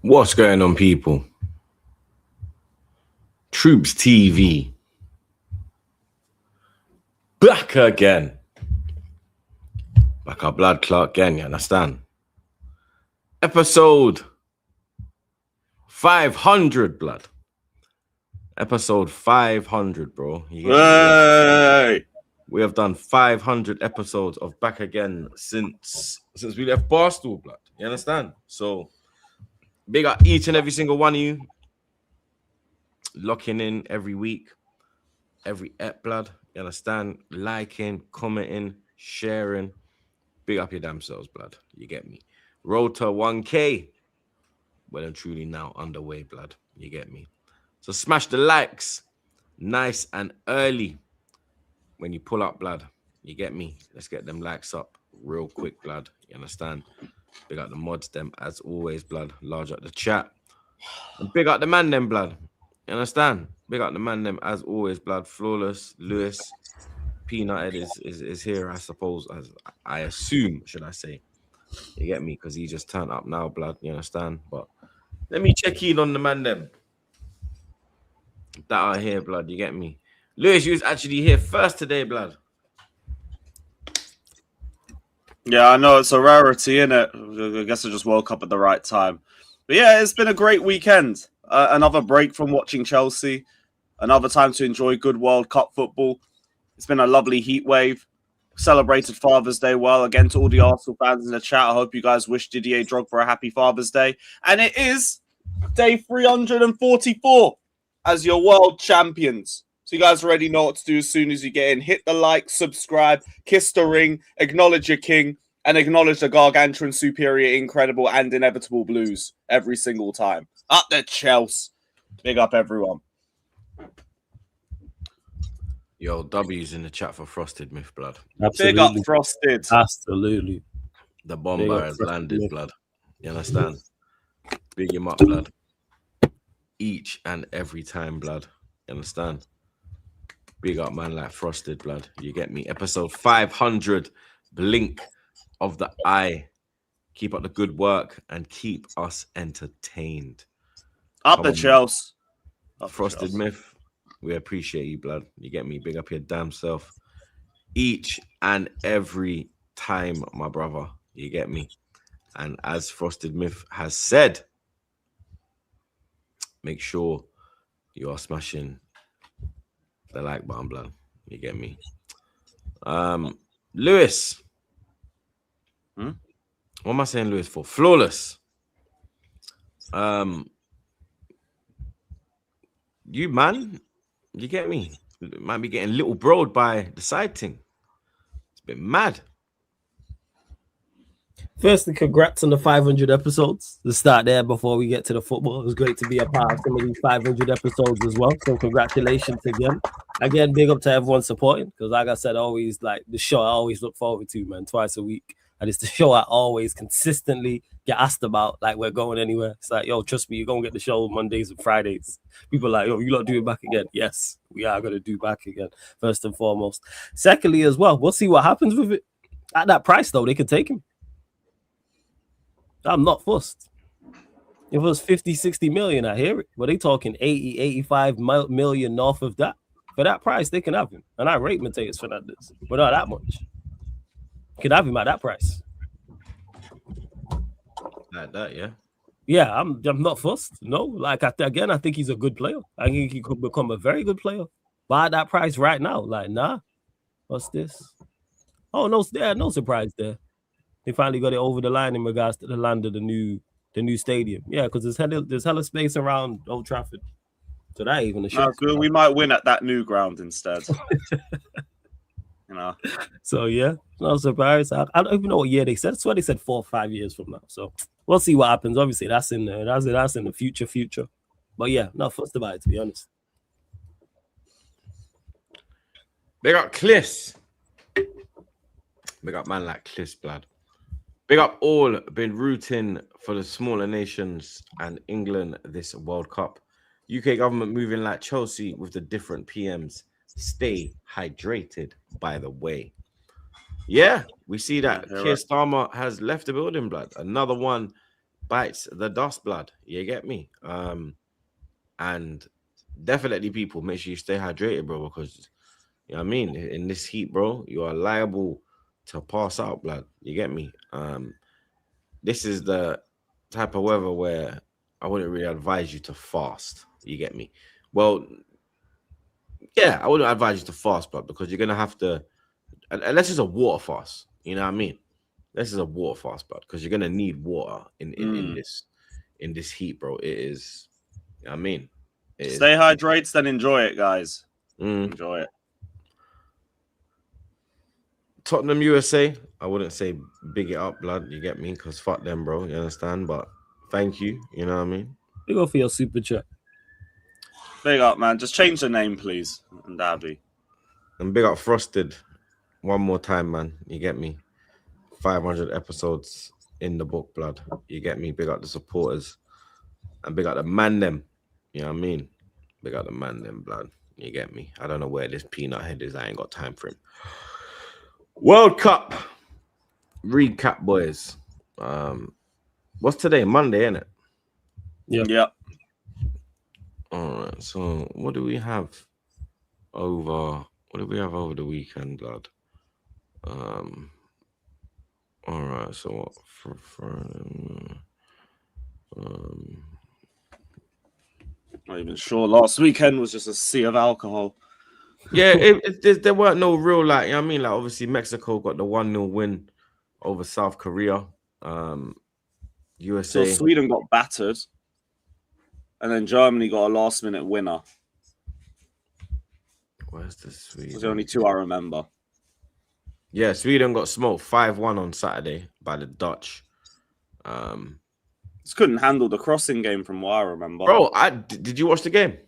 What's going on, people? TroopzTV back again. Back our blood clot again, you understand? Episode 500, blood. Episode 500, bro. Hey! We have done 500 episodes of Back Again since we left Barstool, blood. You understand? So, big up each and every single one of you. Locking in every week, every blood. You understand? Liking, commenting, sharing. Big up your damn selves, blood. You get me? Road to 1K. Well and truly now underway, blood. You get me? So smash the likes. Nice and early. When you pull up, blood. You get me? Let's get them likes up real quick, blood. You understand? Big up the mods, them as always, blood. Large up the chat. And big up the man, them, blood. You understand? Big up the man, them as always, blood. Flawless, Lewis, Peanut Head is here, I suppose, as I assume, should I say. You get me? Because he just turned up now, blood. You understand? But let me check in on the man, them that are here, blood. You get me? Lewis, you was actually here first today, blood. Yeah, I know it's a rarity, innit? I guess I just woke up at the right time. But yeah, it's been a great weekend. Another break from watching Chelsea. Another time to enjoy good World Cup football. It's been a lovely heat wave. Celebrated Father's Day well. Again, to all the Arsenal fans in the chat, I hope you guys wish Didier Drogba a happy Father's Day. And it is day 344 as your world champions. So you guys already know what to do as soon as you get in. Hit the like, subscribe, kiss the ring, acknowledge your king, and acknowledge the gargantuan, superior, incredible, and inevitable Blues every single time. Up the Chelsea. Big up, everyone. Yo, W's in the chat for Frosted Myth, blood. Absolutely. Big up, Frosted. Absolutely. The bomber has landed, blood. You understand? Big him up, blood. Each and every time, blood. You understand? Big up, man, like Frosted, blood. You get me? Episode 500. Blink of the eye. Keep up the good work and keep us entertained. Up the Chelsea. Frosted Myth, we appreciate you, blood. You get me? Big up your damn self. Each and every time, my brother. You get me? And as Frosted Myth has said, make sure you are smashing the like button, blood. You get me? Lewis. What am I saying Lewis for? Flawless. You, man, you get me? Might be getting little broed by the side thing. It's a bit mad. Firstly, congrats on the 500 episodes. Let's start there before we get to the football. It was great to be a part of some of these 500 episodes as well. So congratulations again. Again, big up to everyone supporting. Because like I said, always like the show I always look forward to, man, twice a week. And it's the show I always consistently get asked about, like we're going anywhere. It's like, yo, trust me, you're going to get the show Mondays and Fridays. People are like, yo, you lot do it back again. Yes, we are going to do back again, first and foremost. Secondly, as well, we'll see what happens with it. At that price, though, they could take him. I'm not fussed. If it was 50, 60 million, I hear it. But they talking 80, 85 million north of that. For that price, they can have him. And I rate Matheus Fernandes, but not that much. Could have him at that price. Like that, yeah. Yeah, I'm not fussed. No, like I think he's a good player. I think he could become a very good player. But at that price right now, like, nah. What's this? Oh, no, no surprise there. They finally got it over the line in regards to the land of the new stadium. Yeah, because there's hella space around Old Trafford. So that even a shot. No, we might win at that new ground instead. You know. So yeah, no surprise. I don't even know what year they said. That's what they said 4 or 5 years from now. So we'll see what happens. Obviously, that's in the future. But yeah, not fussed about it, to be honest. Big up Cliss. Big up man like Cliss, blood. Big up all been rooting for the smaller nations and England this World Cup. UK government moving like Chelsea with the different PMs. Stay hydrated, by the way. Yeah, we see that Keir Starmer has left the building, blood. Another one bites the dust, blood. You get me? And definitely, people, make sure you stay hydrated, bro, because you know what I mean. In this heat, bro, you are liable to pass out, blood. You get me? This is the type of weather where I wouldn't really advise you to fast. You get me? Well, yeah, I wouldn't advise you to fast, blood, because you're gonna have to, unless it's a water fast. You know what I mean? This is a water fast, blood, because you're gonna need water in this heat, bro. It is. You know what I mean? Stay hydrated, then enjoy it, guys. Enjoy it. Tottenham USA, I wouldn't say big it up, blood. You get me? Because fuck them, bro. You understand? But thank you. You know what I mean? Big up for your super chat. Big up, man. Just change the name, please. And Dabby. And big up Frosted. One more time, man. You get me? 500 episodes in the book, blood. You get me? Big up the supporters. And big up the man them. You know what I mean? Big up the man them, blood. You get me? I don't know where this peanut head is. I ain't got time for him. World Cup recap, boys. What's today? Monday, isn't it? Yeah. All right. So what do we have over the weekend, blood? All right. So what Not even sure. Last weekend was just a sea of alcohol. Yeah, there weren't no real, like, you know what I mean? Like, obviously, Mexico got the 1-0 win over South Korea. USA. So Sweden got battered. And then Germany got a last-minute winner. Where's the Sweden? There's only two I remember. Yeah, Sweden got smoked 5-1 on Saturday by the Dutch. Just couldn't handle the crossing game from what I remember. Bro, did you watch the game?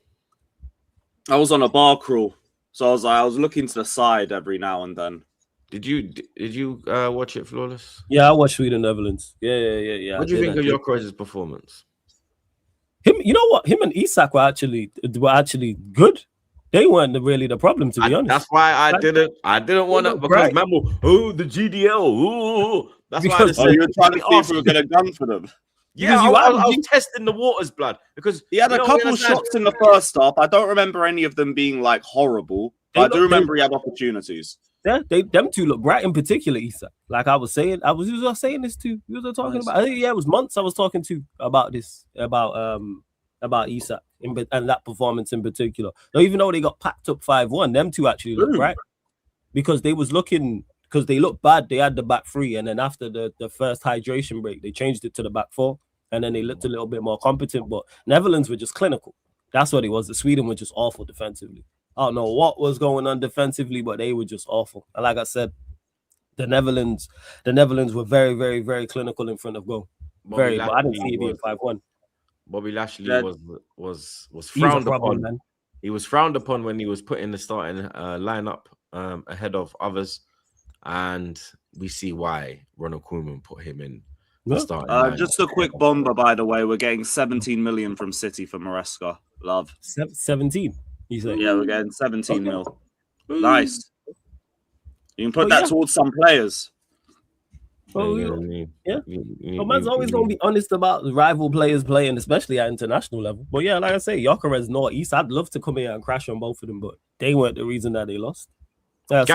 I was on a bar crawl. So I was looking to the side every now and then. Did you watch it, Flawless? Yeah, I watched Sweden Netherlands. Yeah. What do you think of Jokeris' performance? You know what? Him and Isak were actually good. They weren't really the problem, to be honest. That's why I didn't want to, because remember, the GDL. That's why I said, you were trying to see if we were going to gun for them. Yeah, I was testing the waters, blood, because he had a couple shots in the first half. I don't remember any of them being like horrible. But I do remember he had opportunities. Yeah, them two look bright, in particular, Isak. Like I was saying, I was saying this too. We were talking about. I think it was months I was talking to about this, about Isak and that performance in particular. Now, even though they got packed up 5-1, them two actually looked bright, because they was looking. Because they looked bad, they had the back three, and then after the first hydration break, they changed it to the back four, and then they looked a little bit more competent. But Netherlands were just clinical. That's what it was. The Sweden were just awful defensively. I don't know what was going on defensively, but they were just awful. And like I said, the Netherlands were very, very, very clinical in front of goal. But I didn't see it being 5-1. Bobby Lashley was frowned upon. Man. He was frowned upon when he was put in the starting lineup ahead of others. And we see why Ronald Koeman put him in the starting. Just a quick bomber, by the way. We're getting 17 million from City for Maresca. Love. 17? You say? Yeah, we're getting 17 mil. Nice. You can put that towards some players. Man's always going to be honest about rival players playing, especially at international level. But yeah, like I say, Jokeris, North East, I'd love to come here and crash on both of them, but they weren't the reason that they lost. Gakpo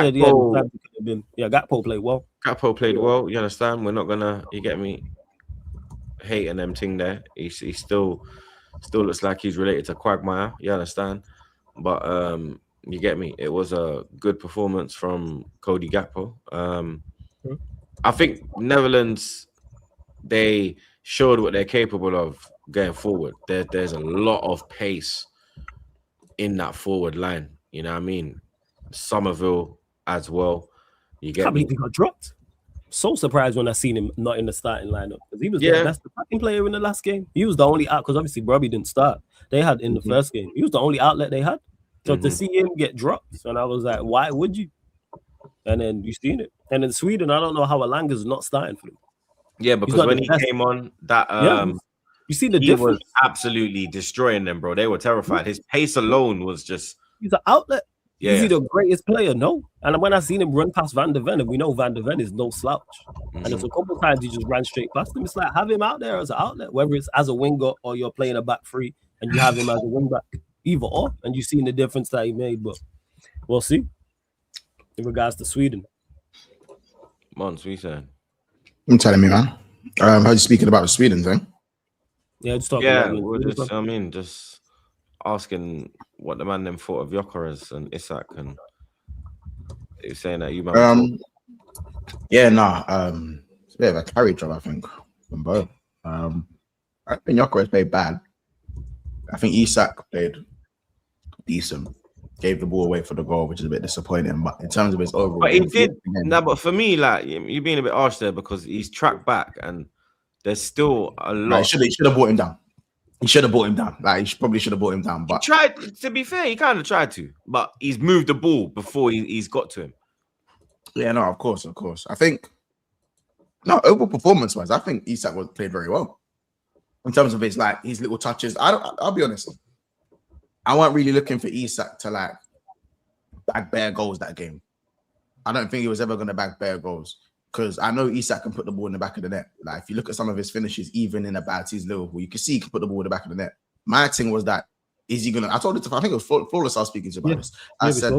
played well. Gakpo played well. You understand? We're not gonna. You get me? Hating them thing there. He still looks like he's related to Quagmire. You understand? But you get me? It was a good performance from Cody Gakpo. I think Netherlands, they showed what they're capable of going forward. There's a lot of pace in that forward line. You know what I mean? Somerville as well. You get me? He got dropped. So surprised when I seen him not in the starting lineup, because he was the best attacking player in the last game. He was the only out, because obviously Robbie didn't start. They had in the first game. He was the only outlet they had. So to see him get dropped, and I was like, why would you? And then you seen it. And in Sweden, I don't know how Alanga's not starting for him. Yeah, because when he came on, that you see the difference. He was absolutely destroying them, bro. They were terrified. His pace alone was just. He's an outlet. Yeah, Is he yeah. the greatest player? No. And when I seen him run past Van der Ven, and we know Van der Ven is no slouch. And there's a couple of times he just ran straight past him. It's like, have him out there as an outlet, whether it's as a winger or you're playing a back three and you have him as a wing back, either or. And you've seen the difference that he made. But we'll see in regards to Sweden. Mons, what you saying? I'm telling me, man. How you speaking about the Sweden thing? Yeah, just talking Yeah, about we're just, just asking what the man them thought of Gyökeres and Isak, and he was saying that you man. Yeah, nah. It's a bit of a carry job, I think, from both. I think Gyökeres played bad. I think Isak played decent. Gave the ball away for the goal, which is a bit disappointing. But in terms of his overall, but he did. No, but for me, like you're being a bit harsh there because he's tracked back and there's still a lot. He should have brought him down. He should have brought him down. Like he probably should have brought him down. But he tried. To be fair, he kind of tried to, but he's moved the ball before he's got to him. Yeah, no, of course. I think overall performance wise, I think Isak played very well in terms of his little touches. I'll be honest. I wasn't really looking for Isak to bag bare goals that game. I don't think he was ever going to bag bare goals because I know Isak can put the ball in the back of the net. Like if you look at some of his finishes, even in a bad season Liverpool, you can see he can put the ball in the back of the net. My thing was that is he going to? I told it to I think it was Flawless. I was speaking to about this. I said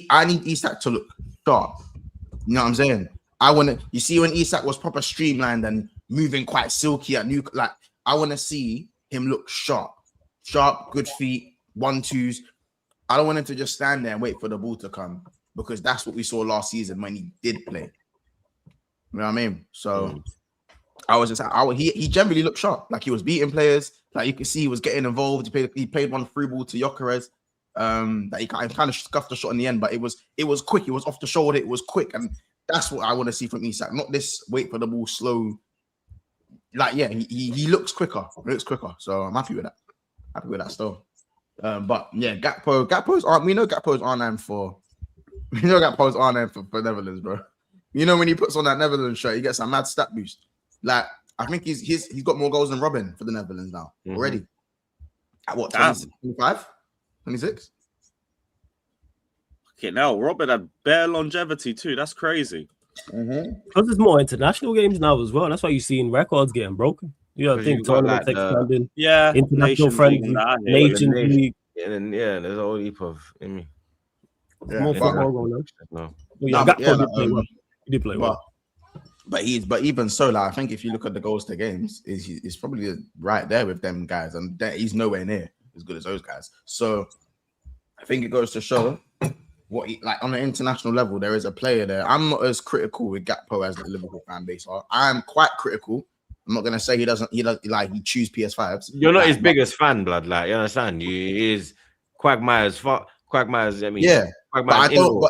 I need Isak to look sharp. You know what I'm saying? I want to. You see when Isak was proper streamlined and moving quite silky at I want to see him look sharp. Sharp, good feet, 1-2s. I don't want him to just stand there and wait for the ball to come because that's what we saw last season when he did play. You know what I mean? So he generally looked sharp. Like he was beating players. Like you could see he was getting involved. He played one through ball to Gyökeres. That he kind of scuffed the shot in the end, but it was quick. It was off the shoulder. It was quick, and that's what I want to see from Isak. Not this wait for the ball slow. He looks quicker. He looks quicker. So I'm happy with that. Happy with that still. But yeah, Gakpo's aren't. We know Gakpo's R9 for. We know Gakpo's R9 for Netherlands, bro. You know when he puts on that Netherlands shirt, he gets a mad stat boost. Like I think he's got more goals than Robin for the Netherlands now already. At what 25, 26? Okay, now Robin had bare longevity too. That's crazy. Because there's more international games now as well. That's why you're seeing records getting broken. You know, I think tournaments expanding. Yeah, international friends, Nations League. And there's a whole heap of. More football going on. He did play well. But even so, I think if you look at the goals to games, he's probably right there with them guys, and he's nowhere near as good as those guys. So I think it goes to show what on an international level, there is a player there. I'm not as critical with Gakpo as the Liverpool fan base are. I'm quite critical. I'm not gonna say he chews PS5s. You're not his biggest fan, blood. Like you understand, he is Quagmire's. I mean, yeah. But I don't.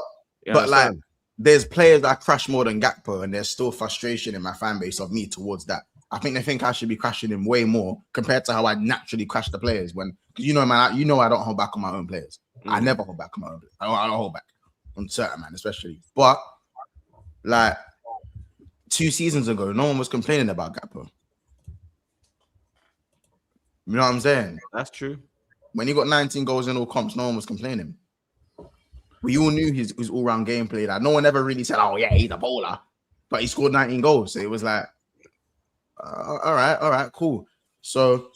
But there's players that crash more than Gakpo, and there's still frustration in my fan base of me towards that. I think they think I should be crashing him way more compared to how I naturally crash the players. Because I don't hold back on my own players. I never hold back on my own. I don't hold back on certain man, especially. But 2 seasons ago, no one was complaining about Gakpo. You know what I'm saying? That's true. When he got 19 goals in all comps, no one was complaining. We all knew his all-round gameplay. That no one ever really said, "Oh yeah, he's a bowler," but he scored 19 goals. So it was like, all right, cool. So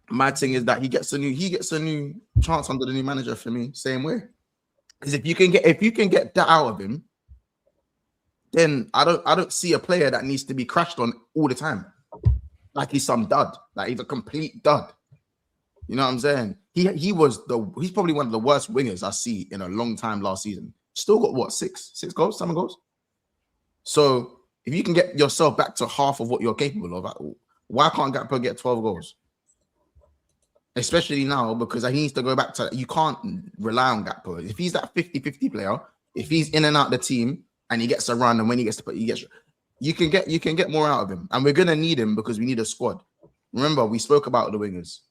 my thing is that he gets a new chance under the new manager for me. Same way, because if you can get that out of him, then I don't see a player that needs to be crashed on all the time. Like he's some dud. Like he's a complete dud. You know what I'm saying? He's probably one of the worst wingers I see in a long time last season. Still got what, 6 goals, 7 goals? So if you can get yourself back to half of what you're capable of, why can't Gakpo get 12 goals? Especially now, because he needs to go back to, you can't rely on Gakpo. If he's that 50-50 player, if he's in and out the team and he gets a run, and when he gets to put, you can get more out of him. And we're gonna need him because we need a squad. Remember, we spoke about the wingers.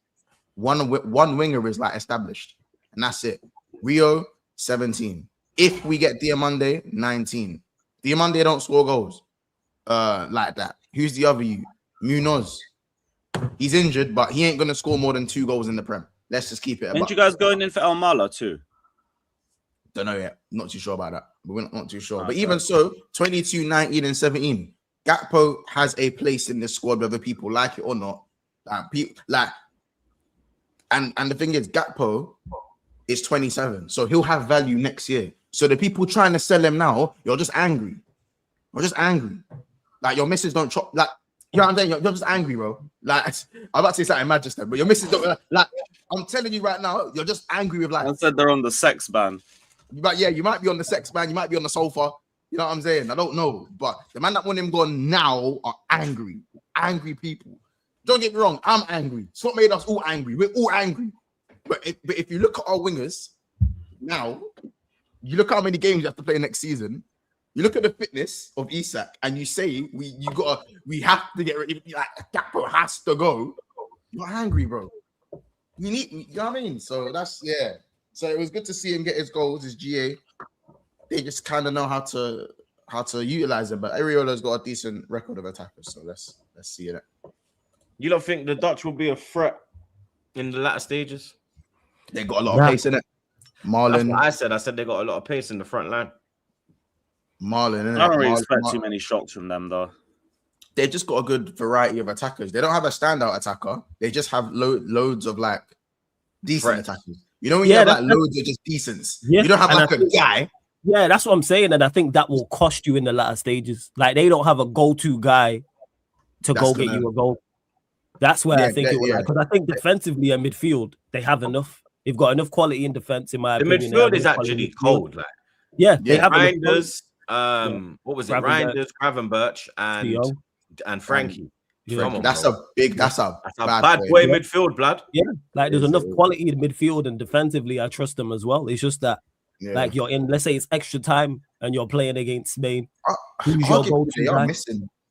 One winger is established, and that's it. Rio 17. If we get Diamande 19, Diamande don't score goals like that. Who's the other you? Munoz. He's injured, but he ain't gonna score more than 2 goals in the Prem. Let's just keep it. Aren't you guys going in for El Mala too? Don't know yet. Not too sure about that. But we're not too sure. But even so, 22, 19, and 17. Gakpo has a place in this squad, whether people like it or not. And the thing is, Gakpo is 27, so he'll have value next year. So the people trying to sell him now, you're just angry. You're just angry. Like your missus don't chop. Like you know what I'm saying? You're just angry, bro. Like I'm about to say something Manchester, but your missus don't. Like I'm telling you right now, you're just angry with like. I said they're on the sex ban. But yeah, you might be on the sex ban, you might be on the sofa. You know what I'm saying? I don't know, but the man that want him gone now are angry people. Don't get me wrong, I'm angry. It's what made us all angry. We're all angry. But if you look at our wingers now, you look how many games you have to play next season. You look at the fitness of Isak, and you say we have to get rid. Like Gakpo has to go. You're angry, bro. You know what I mean? So that's yeah. So it was good to see him get his goals, his GA. They just kind of know how to utilize him. But Ariola's got a decent record of attackers, so let's see it. You don't think the Dutch will be a threat in the latter stages? They got a lot of pace in it. Marlon. That's what I said they got a lot of pace in the front line. Marlon. I don't really expect too many shots from them, though. They've just got a good variety of attackers. They don't have a standout attacker. They just have loads of like decent attackers. You know when you have like loads of just decents. Yeah. You don't have like a guy. Yeah, that's what I'm saying, and I think that will cost you in the latter stages. Like they don't have a go-to guy to go get you a goal. That's where I think it will. Because I think defensively and midfield, they have enough. They've got enough quality in defense, in my opinion. The midfield is actually cold. Like, they have Reinders, what was it? Reinders, Gravenberch, and Frankie. Yeah. That's a bad boy midfield, blood. Yeah, like there's enough quality in midfield, and defensively, I trust them as well. It's just that, like you're in, let's say it's extra time, and you're playing against Spain. Who's your go-to guy?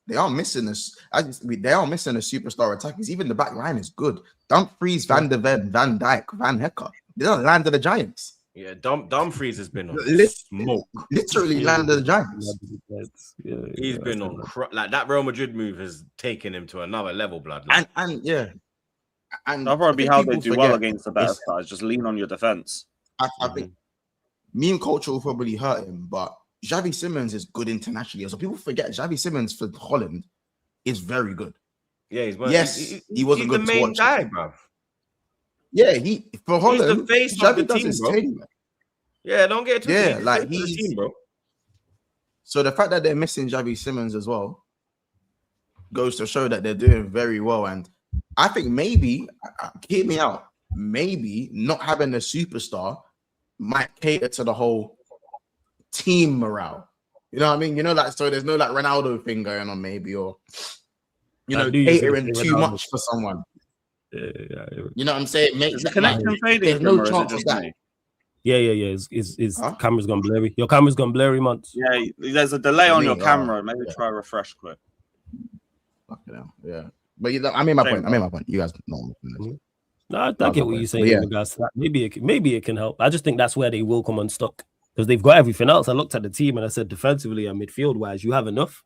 They are missing this. They are missing a superstar attackers. Even the back line is good. Dumfries, Van der Ven, Van Dijk, Van Hecker. They don't land of the Giants. Yeah, Dumfries has been on smoke. Literally land of the Giants. He's been on like that. Real Madrid move has taken him to another level, blood. And that'll probably be how they do well against the better sides. Just lean on your defense. I think meme culture will probably hurt him, but Xavi Simons is good internationally. So people forget Xavi Simons for Holland is very good. Yeah, he wasn't good. The main guy, bro. Yeah, for Holland, he's the face Xavi of the team, bro. Yeah, don't get too like he's the team, bro. So the fact that they're missing Xavi Simons as well goes to show that they're doing very well. And I think maybe, hear me out, maybe not having a superstar might cater to the whole team morale. You know what I mean? You know, like, so there's no like Ronaldo thing going on, maybe, or catering too much for someone. Yeah. You know what I'm saying? Is the connection fading? There's no chance of that. Yeah. His camera's gone blurry. Your camera's gone blurry, Monts. Yeah, there's a delay on your camera. Maybe try refresh quick. Yeah. But I made my point. You guys know. No, I get what you're saying in regards to that. Maybe it can help. I just think that's where they will come unstuck because they've got everything else. I looked at the team and I said defensively and midfield wise, you have enough.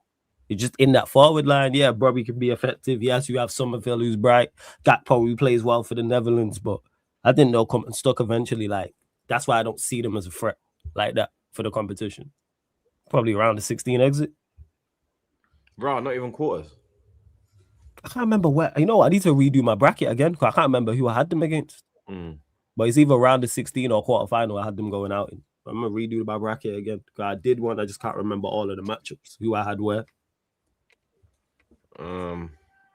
You're just in that forward line. Yeah, Bobby can be effective. Yes, you have Somerville who's bright. Gakpo who plays well for the Netherlands, but I think they'll come unstuck eventually. Like that's why I don't see them as a threat like that for the competition. Probably around the 16 exit. Bro, not even quarters. I can't remember where. You know, I need to redo my bracket again because I can't remember who I had them against. But it's either around the 16 or quarterfinal. I had them going out in. I'm gonna redo my bracket again because I did one. I just can't remember all of the matchups. Who I had where.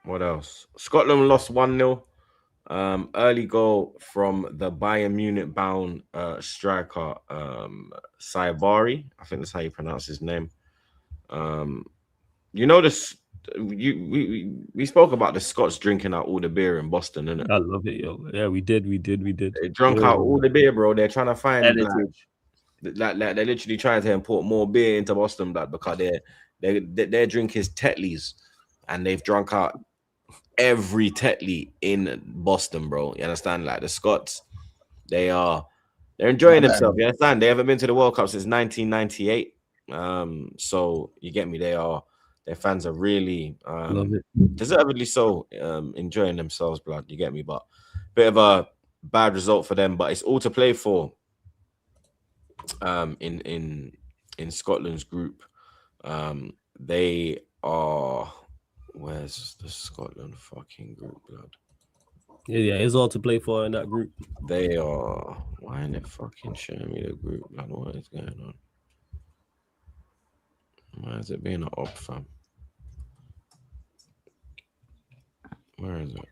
What else? Scotland lost 1-0. Early goal from the Bayern Munich bound striker Saivari. I think that's how you pronounce his name. You know this. We spoke about the Scots drinking out all the beer in Boston, innit? I love it, yo. Yeah, we did. They drunk out all the beer, bro. They're trying to find like they're literally trying to import more beer into Boston, blood, because their drink is Tetleys, and they've drunk out every Tetley in Boston, bro. You understand? Like the Scots, they're enjoying themselves. You understand? They haven't been to the World Cup since 1998. So you get me? Their fans are really deservedly so enjoying themselves, blood. You get me? But bit of a bad result for them, but it's all to play for. in Scotland's group. They are. Where's the Scotland fucking group, blood? Yeah, it's all to play for in that group. They are. Why ain't it fucking showing me the group? Blood, what is going on? Why is it being an op, fam? Where is it?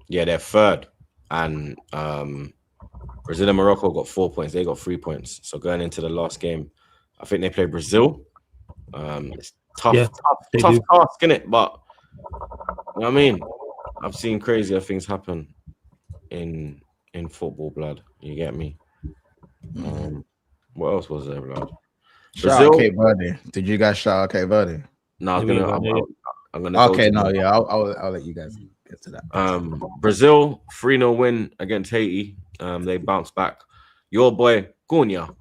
Yeah, they're third, and Brazil and Morocco got 4 points. They got 3 points. So going into the last game, I think they play Brazil. It's tough, Yeah, tough task, innit? But you know what I mean, I've seen crazier things happen in football, blood. You get me? What else was there, blood? Shout out Cape Verde. Did you guys shout out Cape Verde? No, I'm gonna. Okay, no, yeah, I'll let you guys get to that. Brazil 3-0 win against Haiti. They bounced back. Your boy Cunha,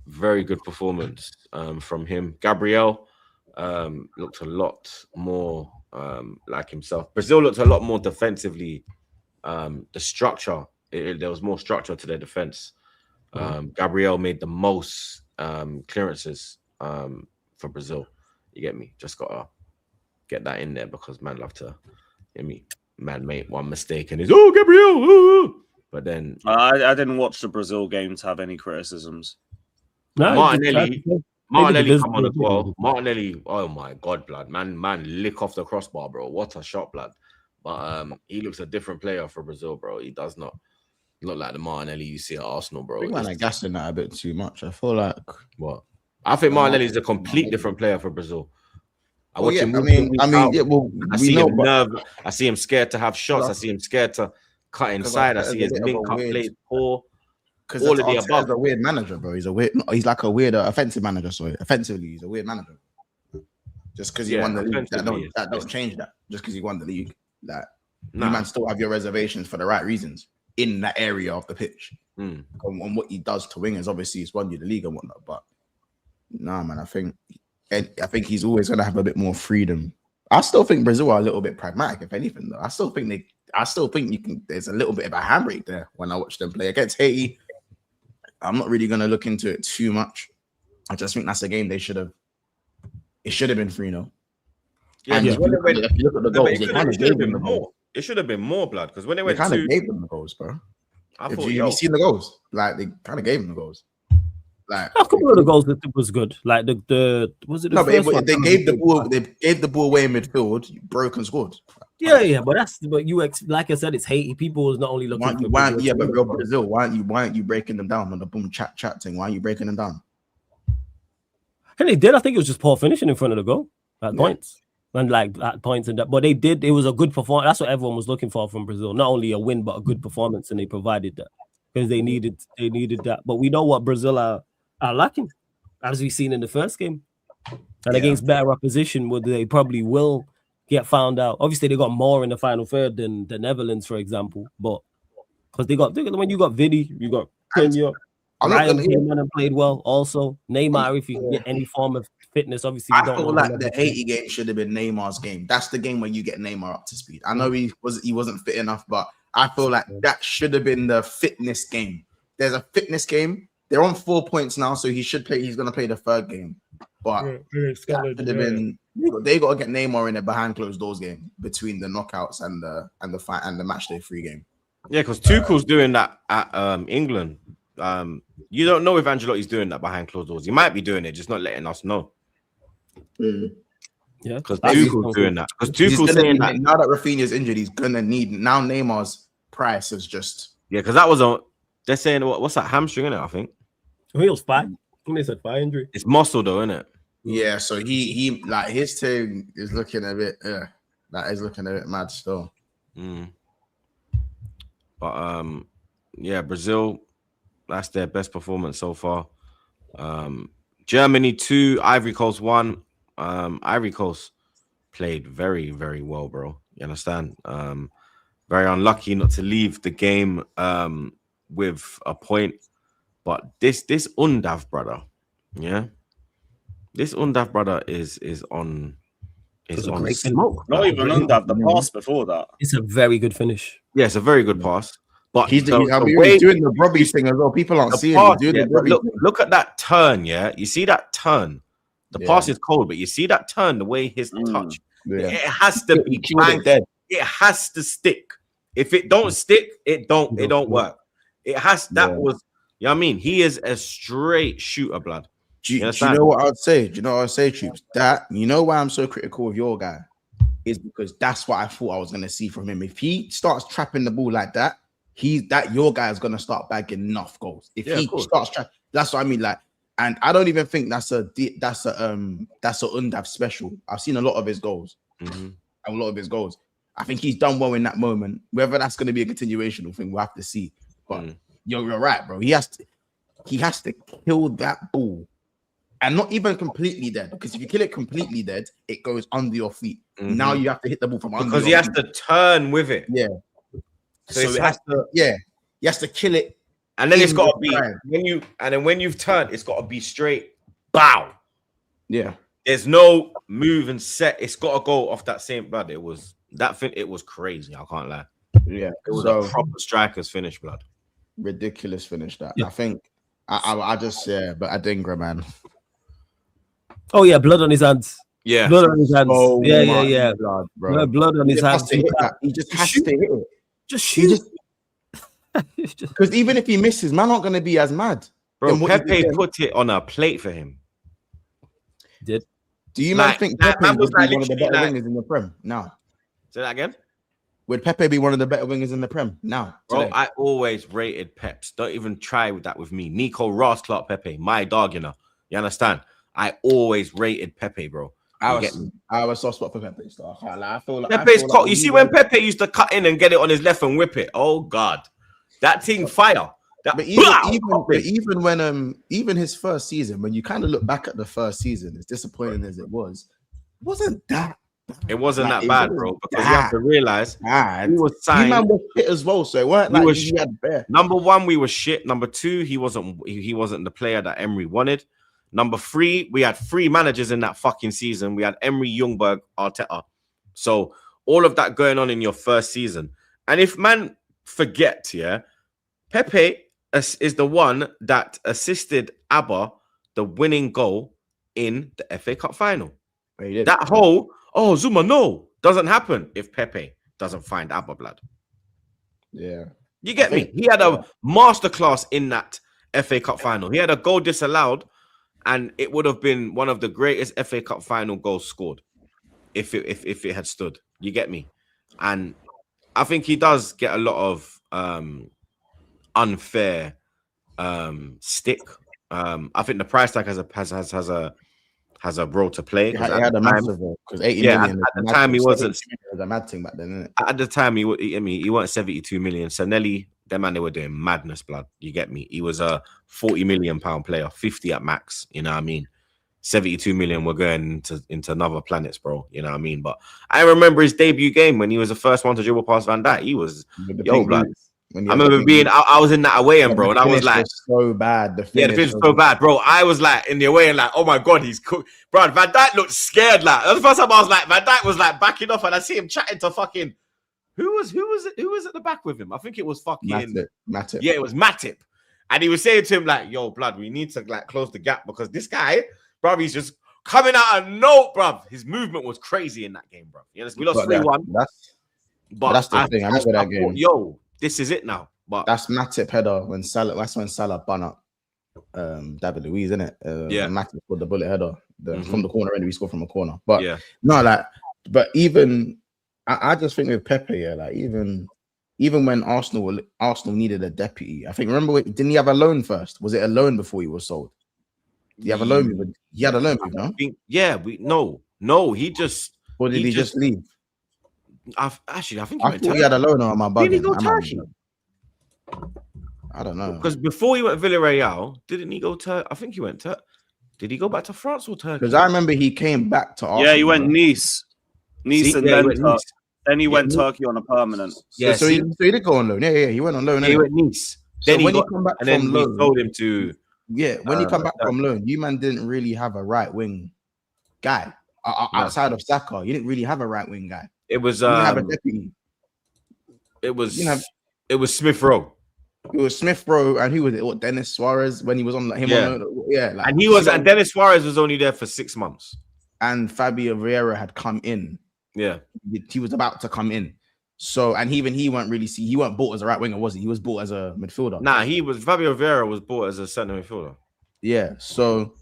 very good performance from him. Gabriel looked a lot more like himself. Brazil looked a lot more defensively. The structure, there was more structure to their defense. Gabriel made the most clearances for Brazil. You get me? Just gotta get that in there because man love to. You get me? Man made one mistake and he's Gabriel. But then I didn't watch the Brazil game to have any criticisms. No, Martinelli come on as well. Martinelli, oh my god, blood, man, lick off the crossbar, bro. What a shot, blood. But he looks a different player for Brazil, bro. He does not look like the Martinelli you see at Arsenal, bro. I think I'm gassing that a bit too much. I feel like what? I think Martinelli is a complete different player for Brazil. I see him nervous. I see him scared to have shots. I see him scared to cut inside. I see his link-up plays poor. Because all of the above. He's a weird manager, bro. He's like a weird offensive manager. Sorry, offensively, he's a weird manager. Just because he won the league, that don't change that. Just because he won the league, you man still have your reservations for the right reasons in that area of the pitch. On what he does to wingers, obviously, he's won you the league and whatnot. But man, I think he's always gonna have a bit more freedom. I still think Brazil are a little bit pragmatic, if anything. Though I still think you can. There's a little bit of a handbrake there when I watch them play against Haiti. I'm not really gonna look into it too much. I just think that's a game they should have. It should have been 3-0. Yeah, and if you look at the goals, they kind of gave them the more. It should have been more, blood, because when they went, they kind of gave them the goals, bro. Have you seen the goals? Like they kind of gave them the goals. Like a couple of the goals that was good. Like the was it the first one? They gave the ball. They gave the ball away in midfield, broke and scored. Yeah, but like I said, it's Haiti. People is not only looking for but real Brazil. Why aren't you breaking them down on the boom chat thing? Why aren't you breaking them down? And they did. I think it was just poor finishing in front of the goal at points. And like at points and that, but they did. It was a good performance. That's what everyone was looking for from Brazil. Not only a win, but a good performance, and they provided that because they needed that. But we know what Brazil are lacking, as we've seen in the first game, and against better opposition, where they probably will get found out. Obviously, they got more in the final third than the Netherlands, for example. But because when you got Vidi, you got Kenya. Ryan came in and played well. Also, Neymar, if you can get any form of fitness, obviously. I feel like the Haiti game should have been Neymar's game. That's the game when you get Neymar up to speed. I know he wasn't fit enough, but I feel like that should have been the fitness game. There's a fitness game. They're on 4 points now, so he should play. He's gonna play the third game, but they got to get Neymar in a behind closed doors game between the knockouts and the match day 3 game. Yeah, because Tuchel's doing that at England. You don't know if Ancelotti's doing that behind closed doors. He might be doing it, just not letting us know. Yeah, because Tuchel's doing that. Because Tuchel's saying that now that Rafinha's injured, he's gonna need Neymar's price is just because that was they're saying what's that hamstring in it? I think it was fine. I think they said thigh injury. It's muscle though, isn't it? Yeah, so he like his team is looking a bit that is looking a bit mad still. But yeah, Brazil. That's their best performance so far. Germany 2, Ivory Coast 1. Ivory Coast played very, very well, bro. You understand? Very unlucky not to leave the game with a point. But this Undav, brother, yeah, This Undav brother is on It's a on great finish. smoke. Not even Undav, the pass before that. It's a very good finish. Yeah, it's a very good pass. But He's the doing the Robbie thing as well. People aren't seeing pass, it. yeah, but look at that turn, yeah. You see that turn. The pass is cold, but you see that turn, the way his touch. Yeah. It has to be dead. It has to stick. If it don't stick, it don't work. It has was, you know what I mean? He is a straight shooter, blood. Do you know what I'd say? Do you know what I'd say, Troops? That you know why I'm so critical of your guy is because that's what I thought I was gonna see from him. If he starts trapping the ball like that, your guy is gonna start bagging enough goals. If he starts trapping, that's what I mean. Like, and I don't even think that's a Undav special. I've seen a lot of his goals. A lot of his goals. I think he's done well in that moment. Whether that's going to be a continuational thing, we'll have to see. But you're right, bro. He has to kill that ball, and not even completely dead. Because if you kill it completely dead, it goes under your feet. Now you have to hit the ball from under. Because he has to turn with it. Yeah. So it has to. Yeah. He has to kill it. And then it's got to be when you've turned, it's got to be straight. Bow. Yeah. There's no move and set. It's got to go off that same blood. It was crazy. I can't lie. Yeah. It was a proper striker's finish, blood. Ridiculous finish that. Yeah. I think I just but Adingra, man. Oh yeah, blood on his hands. Yeah. Blood on his hands. Yeah. Blood, bro. Blood on his hands. He just has to hit it. Just shoot. Because even if he misses, man, not gonna be as mad. Bro, Pepe put it on a plate for him. Did. Do you think Pepe would be one of the better wingers in the Prem? No. Say that again? Would Pepe be one of the better wingers in the Prem? No. Bro, I always rated Peps. Don't even try with that with me. Nico Ross, Clark Pepe, my dog, you know. You understand? I always rated Pepe, bro. I was soft spot for Pepe. So I feel like Pepe's cut. You see when Pepe used to cut in and get it on his left and whip it. Oh God. That thing fire. But even when his first season, when you kind of look back at the first season, as disappointing as it wasn't that. It wasn't that bad, bro. Because you have to realize he was signed. Man was shit as well, so it weren't like he had bare. Number one, we were shit. Number two, he wasn't the player that Emery wanted. Number three, we had three managers in that fucking season. We had Emery, Ljungberg, Arteta. So all of that going on in your first season, and if man forget, Pepe is the one that assisted Abba the winning goal in the FA Cup final. That whole Zuma doesn't happen if Pepe doesn't find Abba, blood. Yeah, you get me. He had a masterclass in that FA Cup final. He had a goal disallowed, and it would have been one of the greatest FA Cup final goals scored if it had stood. You get me, and I think he does get a lot of unfair stick. I think the price tag has a role to play. He had a massive role because 80 million. At the time he wasn't a mad thing back then, isn't it? At the time he wasn't 72 million. So Nelly, them man, they were doing madness, blood. You get me? He was a 40 million pound player, 50 at max. You know what I mean? 72 million. We're going into another planets, bro. You know what I mean? But I remember his debut game when he was the first one to dribble past Van Dijk. He was blood. I remember I was in that away end, bro, and I was like, so bad. The finish was so bad, bro. I was like in the away and like, oh my God, he's cool, bro. Van Dijk looked scared. Like that's the first time I was like, Van Dijk was like backing off, and I see him chatting to fucking who was at the back with him? I think it was fucking Matip. Yeah, it was Matip, and he was saying to him like, yo, blood, we need to like close the gap because this guy, bro, he's just coming out of note, bro. His movement was crazy in that game, bro. You know, we lost 3-1. But that's the thing. I remember that game. Yo. This is it now. But that's Matip header when Salah bun up David Luiz, isn't it? Matip scored the bullet header from the corner, and we scored from a corner. But but even I just think with Pepe, like even when Arsenal needed a deputy, I think didn't he have a loan first? Was it a loan before he was sold? Did he have a loan? He had a loan, no? No, he just or did he just leave? I think he had a loan on my bug. Did he go Turkey? I don't know. Because before he went Villarreal, didn't he go to? I think he went to. Did he go back to France or Turkey? Because I remember he came back to Arsenal. Yeah, he went Nice, then he went Turkey on a permanent. Yeah, so he did go on loan. Yeah, he went on loan. He went Nice. Then he went back and then we sold him to Yeah, when you come back from loan, you man didn't really have a right wing guy outside of Saka. You didn't really have a right wing guy. It was You didn't have a deputy. It was Smith Rowe. It was Smith Rowe, and who was it? What, Dennis Suarez when he was on him Yeah. on loan? Yeah, like, and Dennis Suarez was only there for 6 months. And Fabio Vieira had come in. Yeah, he was about to come in. So, and even he weren't bought as a right winger, was he? He was bought as a midfielder. Nah, Fabio Vieira was bought as a centre midfielder. Yeah, so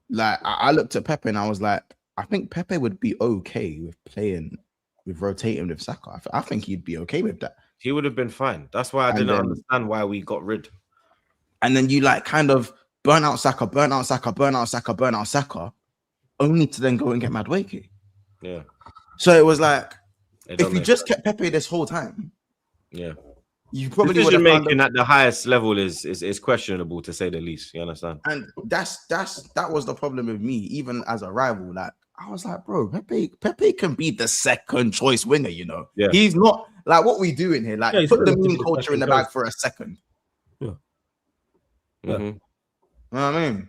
like I looked at Pepe and I was like, I think Pepe would be okay with rotating with Saka. I think he'd be okay with that. He would have been fine. That's why I didn't understand why we got rid. And then you like kind of burn out Saka, only to then go and get Madueke. Yeah. So it was like, if you just kept Pepe this whole time, yeah, you probably would decision have making at the highest level is questionable, to say the least. You understand? And that was the problem with me, even as a rival. Like I was like, bro, Pepe can be the second choice winger. You know, he's not like what we do in here. Like put the meme culture in the bag for a second. Yeah. Mm-hmm. You know what I mean?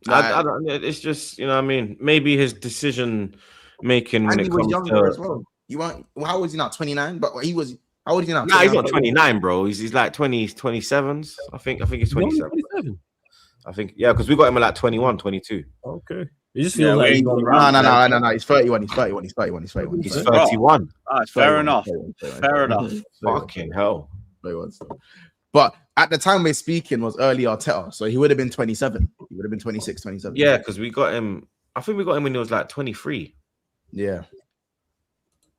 Like, I don't, it's just, you know what I mean? Maybe his decision making when and it he comes was younger to... as well. How old is he now? 29? But he was... How old is he now? Nah, he's not 29, bro. He's like 27s. I think he's 27. I think, yeah, because we got him at like 21, 22. Okay. You just feel like... No. He's 31. He's 31. He's 31. Fair enough. Fair enough. Fucking hell. But at the time we're speaking was early Arteta, so he would have been 27. He would have been 26, 27. Yeah, because we got him... I think we got him when he was like 23. Yeah.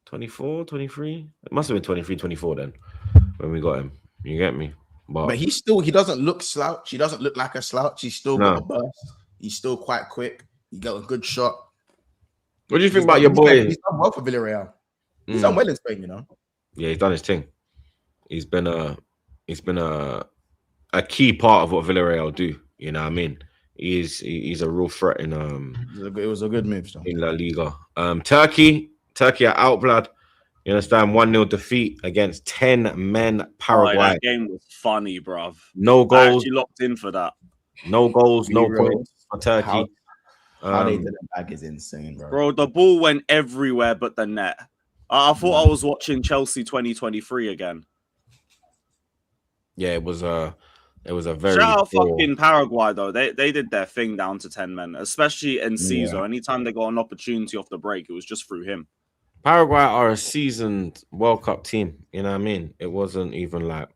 24, 23? It must have been 23, 24 then when we got him. You get me? But he doesn't look slouch. He doesn't look like a slouch. He's still got a burst. He's still quite quick. He got a good shot. What do you think about your boy? He's done well for Villarreal. He's done well in Spain, you know. Yeah, he's done his thing. He's been a key part of what Villarreal do. You know what I mean? He's a real threat in it was a good move so. In La Liga. Turkey are out, blood. You understand? 1-0 defeat against 10 men Paraguay. That game was funny, bruv. No goals. I actually locked in for that. No goals, no points for Turkey. How they did the bag is insane, bro. Bro, the ball went everywhere but the net. I thought I was watching Chelsea 2023 again. Yeah, it was a very... Shout out fucking Paraguay, though. They did their thing down to 10 men, especially Enciso. Yeah. Anytime they got an opportunity off the break, it was just through him. Paraguay are a seasoned World Cup team. You know what I mean? It wasn't even like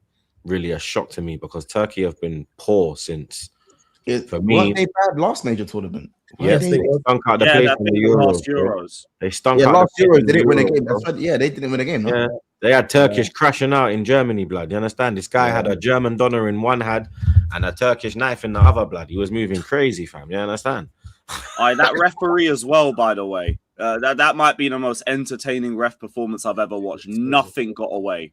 really a shock to me because Turkey have been poor since. For me, weren't they bad last major tournament? Yes, they stunk out the place in the Euros. They stunk out last the Euros. They didn't win a game. Bro. They didn't win a game. No? Yeah, they had Turkish crashing out in Germany, blood. You understand? This guy had a German doner in one hand and a Turkish knife in the other, blood. He was moving crazy, fam. You understand? That referee as well, by the way. That might be the most entertaining ref performance I've ever watched. Nothing got away.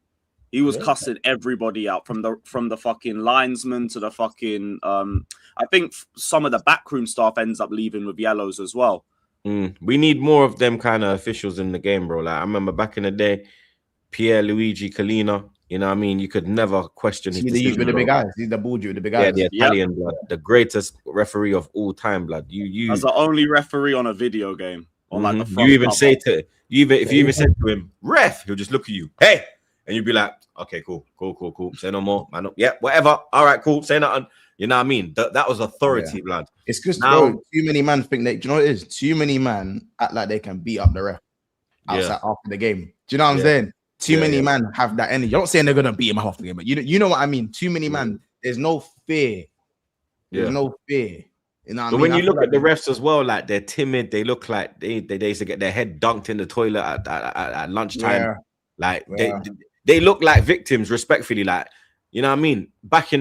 He was cussing everybody out from the fucking linesman to the fucking. I think some of the backroom staff ends up leaving with yellows as well. We need more of them kind of officials in the game, bro. Like I remember back in the day, Pierluigi Collina. You know what I mean? You could never question his decision, with the big eyes. He's the bald with the big eyes. Yeah, the Italian blood, the greatest referee of all time, blood. You as the only referee on a video game. On like the front you even cover. say to if you even said to him, ref, he'll just look at you, hey, and you'd be like, okay, cool. Say no more, man. Yeah, whatever. All right, cool. Say nothing. You know what I mean? That was authority, blood. It's just now, too many man think they. Do you know what it is? Too many man act like they can beat up the ref outside after the game. Do you know what I'm saying? Too many man have that energy. I'm not saying they're gonna beat him after the game, but you know what I mean. Too many man. There's no fear. There's no fear. You know what but I mean? When you look at the refs as well, like they're timid. They look like they used to get their head dunked in the toilet at lunchtime. Like they look like victims, respectfully. Like, you know what I mean? Back in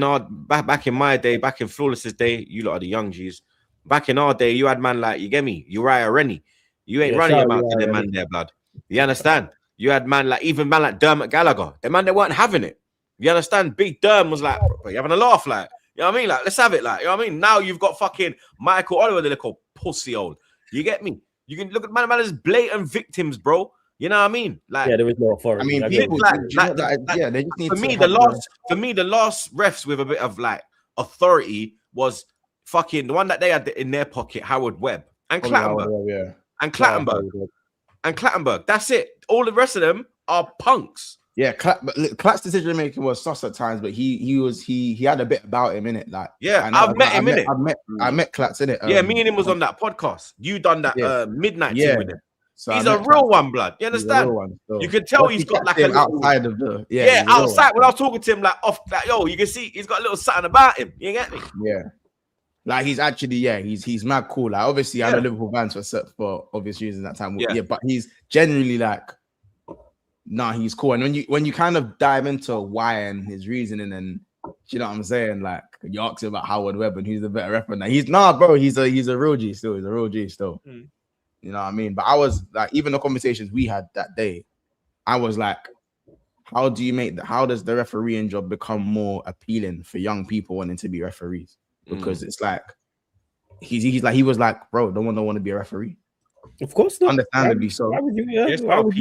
my day, back in Flawless's day, you lot are the young G's. Back in our day, you had man like, you get me? Uriah Rennie. You ain't running your mouth to them man there, blood. You understand? You had man like Dermot Gallagher. The man, they weren't having it. You understand? Big Derm was like, bro, you having a laugh, like, you know what I mean? Like, let's have it, like, you know what I mean? Now you've got fucking Michael Oliver, the little pussy old. You get me? You can look at man as blatant victims, bro. You know what I mean? Like, there is no authority. I mean, people they just need for me, the last refs with a bit of like authority was fucking the one that they had in their pocket, Howard Webb and Probably Clattenburg. Howard Webb, yeah. And Clattenburg. That's it. All the rest of them are punks. Yeah, Clat's decision making was sus at times, but he had a bit about him in it. Like, yeah, I've met him in it. I met Clat's in it. Yeah, me and him was on that podcast. You done that midnight thing with him. So he's a real one, blood. You understand? You can tell he's got like a little, outside of the outside. When I was talking to him, like off, like you can see he's got a little something about him. You get me? Yeah. Like he's actually, he's mad cool. Like obviously, I know Liverpool fans for obvious reasons that time. Yeah, but he's generally like, he's cool. And when you kind of dive into why and his reasoning, and you know what I'm saying, like you ask him about Howard Webb and who's the better rapper. Now he's a real G still. He's a real G still. You know what I mean? But I was like, even the conversations we had that day, I was like, how does the refereeing job become more appealing for young people wanting to be referees? Because it's like he was like, bro, don't want to be a referee. Of course not. Understandably so. Why would you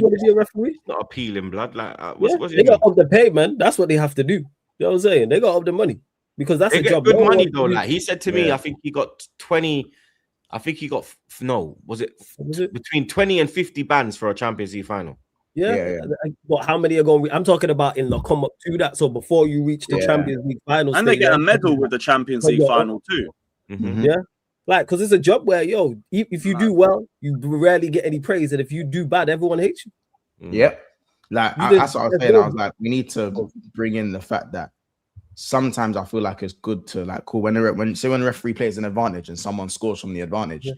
want to be a referee? Not appealing, blood. Like they got up the pay, man. That's what they have to do. You know what I'm saying? They got up the money because that's a job. Good money though. Like he said to me, I think he got 20. I think he got was it between 20 and 50 bans for a Champions League final? Yeah. But how many are going? I'm talking about in the come up to that. So before you reach the Champions League final, and they get a medal with the Champions League final too. Yeah, like because it's a job where if you do well, you rarely get any praise, and if you do bad, everyone hates you. Yep. Like that's what I was saying. I was like, we need to bring in the fact that sometimes I feel like it's good to like cool when the referee plays an advantage and someone scores from the advantage.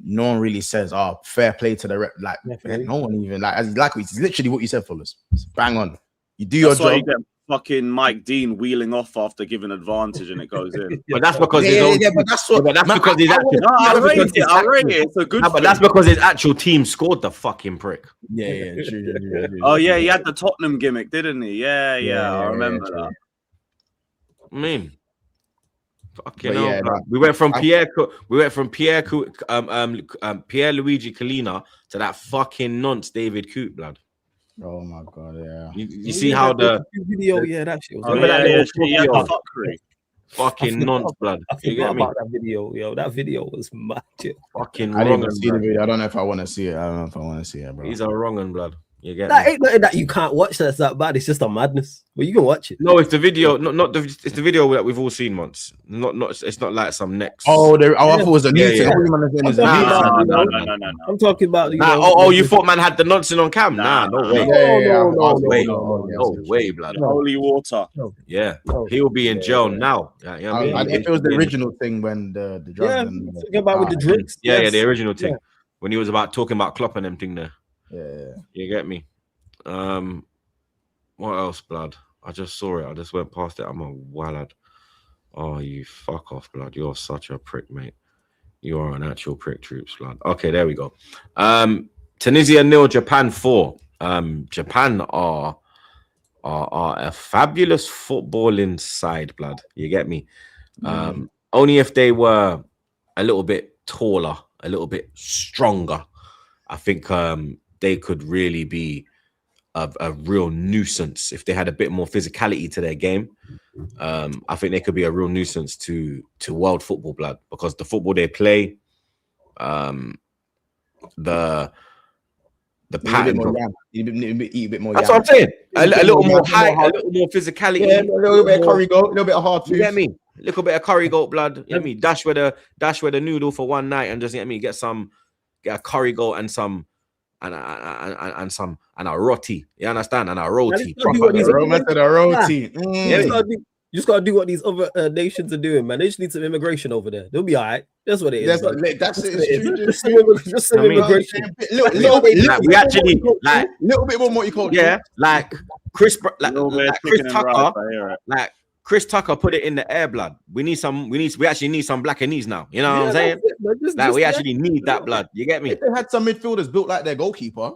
No one really says, "Oh, fair play to the rep." Like no one even it's literally what you said, fellas. Bang on. You do your job. You get fucking Mike Dean wheeling off after giving advantage and it goes in. But that's because I rate it. It's a good. But that's because his actual team scored the fucking prick. Yeah. True. Oh yeah, he had the Tottenham gimmick, didn't he? Yeah. I remember that. I mean, fucking hell, no. We went from Pierre Luigi Collina to that fucking nonce David Coote, blood. Oh my god, yeah. You see how the video, that shit was. Fuckery. Fucking nonce, blood. I forgot about that video, yo. That video was mad. Fucking I wrong. Didn't see the video. I don't know if I want to see it. Bro. He's a wrong un, blood. You get that ain't nothing that you can't watch. That's that bad. It's just a madness, but you can watch it. No, it's the video, it's the video that we've all seen once. It's not like some next. I thought it was a new thing. No. I'm talking about. You thought man had the nonsense on cam? Nah, no way. No way, blood. Holy water. Yeah, he will be in jail now. If it was the original thing when the drugs about with the drinks. Yeah, the original thing when he was talking about Klopp and them thing there. Yeah, you get me. What else, blood? I just saw it. I just went past it. I'm a wallad. Oh, you fuck off, blood. You're such a prick, mate. You are an actual prick, Troops, blood. Okay, there we go. Tunisia 0, Japan 4. Japan are a fabulous footballing side, blood. You get me? Only if they were a little bit taller, a little bit stronger, I think they could really be a real nuisance if they had a bit more physicality to their game. I think they could be a real nuisance to world football, blood, because the football they play, the pattern. Eat a bit more. That's what I'm saying. A little more height, a little more physicality. Yeah, a little bit of curry goat, a little bit of hard food. You get me? A little bit of curry goat, blood. You get me? Dash with a noodle for one night and just get a curry goat and some. And a roti, you understand? And a roti. You just gotta do what these other nations are doing, man. They just need some immigration over there. They'll be all right. That's what it is. That's just some immigration. We actually like little bit more multicultural. Yeah, like Chris Tucker, like Chris Tucker put it in the air, blood. We actually need some Blackanese now. You know what I'm saying? We actually need that blood. You get me? If they had some midfielders built like their goalkeeper.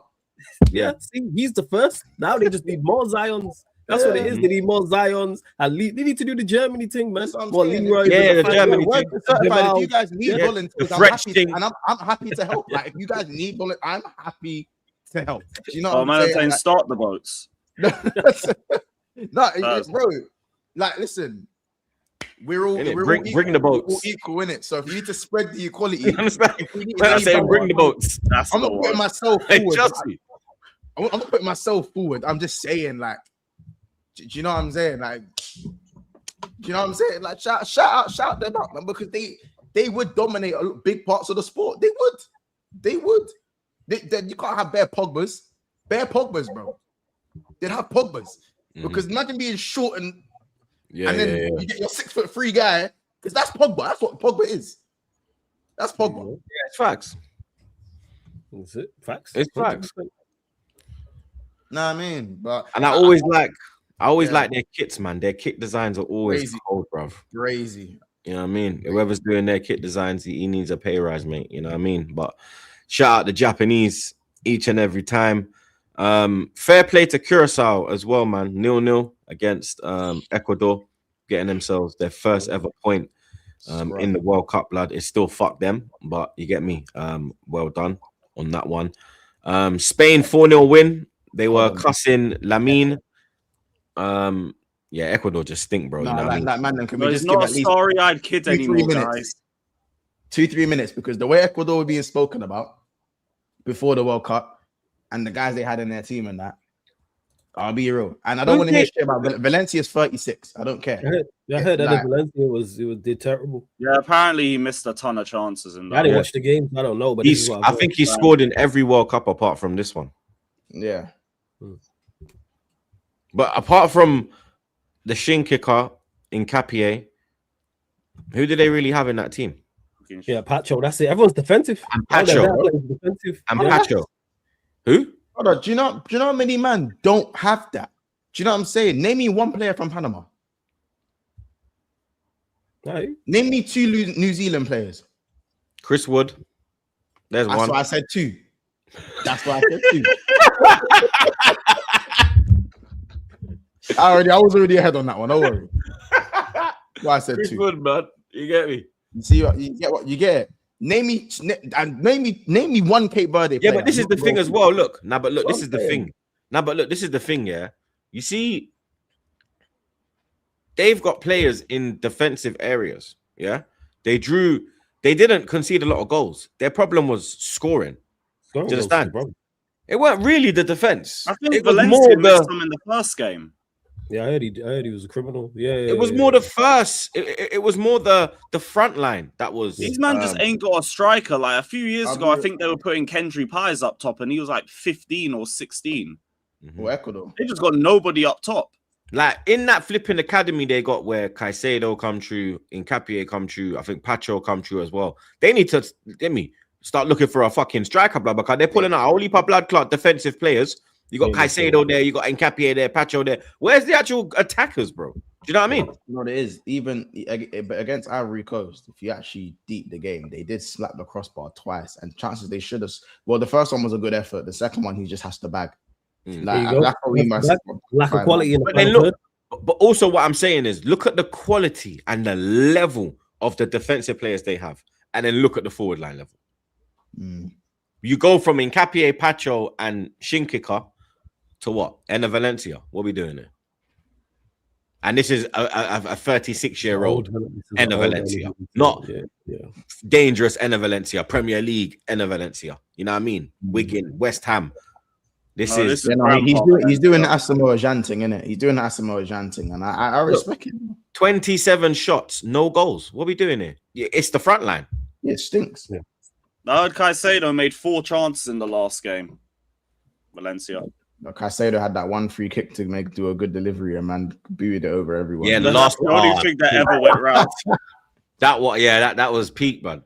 Yeah. See, he's the first. Now they just need more Zions. That's what it is. They need more Zions. They need to do the Germany thing, man. More Leroy. Yeah, the Germany thing. If you guys need volunteers, I'm happy to help. Like, if you guys need volunteers, I'm happy to help. You know what I'm saying? Like, start the boats. No, bro. Like, listen, we're all Bring the we're all boats. equal in it. So if you need to spread the equality, You understand? if we need When I any say balance, bring the boats, That's I'm the not putting one. myself hey, forward. trust me. I'm not putting myself forward. I'm just saying, like, do you know what I'm saying? Like, do you know what I'm saying? Like, shout them out, man, because they would dominate big parts of the sport. They would. You can't have bare Pogbas, bro. They'd have Pogbas because imagine being short and then you get your 6'3" guy, because that's Pogba. That's what Pogba is. That's Pogba. Yeah, it's facts. Is it facts? It's facts. Nah, I mean, but And I always like their kits, man. Their kit designs are always Crazy. cold, bruv. crazy. You know what I mean? Whoever's doing their kit designs, he needs a pay rise, mate. You know what I mean? But shout out the Japanese each and every time. Fair play to Curacao as well, man. 0-0 against Ecuador, getting themselves their first ever point in the World Cup, blood. It's still fuck them, but you get me. Well done on that one. Spain 4-0 win. They were cussing Lamine. Yeah, Ecuador just stink, bro. No, you know what I mean? like man, can No, we he's just give not a at least starry-eyed kid 2-3 anymore, minutes? guys. 2-3 minutes, because the way Ecuador were being spoken about before the World Cup and the guys they had in their team and that, I'll be real. And I don't want to hear shit about Valencia's 36. I don't care. I heard that Valencia did terrible. Yeah, apparently he missed a ton of chances in that. I didn't watch the games. I don't know, but I think he scored in every World Cup apart from this one. Yeah. But apart from the shin kicker in Capier, who did they really have in that team? Yeah, Pacho. That's it. Everyone's defensive. And Pacho. Defensive. And Pacho. Who? Hold on. Do you know how many men don't have that? Do you know what I'm saying? Name me one player from Panama. Right. Name me 2 New Zealand players. Chris Wood. There's That's one. why I said 2. That's why I said 2. I was already ahead on that one. Don't worry. Why I said Chris 2. Wood, man. You get me? You see what you get? Name me one Cape Verde player. Yeah, but this is the thing as well. Look, What this I'm is the saying. thing. This is the thing, yeah. You see, they've got players in defensive areas. Yeah. They didn't concede a lot of goals. Their problem was scoring. Do you understand? It weren't really the defense. I think it was Valencia more missed him in the first game. Yeah, I heard he was a criminal. Yeah, it was more the first. It was more the front line that was. These man just ain't got a striker. Like a few years ago, I think they were putting Kendry Pies up top, and he was like 15 or 16. Or Ecuador. They just got nobody up top. Like in that flipping academy they got where Caicedo come true, Incapié come true, I think Pacho come true as well. They need to start looking for a fucking striker, blah, because they're pulling out a whole heap of blood clot defensive players. You got Caicedo there, you got Incapié there, Pacho there. Where's the actual attackers, bro? Do you know what I mean? No, there is. Even against Ivory Coast, if you actually deep the game, they did slap the crossbar twice, and chances they should have. Well, the first one was a good effort. The second one, he just has to bag. Like, that's probably my lack of quality. But then look, but also what I'm saying is look at the quality and the level of the defensive players they have, and then look at the forward line level. You go from Incapié, Pacho, and Shinkicker to what? Enna Valencia. What are we doing there? And this is a 36-year-old Enna Valencia, not dangerous Enna Valencia, Premier League Enna Valencia. You know what I mean? Wigan, West Ham. He's doing the Asamoah Gyanting, innit? He's doing the Asamoah Gyanting, and I respect it. 27 shots, no goals. What are we doing here? It's the front line. Yeah, it stinks. Yeah. I heard Caicedo made 4 chances in the last game. Valencia. Caicedo had that one free kick to do a good delivery, and man booed it over everyone. Yeah, the only thing that ever went round. That was peak, man.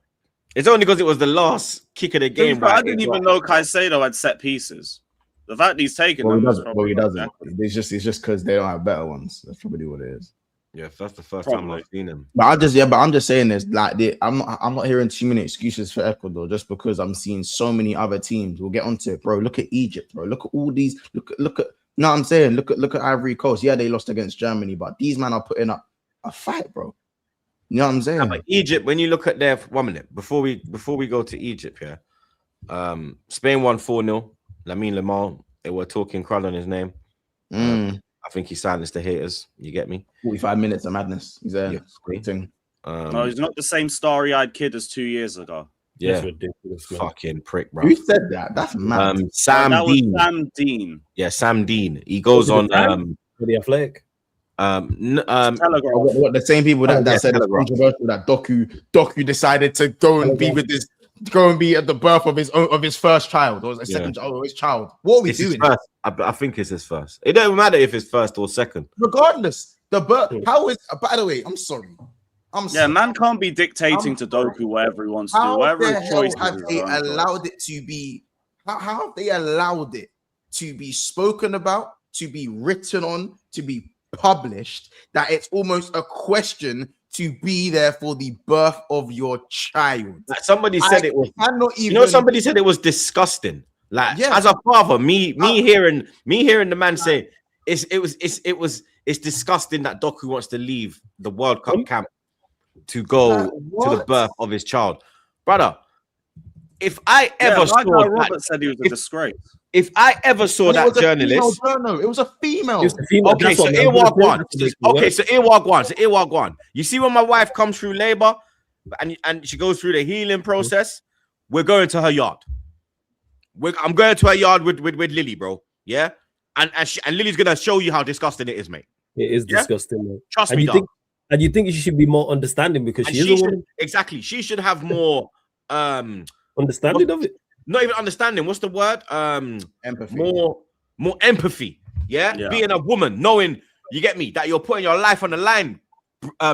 It's only because it was the last kick of the game. I didn't even know Caicedo had set pieces. The fact he's taken them. He doesn't. It's just because they don't have better ones. That's probably what it is. Yeah, that's the first time I've seen him. But I'm just saying this. Like, I'm not hearing too many excuses for Ecuador just because I'm seeing so many other teams. We'll get onto it, bro. Look at Egypt, bro. Look at all these. Look at. No, I'm saying look at Ivory Coast. Yeah, they lost against Germany, but these men are putting up a fight, bro. You know what I'm saying? Yeah, but Egypt, when you look at their 1 minute before we go to Egypt, Spain won 4-0. Lamine Lamar, they were talking crud on his name. I think he silenced the haters. You get me? 45 minutes of madness. He's there. Yeah. Great thing. No, he's not the same starry-eyed kid as 2 years ago. Yeah, That's ridiculous, man. fucking prick, bro. Who said that? That's mad. Sam That Dean. was Sam Dean. Yeah, Sam Dean. He goes on. For the Athletic. Telegraph. What, the same people that said it's Telegraph. controversial that Doku decided to go and be with this, go and be at the birth of his first child or his second child or his child. What are we It's his doing? first. I think it's his first. It don't matter if it's first or second. Regardless, the birth. How is? By the way, I'm sorry. Yeah, man can't be dictating to Doku whatever he wants to do. How Whatever the his hell choice have is. they allowed it to be? How have they allowed it to be spoken about, to be written on, to be published? That it's almost a question to be there for the birth of your child. Like somebody said it was. Cannot even. You know, somebody said it was disgusting. Like Yeah. as a father, me hearing the man say it's disgusting that Doku wants to leave the World Cup camp to go to the birth of his child, brother. If I ever saw Robert said he was a disgrace. If I ever saw that journalist, it was a female. okay, so Earwag one. Okay, so Earwag one. You see when my wife comes through labor and she goes through the healing process, we're going to her yard. I'm going to her yard with Lily, bro. Yeah, and Lily's gonna show you how disgusting it is, mate. It is disgusting, man. Trust me, dog. And you think she should be more understanding because she is a woman? Exactly. She should have more understanding of it. Not even understanding. What's the word? Empathy. More empathy. Yeah? Being a woman, knowing, you get me, that you're putting your life on the line,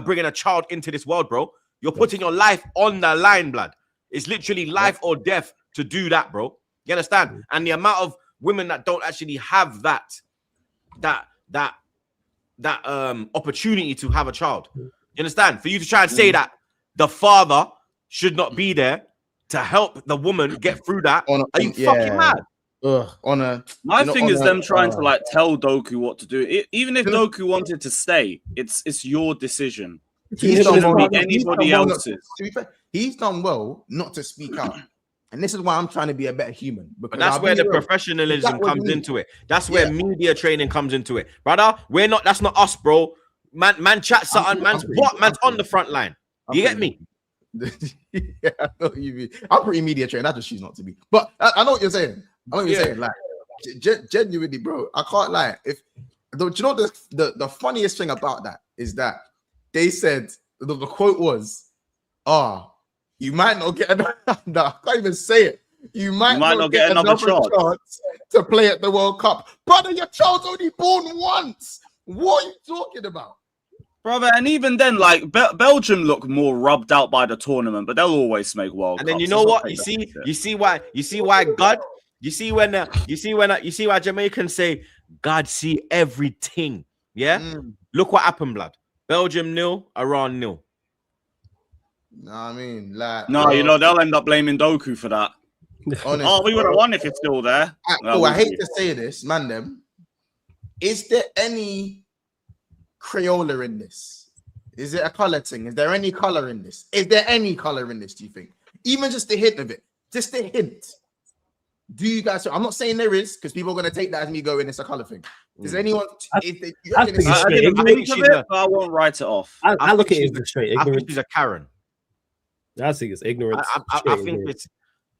bringing a child into this world, bro. You're putting your life on the line, blood. It's literally life or death to do that, bro. You understand? And the amount of women that don't actually have that opportunity to have a child. You understand? For you to try and say that the father should not be there to help the woman get through that. Are you fucking mad? My thing is them trying to like tell Doku what to do. Even if Doku wanted to stay, it's your decision. He's done well. Anybody else's. He's done well not to speak out. And this is why I'm trying to be a better human. But that's where the professionalism comes into it. That's where media training comes into it. Brother, we're not, that's not us, bro. Man chat something, man's on the front line. You get me? Yeah, I know what you mean. I'm pretty media trained. I just choose not to be. But I know what you're saying. I know what you're saying. Like, genuinely, bro, I can't lie. Do you know the funniest thing about that is that they said, the quote was, you might not get another. No, I can't even say it. You might not get another chance to play at the World Cup. Brother, your child's only born once. What are you talking about? Brother, and even then, like Belgium look more rubbed out by the tournament, but they'll always make World Cups. And then you know what? You see why God. You see why Jamaicans say God see everything. Yeah. Look what happened, blood. Belgium 0, Iran 0. No, I mean, like, no, you know they'll end up blaming Doku for that. Honestly, we would have won if it's still there. I hate to say this, man. Them, is there any Crayola in this? Is it a color thing? Is there any color in this? Is there any color in this? Do you think? Even just a hint of it, just a hint. Do you guys? I'm not saying there is, because people are going to take that as me going, it's a color thing. Does anyone? I won't write it off. I look at it as straight ignorance. I think she's a Karen. I think it's ignorance. I think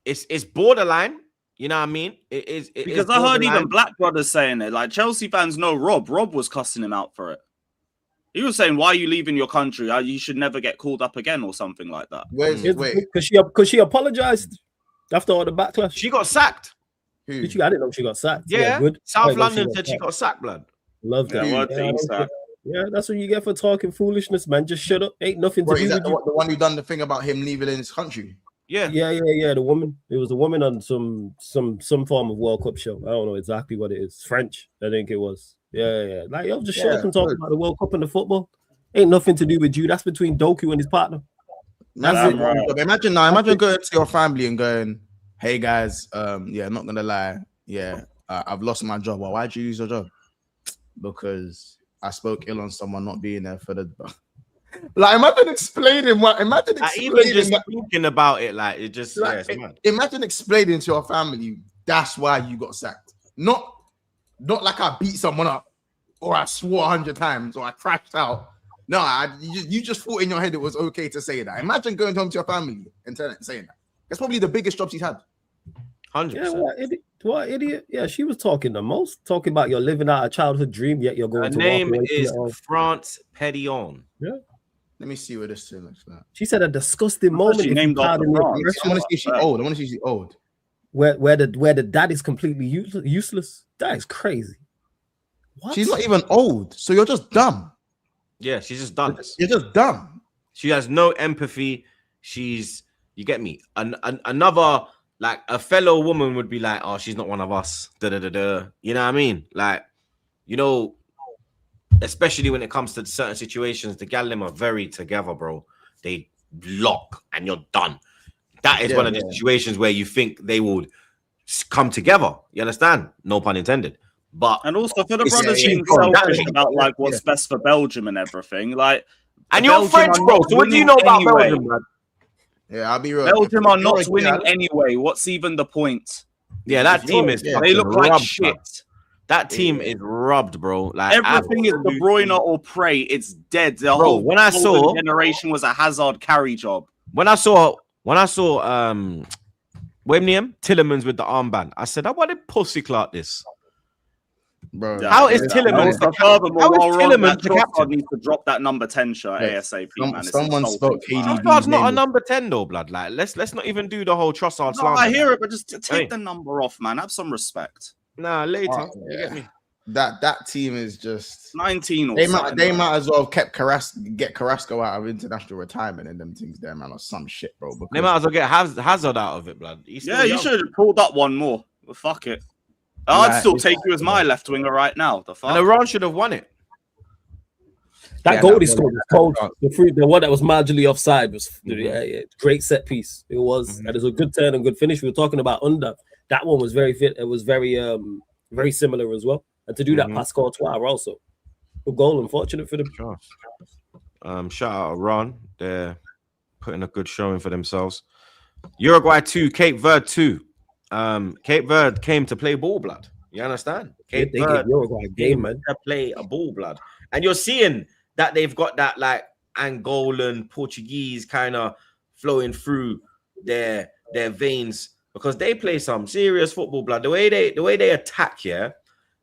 it's borderline. You know what I mean? It is because I heard even black brothers saying it. Like Chelsea fans know Rob. Rob was cussing him out for it. He was saying, "Why are you leaving your country? You should never get called up again," or something like that. Because she apologized after all the backlash. She got sacked. I didn't know she got sacked. Yeah, good. South London said she got sacked, blood. Love that. Yeah, that's what you get for talking foolishness, man. Just shut up. Ain't nothing to do with you. The one who done the thing about him leaving in his country. Yeah. The woman. It was a woman on some form of World Cup show. I don't know exactly what it is. French, I think it was. Yeah. Like, yo, just shut up and talk about the World Cup and the football. Ain't nothing to do with you. That's between Doku and his partner. Imagine going to your family and going, "Hey guys, I'm not gonna lie. I've lost my job. Well, why'd you lose your job? Because I spoke ill on someone not being there for the." Like, imagine explaining what. Imagine explaining even just thinking about it, like it just. Like, imagine explaining to your family that's why you got sacked. Not like I beat someone up or I swore 100 times, or I crashed out. No, you just thought in your head it was okay to say that. Imagine going home to your family and saying that. That's probably the biggest jobs he's had. 100%. Yeah, what idiot? Yeah, she was talking the most, talking about you're living out a childhood dream, yet you're going Her to name walk away is from it. France Pédillon. Yeah. Let me see what this thing looks like. She said a disgusting moment. She if named you after pardon me, France. I want to see if she's old. I want to see if she's old. where the dad is completely useless. That is crazy. What? She's not even old, so you're just dumb. Yeah, she's just done. You're just dumb. She has no empathy. She's, you get me? Another, like a fellow woman would be like, oh, she's not one of us. Da da da da. You know what I mean? Like, you know, especially when it comes to certain situations, the gal them are very together, bro. They lock and you're done. That is one of the situations where you think they would come together. You understand? No pun intended. But And also for the It's- brothers yeah, being yeah, selfish yeah. about like what's best for Belgium and everything, like. and you're Belgium French, are bro. not So what do you winning know about anyway. Belgium, man? Yeah, I'll be real. Belgium are If you're not a winning gal- anyway. What's even the point? Yeah, that team is. Yeah. They fucking look like rubbed, shit. man. That team is rubbed, bro. Like Everything is De absolutely. Bruyne or Prey. It's dead. The Bro, whole when I golden saw- generation was a Hazard carry job. When I saw Wemnium Tillemans with the armband, I said, I want to pussy clout this. Bro, How is And Tillemans? also, furthermore, How is while we're on Tillemans that, the Trossard captain? needs to drop that number 10 shirt Yeah. ASAP, Some- man. It's someone insulting. spoke KDB. Trossard's not a name. number 10 though, blood. Like, let's not even do the whole Trossard No, slander. I hear it, but just take Hey. the number off, man. Have some respect. Nah, later. Oh, You yeah. get me? That team is just 19 or they something. might as well have kept Carrasco out of international retirement and them things there, man, or some shit, bro. They might as well get Hazard out of it, blood. He's still Yeah, you young. should have pulled up one more. But fuck it. I'd Like, still take you as my left winger right now. The fuck? And Iran should have won it. That Yeah, goal that he one- scored was cold. The one that was marginally offside was great set piece. It was. That is a good turn and good finish. We were talking about under. That one was very fit. It was very similar as well. And to do that past Courtois also. Good goal, unfortunate for them. Sure. Shout out Iran. They're putting a good showing for themselves. Uruguay 2, Cape Verde 2. Cape Verde came to play ball, blood. You understand? They Cape gave Verde Uruguay a game, man. to play a ball, blood. And you're seeing that they've got that like Angolan, Portuguese kind of flowing through their veins because they play some serious football, blood. The way they attack, yeah,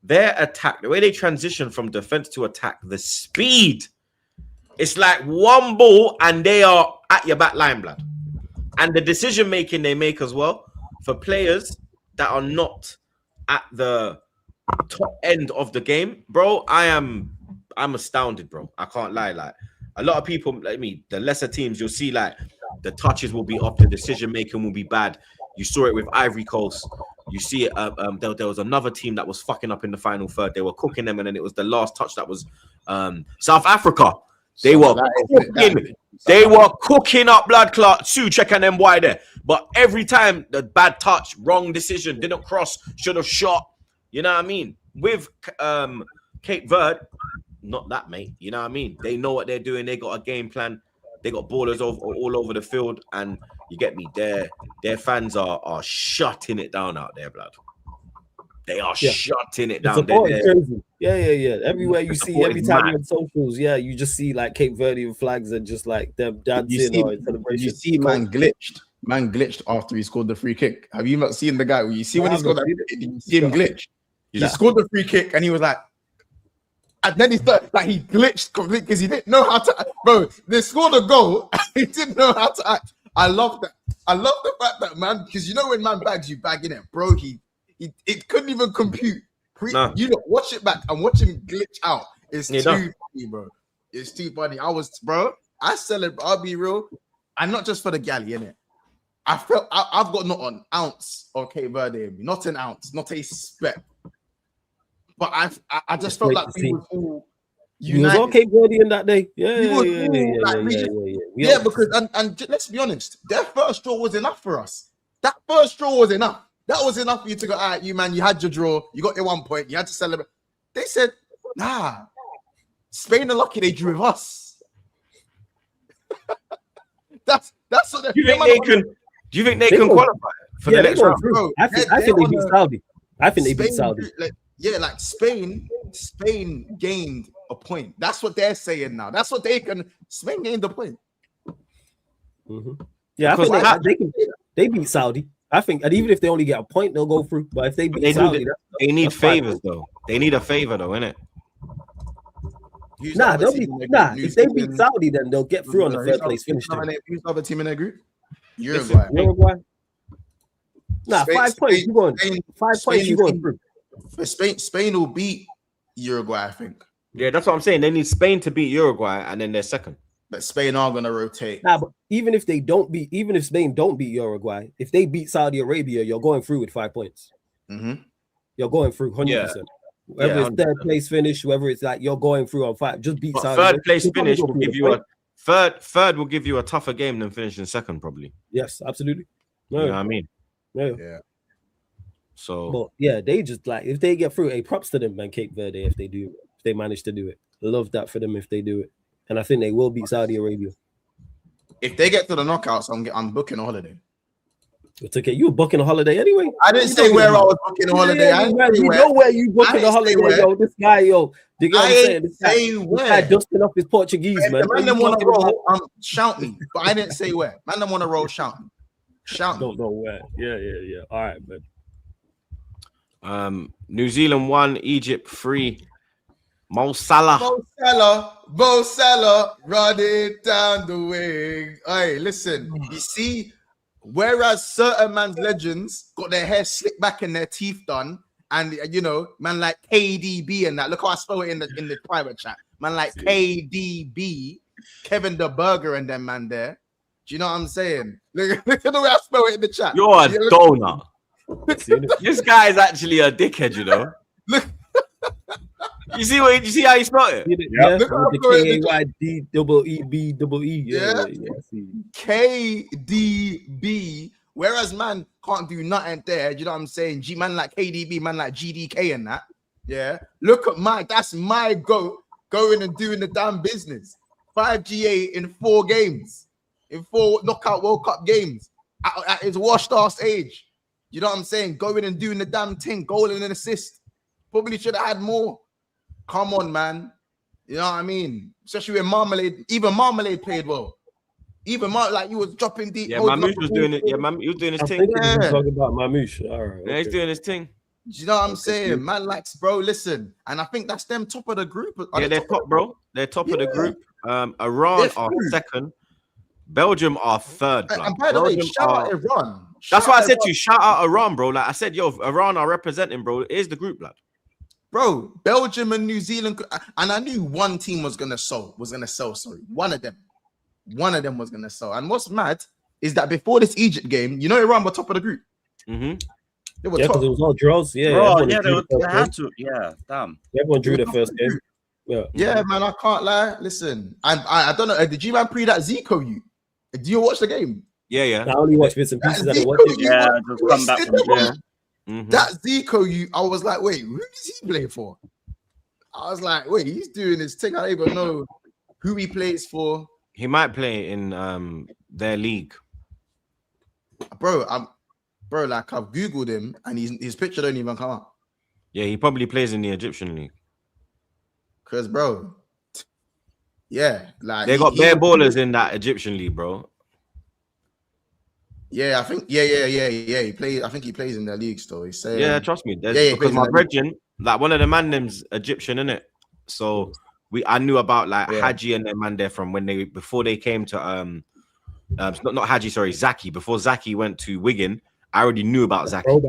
their attack, the way they transition from defense to attack, the speed. It's like one ball and they are at your back line, blood. And the decision making they make as well for players that are not at the top end of the game, bro. I'm astounded, bro. I can't lie. Like a lot of people, like me, the lesser teams, you'll see like the touches will be off, the decision making will be bad. You saw it with Ivory Coast. You see it. There was another team that was fucking up in the final third. They were cooking them, and then it was the last touch that was South Africa. They were cooking. They were cooking up blood clot. Suchek and them wide there. But every time the bad touch, wrong decision, didn't cross, should have shot. You know what I mean? With Cape Verde, not that, mate. You know what I mean? They know what they're doing. They got a game plan. They got ballers all over the field, and you get me. Their fans are shutting it down out there, blood. They are shutting it The down. support is crazy. Yeah. Everywhere you see, support every is time mad. you're on socials, you just see like Cape Verdean flags and just like them dancing or in celebration. You see, man glitched. Man glitched after he scored the free kick. Have you not seen the guy? You see when he scored that? You see him glitch. He scored the free kick and he was like, and then he started like he glitched completely because he didn't know how to. Bro, they scored a goal and he didn't know how to act. I love that. I love the fact that man, because you know when man bags you bag in it, bro. It couldn't even compute. No. You know, watch it back and watch him glitch out. It's Yeah, too no. funny, bro. It's too funny. I celebrate. I'll be real, and not just for the galley, innit? I've got not an ounce of Cape Verde in me, not an ounce, not a speck. But I just felt great like to we see. was all You was united. all Cape Verdean that day. Yeah, because let's be honest, their first draw was enough for us. That first draw was enough. That was enough for you to go, all right, you man, you had your draw, you got your 1 point, you had to celebrate. They said, nah, Spain are lucky they drew with us. that's what Do you think they can? Do you think they can qualify for the next round? Bro, I think they beat Saudi. I think they beat Saudi. Like Spain Spain gained a point. That's what they're saying now. That's what they can. Spain gained a point. Mm-hmm. Yeah, Because I think they beat Saudi. I think, and even if they only get a point, they'll go through. But if they beat Saudi, they need that's fine. favors though. They need a favor though, innit? Who's Nah, the other team in their group? if they beat Saudi, then they'll get through on the third place finish. Who's the other team in their group? Listen, Uruguay. Nah, Spain- 5 points. You going? Spain- 5 Spain- points. You going through? Spain will beat Uruguay, I think. Yeah, that's what I'm saying. They need Spain to beat Uruguay, and then they're second. But Spain are gonna rotate. Nah, but even if Spain don't beat Uruguay, if they beat Saudi Arabia, you're going through with 5 points. Mm-hmm. You're going through 100%. Whether it's third place finish, whether it's like you're going through on 5, just beat Saudi. Third place finish will give you a third will give you a tougher game than finishing second, probably. Yes, absolutely. You know what I mean? Yeah. So, But yeah, they just like if they get through, props to them, man. Cape Verde, if they manage to do it, love that for them if they do it, and I think they will beat Saudi Arabia. If they get to the knockouts, I'm booking a holiday. It's okay. You were booking a holiday anyway. I didn't say where I was booking a holiday. I man, you know where you booking a holiday, yo. This guy, yo. You get what I'm saying? This guy dusting off his Portuguese, man. Man, them want to roll. Shout me, but I didn't say where. Man, them want to roll. Shout me. Shout me. Don't know where. Yeah. All right, man. New Zealand 1, Egypt 3. Mo Salah. Mo Salah, running down the wing. Hey, listen, you see, whereas certain man's legends got their hair slicked back and their teeth done, and you know, man like KDB and that. Look how I spell it in the private chat. Man like KDB, Kevin De Burger and them man there. Do you know what I'm saying? Look at the way I spell it in the chat. You're a donut. This guy is actually a dickhead, you know. Look. You see how you spell it? Yeah. Look how KAYDEEBEE. Yeah. KDB. Whereas man can't do nothing there. You know what I'm saying? Man like KDB, man like GDK and that. Yeah. Look at that's my goat going and doing the damn business. 5 GA in 4 games, in 4 knockout World Cup games at his washed ass age. You know what I'm saying? Going and doing the damn thing, goal and an assist. Probably should have had more. Come on, man. You know what I mean? Especially when Marmalade played well. Even like he was dropping deep. Yeah, Mamouche was doing it. Yeah, he was doing his thing. Yeah. Talking about Mamouche. All right. Yeah, he's doing his thing. Do you know what I'm saying? Man likes, bro, listen. And I think that's them top of the group. Yeah, they're top, bro. They're top of the group. Iran are second. Belgium are third. And by the way, shout out Iran. That's why I said to you, shout out Iran, bro. Like I said, yo, Iran are representing, bro. Here's the group, lad. Bro, Belgium and New Zealand, and I knew one team was gonna sell. Sorry, one of them was gonna sell. And what's mad is that before this Egypt game, you know, Iran were top of the group. Mm-hmm. They were top. Because it was all draws. Yeah, bro, they had to. Yeah, damn. Everyone drew their first game. Yeah, man, I can't lie. Listen, I don't know. Did you man pre that Zico? Do you watch the game? Yeah. I only watch bits and pieces. I watch it. Yeah, just come back from there. Mm-hmm. That Zico, I was like, wait, who does he play for? I was like, wait, he's doing his thing. I don't even know who he plays for. He might play in their league. Bro, like I've Googled him and his picture don't even come up. Yeah, he probably plays in the Egyptian league. Cause bro, yeah, like they got bare ballers in that Egyptian league, bro. Yeah, I think he plays. I think he plays in their league still. He's saying, yeah, trust me. Because my brethren, like one of the man name's Egyptian, innit? So I knew about like Haji and their man there from before they came to not Haji, sorry, Zaki. Before Zaki went to Wigan, I already knew about Zaki.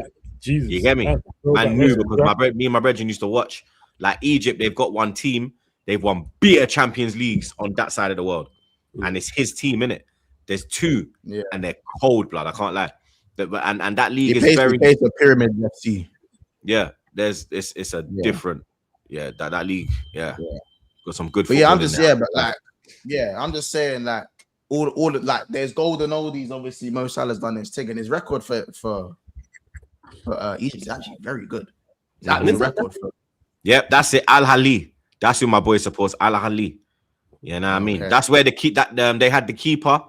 Jesus, you get me? I knew because me and my brethren used to watch. Like Egypt, they've got one team. They've won better Champions Leagues on that side of the world, and it's his team, innit? There's 2, and they're cold blood. I can't lie. And that league is very. He plays for Pyramid FC. Yeah, it's a different. Yeah, that league. Yeah, got some good. But yeah, I'm just I'm just saying like all like there's golden oldies. Obviously, Mo Salah's done his thing, and his record for Egypt is actually very good. That record for. Yep, that's it. Al Ahly. That's who my boy supports. Al Ahly. You know what I mean? That's where they had the keeper.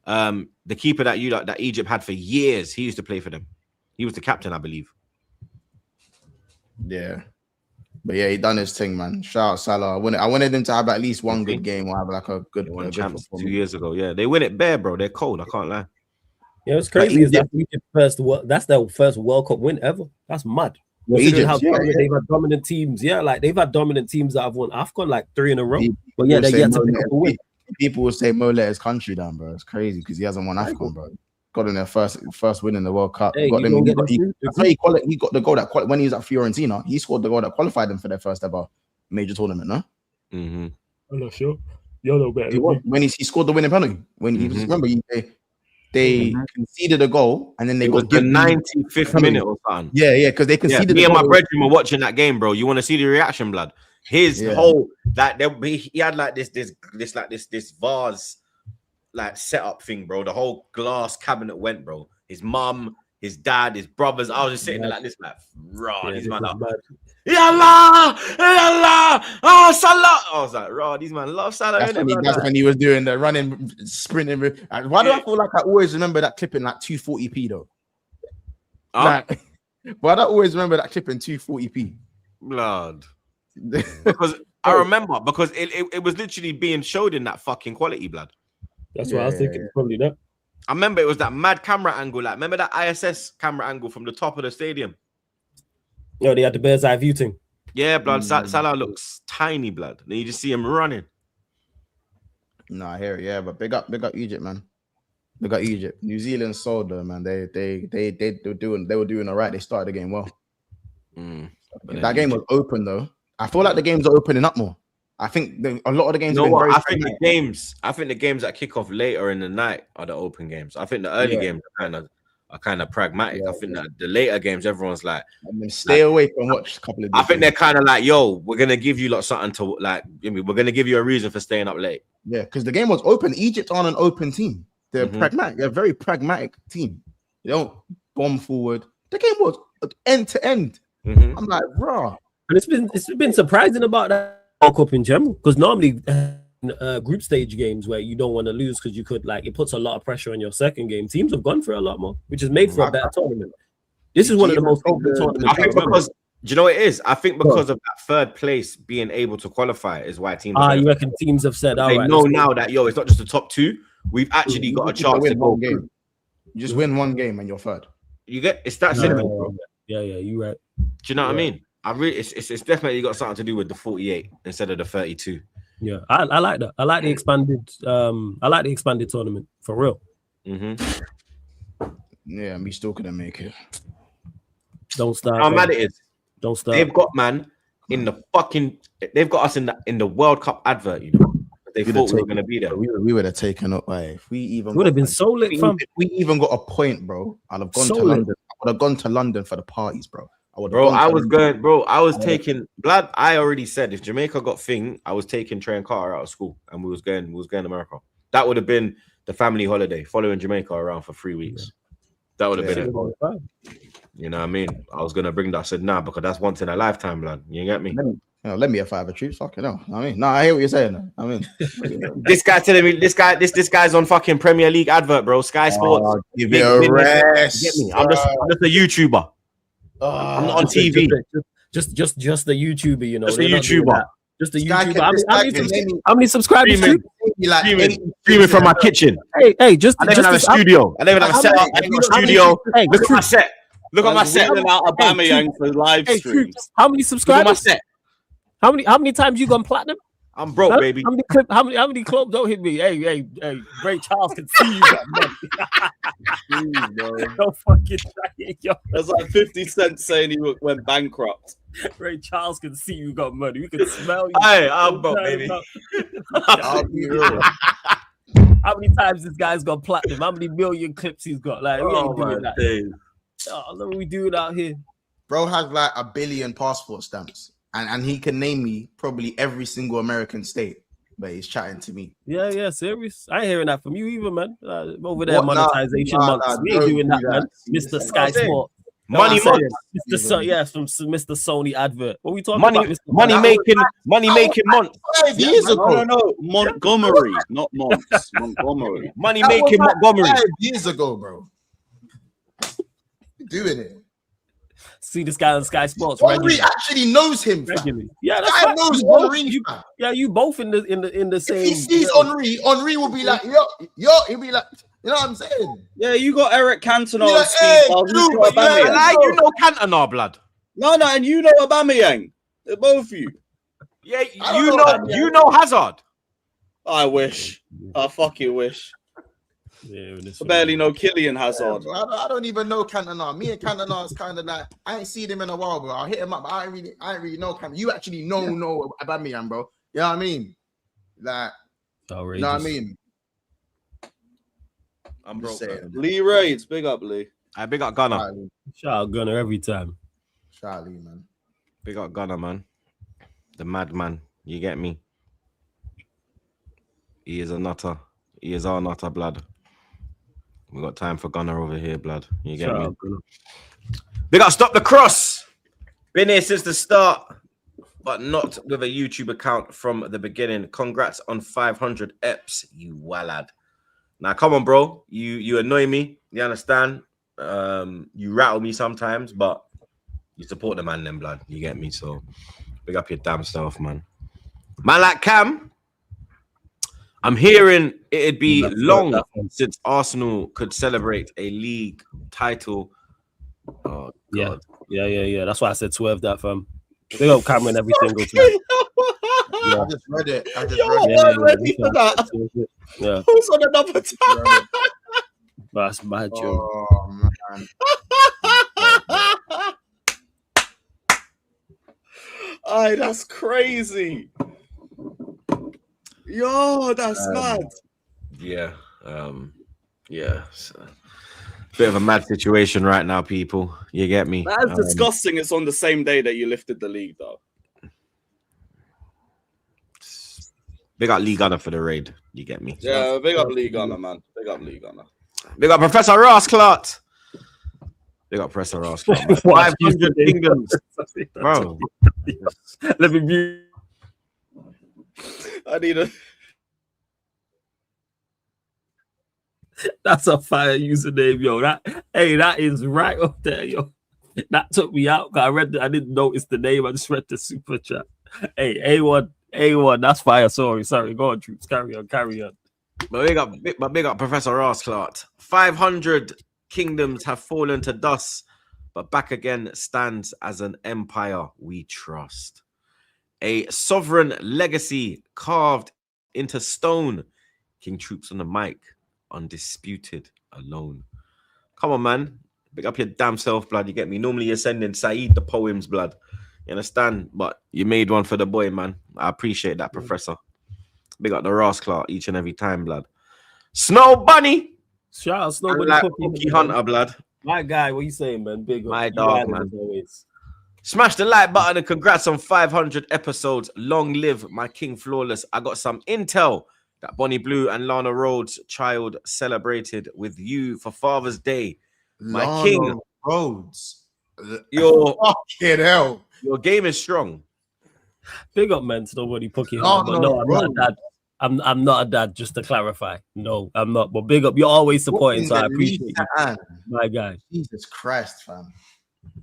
The keeper that Egypt had for years, he used to play for them. He was the captain, I believe. Yeah, But yeah, he done his thing, man. Shout out Salah. I wanted him to have at least one good game or have like a good, They won good champs 2 performance. years ago. Yeah, they win it bare, bro. They're cold. I can't lie. Yeah, it's crazy. Is that that's their first World Cup win ever. That's mad. Considering how dominant they've had dominant teams. Yeah, like they've had dominent teams that have won AFCON like 3 in a row. But yeah, they're yet to pick up a win. People will say Mo let his country down, bro. It's crazy because he hasn't won AFCON, bro. Got in their first win in the World Cup. Hey, he got the goal that when he was at Fiorentina, he scored the goal that qualified them for their first ever major tournament, no? Mm-hmm. I'm not sure. You're no better. When he scored the winning penalty. When he remember they conceded a goal and then they got the 95th minute or something. Yeah, because they conceded. Me and my brethren were watching that game, bro. You want to see the reaction, blood? His whole he had like this vase like setup thing, bro. The whole glass cabinet went, bro. His mum, his dad, his brothers. I was just sitting there like this, like, raw. These man up. Yallah, oh Salah. I was like, raw. These man love Salah. That's when he was doing the running, sprinting. Why do I feel like I always remember that clip in like 240p though? Like, why do I always remember that clip in 240p? Blood. Because I remember because it was literally being showed in that fucking quality, blood. That's what I was thinking. Probably that. I remember it was that mad camera angle. Like, remember that ISS camera angle from the top of the stadium? Yo, they had the bird's eye view thing. Yeah, blood. Salah looks tiny, blood. Then you just see him running. No, I hear it. Yeah, but big up Egypt, man. Big up Egypt. New Zealand sold them, man. They were doing all right. They started the game well. That game was open though. I feel like the games are opening up more. I think a lot of the games. You know what? I think the games that kick off later in the night are the open games. I think the early games are kind of pragmatic. I think that the later games, everyone's like, stay awake and watch a couple of. I think they're kind of like, yo, we're gonna give you lot something to like. We're gonna give you a reason for staying up late. Yeah, because the game was open. Egypt aren't an open team. They're pragmatic. They're a very pragmatic team. They don't bomb forward. The game was end to end. I'm like, raw. And it's been surprising about that World Cup in general, because normally group stage games where you don't want to lose because you could, like, it puts a lot of pressure on your second game. Teams have gone for a lot more, which is made for a better tournament. This is one of the most open tournaments. I think because do you know what it is? I think because of that third place being able to qualify is why teams. You reckon teams have said, they know now that it's not just the top two. We've actually got a chance to go game. You just win one game and you're third. You get it's that simple, bro. Yeah, you're right. Do you know what I mean? It's definitely got something to do with the 48 instead of the 32. Yeah, I like that. I like the expanded. I like the expanded tournament for real. Yeah, we still couldn't make it. Don't start. How mad it is? Don't start. They've got in the fucking. They've got us in the World Cup advert. You know, they thought we were gonna be there. We would have taken up. If we even would have been so lit, fam. If we even got a point, bro, I'd have gone to London. I would have gone to London for the parties, bro. I was taking blood. I already said if Jamaica got thing, I was taking Trey and Carter out of school and we was going to America. That would have been the family holiday, following Jamaica around for 3 weeks. That would have been it. You know what I mean? I was gonna bring that. I said nah, because that's once in a lifetime, blood. You get me? Let me a five of troops. Fucking hell. I mean, I hear what you're saying. I mean, this guy telling me this guy's on fucking Premier League advert, bro. Sky Sports. Give me a rest. Get me? I'm just a YouTuber. I'm not on TV. Just the YouTuber, you know. Just a YouTuber. Just a YouTuber. How many subscribers? Streaming from my kitchen. Hey, just I don't even have a studio. I don't even have a setup. I got a studio. Look at my set. Look at my set. Aubameyang for live streams. How many subscribers? Look at my set. How many times you gone platinum? I'm broke, baby. How many clubs don't hit me? Hey, Ray Charles can see you. Don't fucking try it, yo. That's like 50 Cent saying he went bankrupt. Ray Charles can see you got money. We can smell you. Hey, I'm broke, baby. I'll be real. How many times this guy's got platinum? How many million clips he's got? Like, we ain't doing that. Look what we doing out here. Bro has like 1 billion passport stamps. And he can name me probably every single American state, but he's chatting to me. Yeah, serious. I ain't hearing that from you either, man. Over there, monetization months. We ain't doing that, man. Mr. Sky Sport. Money months. From Mr. Sony advert. What we talking about? Money making months. 5 years ago. No, Montgomery, not Monts. Montgomery. Money making Montgomery. 5 years ago, bro. Doing it. See this guy on Sky Sports Henry regularly. actually knows him. Fam. Regularly. Yeah, that's Guy right. knows You both- Henry. you- Fam. Yeah, you both in the same. If he sees Henry will be like, yo, he'll be like, you know what I'm saying? Yeah, you got Eric Cantona Yeah, on speed. hey, while dude, you've got but yeah, Aubameyang. Like, you know Cantona, blood. No, and you know Aubameyang. They're both of you. Yeah, I don't know that, you know Hazard. I wish. I fucking wish. Yeah, I barely know Kylian Hazard. I don't even know Cantona. Me and Cantona is kind of like, I ain't seen him in a while, bro. I'll hit him up, but I ain't really know Cantona. You actually know about me, bro. You know what I mean? Like, you know what I mean? I'm broke. saying. Lee Raids, big up Lee. I big up Gunner. Shout out Gunner every time. Charlie, man. Big up Gunner, man. The madman. You get me? He is a nutter. He is our nutter, blood. We got time for Gunner over here, blood. You get Shout me? out Gunner. Big up Stop the Cross. Been here since the start, but not with a YouTube account from the beginning. Congrats on 500 eps, you wallad. Now, come on, bro. You annoy me. You understand? You rattle me sometimes, but you support the man, then, blood. You get me? So, big up your damn self, man. Man like Cam, I'm hearing it'd be long since Arsenal could celebrate a league title. Oh, God. Yeah. That's why I said swerve that, fam. Big up Cameron every single time. I just read it. Ready for that. Yeah, Who's on another time? that's my joke. Oh, man. Aye, that's crazy. Yo, that's mad. Yeah. Yeah. So, bit of a mad situation right now, people. You get me? That's disgusting. It's on the same day that you lifted the league, though. Big up Lee Gunner for the raid. You get me? Yeah, big up Lee Gunner, man. Big up Lee Gunner. Big up Professor Rossclot. Big up Professor Rossclot. 500 kingdoms. Bro. Let me mute. I need a. That's a fire username, yo. That is right up there, yo. That took me out. I didn't notice the name. I just read the super chat. Hey, A1, that's fire. Sorry. Go on, Troops. Carry on. But big up Professor Rossclot. 500 kingdoms have fallen to dust, but back again stands as an empire we trust. A sovereign legacy carved into stone. King Troops on the mic, undisputed, alone. Come on, man. Big up your damn self, blood. You get me? Normally you're sending Saeed the poems, blood. You understand? But you made one for the boy, man. I appreciate that, Professor. Big up the Rossclot each and every time, blood. Snow Bunny. Shout out Snow Bunny. Like Cookie Hunter, blood. My guy, what you saying, man? Big up. My dog, man. Smash the like button and congrats on 500 episodes. Long live my King Flawless. I got some intel that Bonnie Blue and Lana Rhodes' child celebrated with you for Father's Day. My Lana king. Rhodes. Your Fucking hell. game is strong. Big up, man. Snow Bunny Cookie No, Hunter. But no, I'm not a dad. I'm not a dad, just to clarify. No, I'm not. But big up. You're always supporting, so I appreciate you. My guy. Jesus Christ, fam.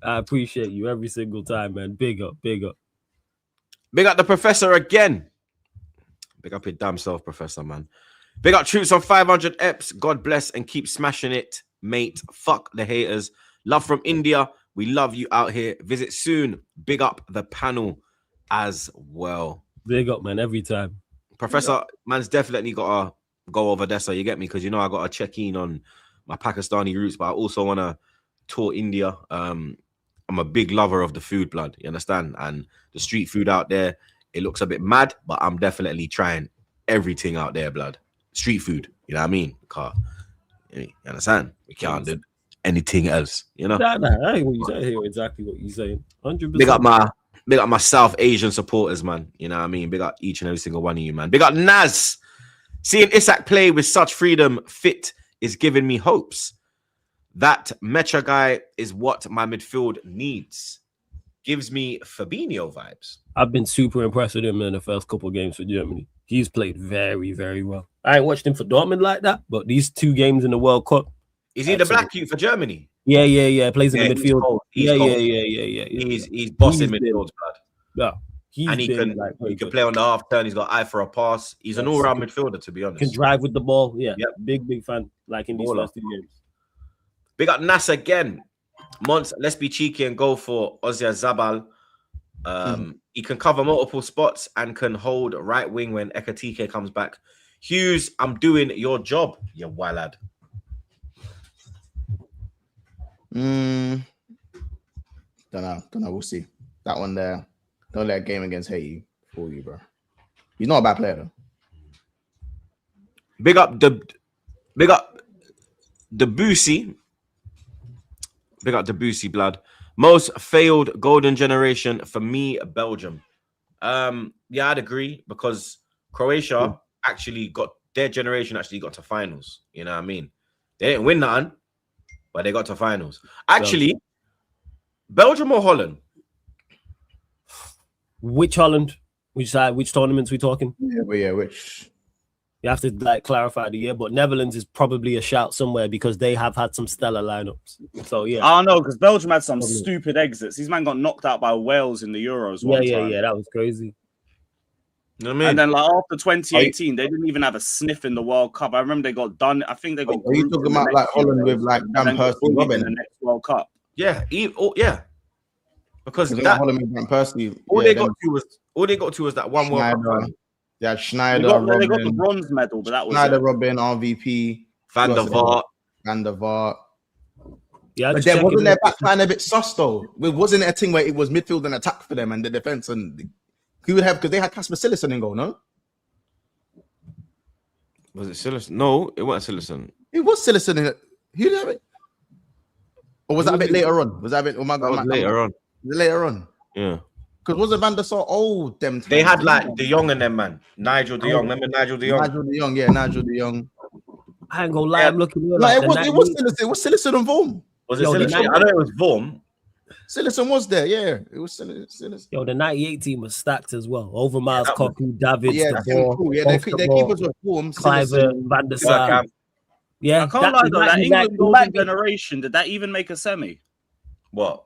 I appreciate you every single time, man. Big up. Big up the Professor again. Big up your damn self, Professor, man. Big up Troops on 500 eps. God bless and keep smashing it, mate. Fuck the haters. Love from India. We love you out here. Visit soon. Big up the panel as well. Big up, man. Every time. Professor, man's definitely got to go over there, so you get me? Because, you know, I got to check in on my Pakistani roots, but I also want to tour India. I'm a big lover of the food, blood. You understand? And the street food out there, it looks a bit mad, but I'm definitely trying everything out there, blood. Street food, you know what I mean? You understand? We can't do anything else, you know? Nah, I hear exactly what you're saying. 100%. Big up my South Asian supporters, man. You know what I mean? Big up each and every single one of you, man. Big up Naz. Seeing Isak play with such freedom, fit is giving me hopes. That Mecha guy is what my midfield needs. Gives me Fabinho vibes. I've been super impressed with him in the first couple of games for Germany. He's played very, very well. I ain't watched him for Dortmund like that, but these 2 games in the World Cup. Is he the black youth for Germany? Yeah. Plays in Yeah, the he's midfield. cold. He's Yeah. cold. Yeah. He's bossing He's been- midfield, blood. Yeah, he's And he been can like very he can good. play on the half turn. He's got eye for a pass. He's an Yes. all-round midfielder, to be honest. Can drive with the ball. Yeah, Yep. big fan. Like in these Baller. first 2 games. Big up Nas again. Mons, let's be cheeky and go for Ozia Zabal. He can cover multiple spots and can hold right wing when Ekatike comes back. Hughes, I'm doing your job, you wild lad. Don't know. We'll see. That one there. Don't let a game against Haiti fool you, bro. He's not a bad player though. Big up Debussy. Big up Debussy, blood. Most failed golden generation for me, Belgium. Yeah, I'd agree because Croatia actually got their generation got to finals. You know what I mean? They didn't win nothing, but they got to finals. Actually, Belgium or Holland? Which Holland? Which side? Which tournaments we talking? Which You have to like clarify the year, but Netherlands is probably a shout somewhere because they have had some stellar lineups. So yeah, I don't know because Belgium had some stupid exits. These man got knocked out by Wales in the Euros. One time. that was crazy. You know what I mean? And then like after 2018, they didn't even have a sniff in the World Cup. I remember they got done. I think they got. Are you talking about like Holland with like Van Persie, Robin in the next World Cup? Yeah, because that Holland with Van Persie. All they got to was that one World Cup. Schneider. They had Schneider, they got the bronze medal, but that was Schneider, Robin, RVP, Van der Vaart. Yeah, but then wasn't their back line a bit sus though? Wasn't it a thing where it was midfield and attack for them and the defense and who would have because they had Casper Cillison in goal, no? Was it Cillison? No, it wasn't Cillison. It was Cillison in it. Who did have it? Or was that a bit later on? Was that a bit? Oh my god, later on. Later on. Yeah. Because wasn't Van der Sar old them times? They had like De Jong and them, man. Nigel De Jong. Remember Nigel De Jong? Nigel De Jong, yeah, Nigel De Jong. I ain't gonna lie, I'm looking here. Like, it was Cillison. It was Cillison and Vorm. Was it Cillison? I know it was Vorm. Cillison was there, yeah. It was Cillison. Yo, the 98 team was stacked as well. Over Miles Cocu, Davids, their keepers were Vorm, Cliver, Van der Sar. Yeah, I can't lie though. That England golden generation, did that even make a semi? What?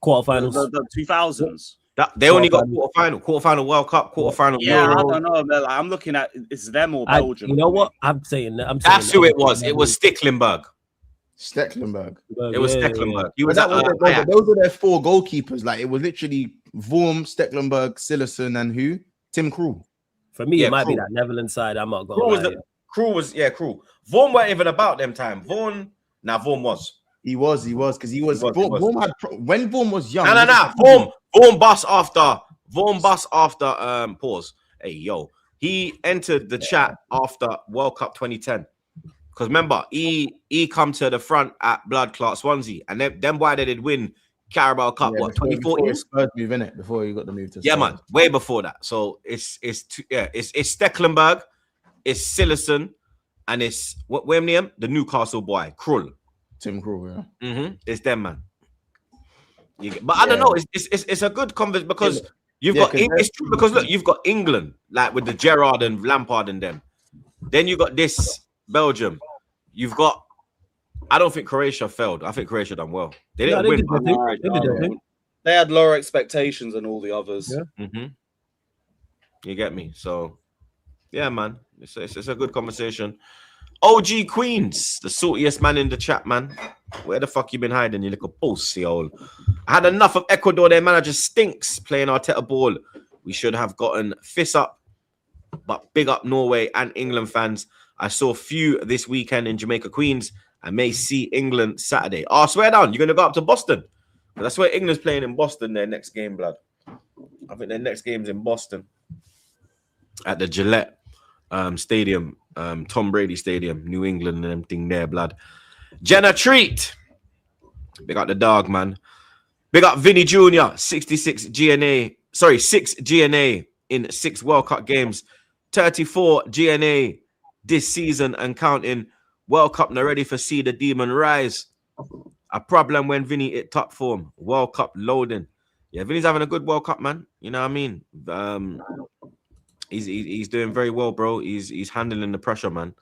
Quarterfinals. The 2000s. They only got quarterfinal World Cup, quarterfinal. Yeah, Euro. I don't know. Man. Like, I'm looking at it's them or Belgium. You know what? I'm saying that. That's who it was. It was Stecklenburg. It was Stecklenburg. He was those are their four goalkeepers. Like it was literally Vorm, Stecklenburg, Cillison, and who? Tim Krul. For me, it might be that Netherlands side. I'm not going to lie. Krul was Vorm weren't even about them time. Vorm was. He was because Vorm had when Vorm was young. Vorm bus after pause. Hey yo, he entered the chat after World Cup 2010. Because remember, he come to the front at Blood Clot Swansea, and them why they did win Carabao Cup. What 2014? Spurs move in it before you got the move to. Yeah, man, way before that. So it's Stecklenburg, it's Cillison, and it's what name? The Newcastle boy, Krul. Tim Krul, yeah. It's them, man. But I don't know. It's a good conversation because you've got. It's true because look, you've got England like with the Gerrard and Lampard and them. Then you got this Belgium. You've got. I don't think Croatia failed. I think Croatia done well. They didn't win. They had lower expectations than all the others. Yeah. You get me? So, yeah, man. It's a good conversation. OG Queens, the saltiest man in the chat, man. Where the fuck you been hiding, you little pussy hole? I had enough of Ecuador. Their manager stinks playing Arteta ball. We should have gotten fists up, but big up Norway and England fans. I saw few this weekend in Jamaica, Queens. I may see England Saturday. Oh, swear down, you're going to go up to Boston. That's where England's playing in Boston, their next game, blood. I think their next game's in Boston at the Gillette Stadium, Tom Brady Stadium, New England and everything there, blood. Jenna Treat. Big up the dog, man. Big up Vinny Jr., 6 GNA in 6 World Cup games, 34 GNA this season and counting. World Cup not ready for see the demon rise. A problem when Vinny hit top form. World Cup loading. Yeah, Vinny's having a good World Cup, man. You know what I mean? He's doing very well, bro. He's handling the pressure, man.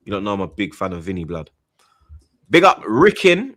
You don't know I'm a big fan of Vinny, blood. Big up Rickin.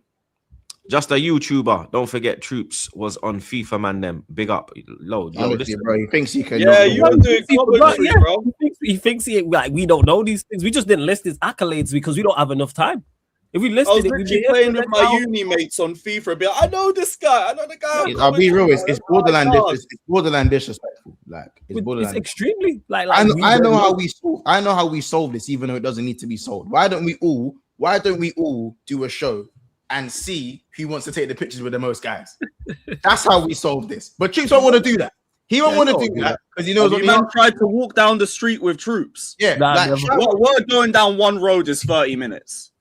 Just a YouTuber. Don't forget, Troops was on FIFA, man. Them big up, load. Yo, Honestly, listen. bro, he thinks he can. Yeah, you were doing commentary, bro. He thinks like we don't know these things. We just didn't list his accolades because we don't have enough time. If we I listed was it, we'd literally be playing with my uni mates on FIFA and be like, I know this guy. I know the guy. I'll be real. It's borderline. It's borderline disrespectful. Like it's borderline. It's extremely like I know how we solve. I know how we solve this, even though it doesn't need to be solved. Why don't we all do a show and see who wants to take the pictures with the most guys? That's how we solve this. But Troops don't want to do that. He won't want to do that because he knows what man tried to walk down the street with Troops. Yeah, we're going down one road is 30 minutes.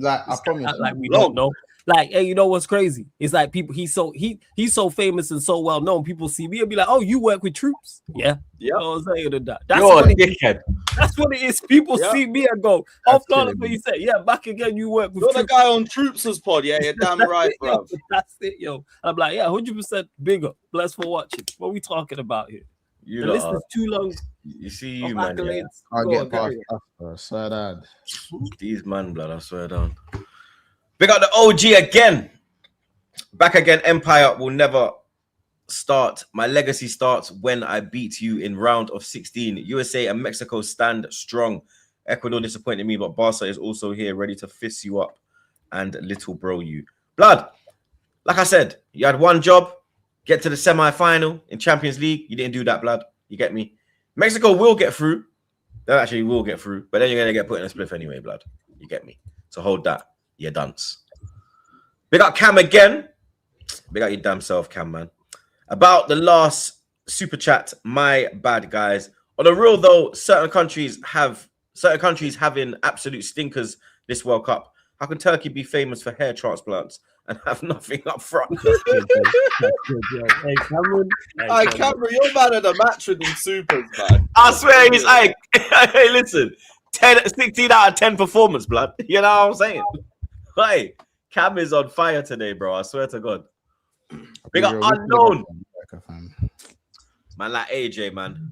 Like I promise, like we don't know. Like, hey, you know what's crazy? It's like people. He's so famous and so well known. People see me and be like, "Oh, you work with Troops?" Yeah. You know what I'm saying? That's You're a dickhead. That's what it is. People see me and go, "Oh, God, what you say? Yeah, back again. You work with You're Troops." the guy on Troops' pod. Yeah, you're damn right, bro. That's it, yo. I'm like, yeah, 100% bigger. Bless for watching. What are we talking about here? You the list is too long. You see, you man. Yeah. I'll get past that. These man, blood. I swear down. Big up the OG again. Back again. Empire will never start. My legacy starts when I beat you in round of 16. USA and Mexico stand strong. Ecuador disappointed me, but Barca is also here, ready to fist you up and little bro you. Blood, like I said, you had one job, get to the semi-final in Champions League. You didn't do that, blood. You get me? Mexico will get through. They actually will get through, but then you're going to get put in a spliff anyway, blood. You get me? So hold that. You're dunce. Big up Cam again. Big up your damn self, Cam, man. About the last super chat, my bad, guys. On the real, though, certain countries having absolute stinkers this World Cup. How can Turkey be famous for hair transplants and have nothing up front? Hey, Cameron. Hey, Cameron, you're man of the match with these supers, man. I swear he's like, hey, listen, 16 out of 10 performance, blood. You know what I'm saying? Hey, Cam is on fire today, bro. I swear to God. Big up Unknown. Man, like AJ, man.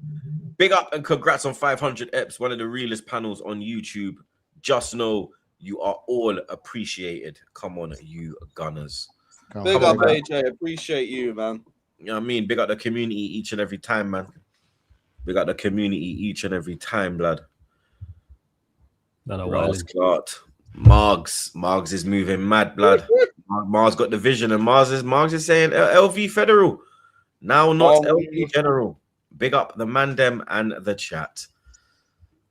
Big up and congrats on 500 eps. One of the realest panels on YouTube. Just know you are all appreciated. Come on, you gunners. Big up, AJ. Appreciate you, man. You know what I mean? Big up the community each and every time, man. Big up the community each and every time, blood. Ross Clark. Margs is moving mad, blood. Mars got the vision, and Mars is saying LV Federal. Now not LV General. Big up the Mandem and the chat.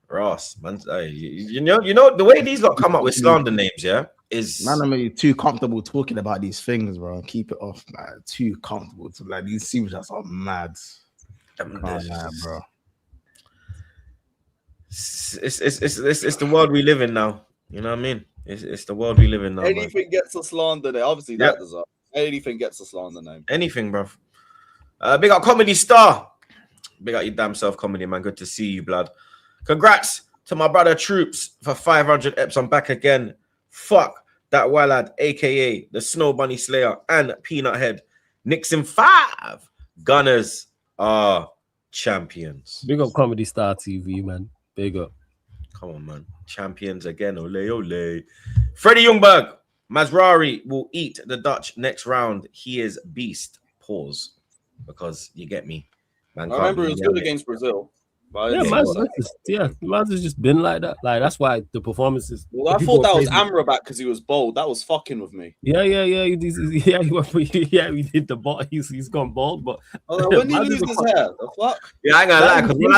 Ross, man, you know the way these lot come up with slander names, yeah, is man, I'm too comfortable talking about these things, bro. Keep it off, man. Too comfortable to like these super chats are mad. Bro. It's the world we live in now. You know what I mean? It's the world we live in now. Anything gets a slander name. Obviously, that does. Anything gets a slander name. Anything, bro. Big up Comedy Star. Big up your damn self, Comedy, man. Good to see you, blood. Congrats to my brother Troops for 500 eps. I'm back again. Fuck that Wallad, aka the Snow Bunny Slayer and Peanut Head. Nixon 5. Gunners are champions. Big up Comedy Star TV, man. Big up. Come on, man. Champions again. Ole, ole. Freddie Ljungberg. Mazrari will eat the Dutch next round. He is beast. Pause. Because you get me. Man, I remember it was good against Brazil. Yeah, Maz has just been like that. Like that's why the performances. Well, I thought that was Amrabat because he was bold. That was fucking with me. Yeah. He did the ball. He's gone bald, but when he lose his hair, the fuck? Yeah, I ain't gonna lie. Because when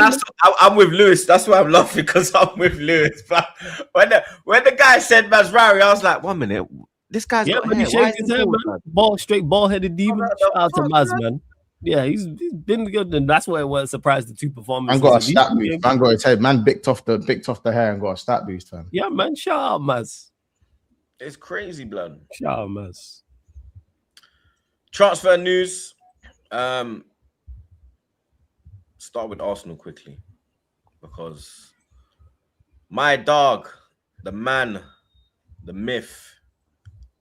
I saw, I'm with Lewis. That's why I'm laughing because I'm with Lewis. But when the guy said Mazrari, I was like, 1 minute, this guy's got hair. He shaved his head, man. Straight bald-headed demon. Shout out to Maz, man. Yeah, he's been good, and that's why I was surprised the two performances. Man got a stat boost. Man got his head. Man bicked off the hair and got a stat boost, fam. Yeah, man. Shout out, Maz. It's crazy, blood. Shout out, Maz. Transfer news. Start with Arsenal quickly because my dog, the man, the myth,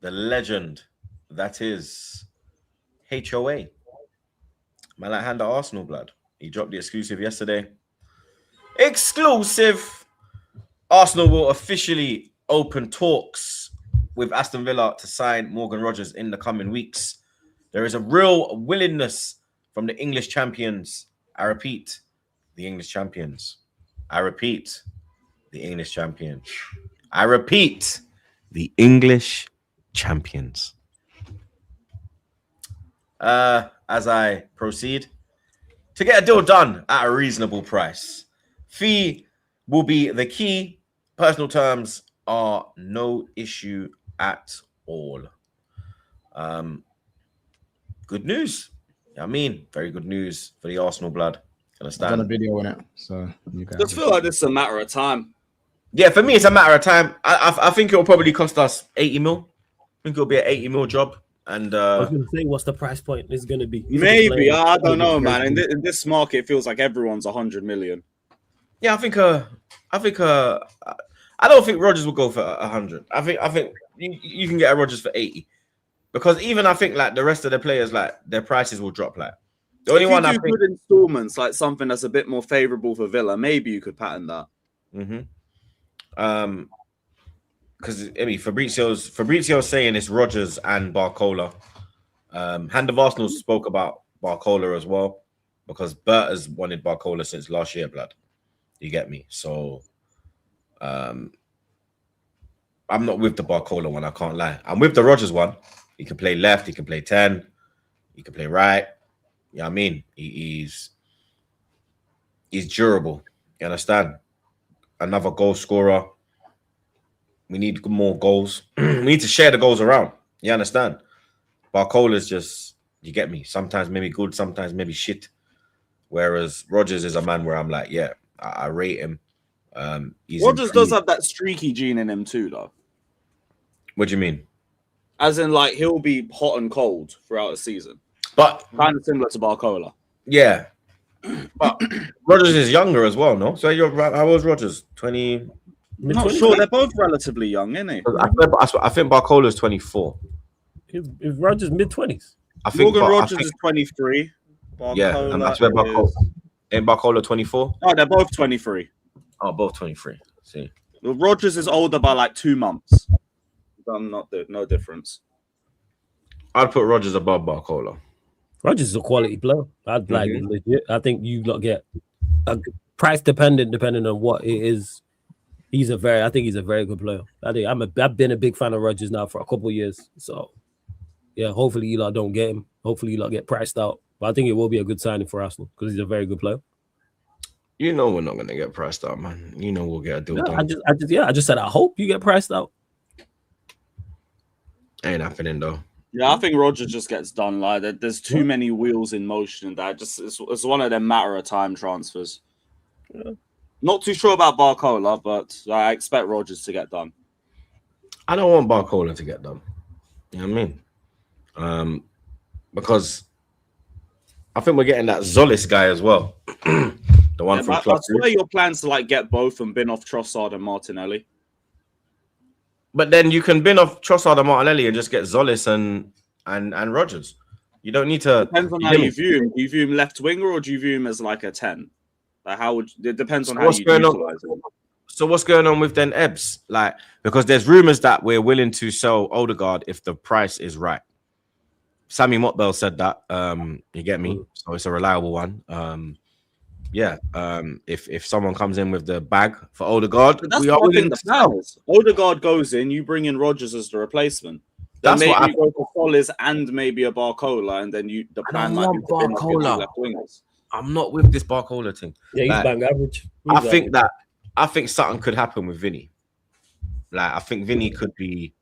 the legend, that is HOA. My right-hander Arsenal, blood. He dropped the exclusive yesterday. Exclusive. Arsenal will officially open talks with Aston Villa to sign Morgan Rogers in the coming weeks. There is a real willingness from the English champions. I repeat, the English champions. I repeat, the English champions. I repeat, the English champions. As I proceed, to get a deal done at a reasonable price. Fee will be the key. Personal terms are no issue at all. Good news. I mean, very good news for the Arsenal blood. I've done a video on it, so you I just feel like this is a matter of time. Yeah, for me, it's a matter of time. I think it will probably cost us 80 mil. I think it'll be an 80 mil job. And I was going to say, what's the price point is going to be? Maybe, I don't know, man. In this market, it feels like everyone's 100 million. Yeah, I don't think Rodgers will go for 100. I think you can get a Rodgers for 80. Because even I think like the rest of the players, like their prices will drop. Like the only one I think good installments, like something that's a bit more favorable for Villa, maybe you could pattern that. Because I mean Fabrizio's saying it's Rodgers and Barcola. Hand of Arsenal spoke about Barcola as well, because Bert has wanted Barcola since last year, blood. You get me? So I'm not with the Barcola one, I can't lie. I'm with the Rodgers one. He can play left, he can play 10, he can play right. You know what I mean? He's durable. You understand? Another goal scorer. We need more goals. We need to share the goals around. You understand? Barcola's just, you get me? Sometimes maybe good, sometimes maybe shit. Whereas Rodgers is a man where I'm like, yeah, I rate him. Rodgers does have that streaky gene in him too, though. What do you mean? As in, like, he'll be hot and cold throughout the season. But kind of similar to Barcola. Yeah. But Rodgers is younger as well, no? So how old is Rodgers? 20? I'm not sure. They're both relatively young, isn't they? I think Barcola's 24. If Rodgers mid-20s. I think Morgan Rogers is 23. Barcola yeah, and that's where Barcola. Ain't Barcola 24? Oh, they're both 23. Oh, both 23. See. Well, Rogers is older by like 2 months. No difference. I'd put Rodgers above Barcola. Rodgers is a quality player. I'd like legit. I think you got get price depending on what it is. I think he's a very good player. I've been a big fan of Rodgers now for a couple of years. So yeah, hopefully you lot don't get him. Hopefully you lot get priced out. But I think it will be a good signing for Arsenal because he's a very good player. You know we're not gonna get priced out, man. You know we'll get a deal done. I just said I hope you get priced out. Ain't happening though. Yeah, I think Rodgers just gets done. Like there's too many wheels in motion. That it's one of them matter of time transfers. Yeah. Not too sure about Barcola, but I expect Rodgers to get done. I don't want Barcola to get done. You know what I mean? Because I think we're getting that Zolis guy as well. The one from Club. I swear your plans to like get both and bin off Trossard and Martinelli. But then you can bin off Trossard and Martinelli and just get Zolis and Rodgers. You don't need to. Depends on how you view him. Do you view him left winger or do you view him as like a 10? Like it depends on how you utilize him. So what's going on with then Ebbs? Like, because there's rumors that we're willing to sell Odegaard if the price is right. Sammy Motbell said that. You get me? So it's a reliable one. If someone comes in with the bag for Odegaard, we are willing to sell. Odegaard goes in, you bring in Rodgers as the replacement. Then That's maybe what you go for Follis and maybe a Barcola, and then the plan might be to bin off your left wingers. I'm not with this Barcola thing. Yeah, he's bang average. I think something could happen with Vinny. Like, I think Vinny could be,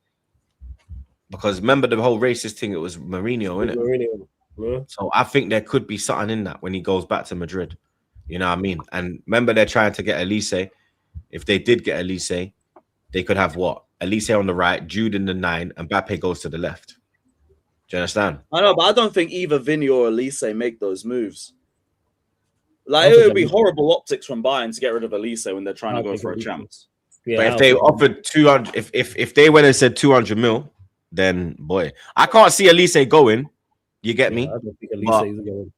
because remember the whole racist thing, it was Mourinho, innit? Mourinho. Yeah. So I think there could be something in that when he goes back to Madrid. You know what I mean? And remember, they're trying to get Elise. If they did get Elise, they could have what? Elise on the right, Jude in the 9, and Mbappe goes to the left. Do you understand? I know, but I don't think either Vinny or Elise make those moves. Like, it would be horrible optics from Bayern to get rid of Elise when they're trying to go for a chance. Yeah, but if they offered 200, if they went and said 200 mil, then boy, I can't see Elise going. You get me? I don't think Elise is going.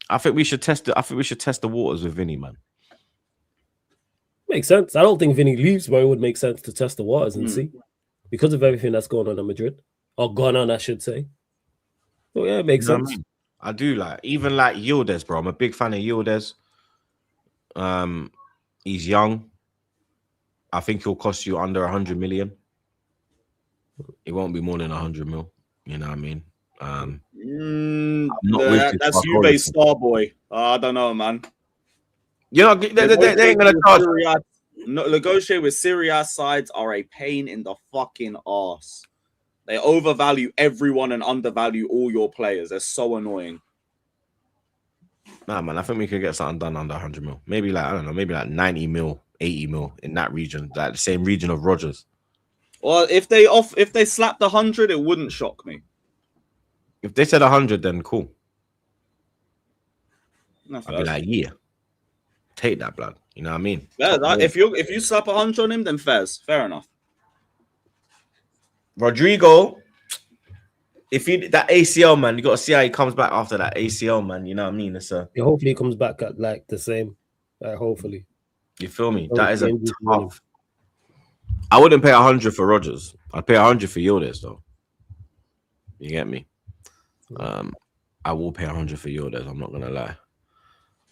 I think we should test it. I think we should test the waters with Vinny, man. Makes sense. I don't think Vinny leaves, but it would make sense to test the waters and see because of everything that's going on in Madrid or gone on, I should say. So yeah, it makes You know what sense. I mean? I do like even like Yildiz, bro. I'm a big fan of Yildiz. He's young. I think he'll cost you under 100 million. It won't be more than 100 mil. You know what I mean? That's Juve star boy. I don't know, man. You know, they ain't gonna charge. Negotiate with Serie A sides are a pain in the fucking ass. They overvalue everyone and undervalue all your players. They're so annoying. Nah, man, I think we could get something done under 100 mil. Maybe like, I don't know, maybe like 90 mil, 80 mil in that region, like the same region of Rodgers. Well, if they slapped 100, it wouldn't shock me. If they said 100, then cool. I'd be like, yeah, take that, blood. You know what I mean? Yeah, if you slap 100 on him, then fair enough. Rodrigo, if he that ACL, man, you got to see how he comes back after that ACL, man. You know what I mean? It's hopefully he comes back at like the same. Hopefully, you feel me? That is a tough. I wouldn't pay 100 for Rodgers. I'd pay 100 for Yildiz, though. You get me? I will pay 100 for Yildiz. I'm not gonna lie.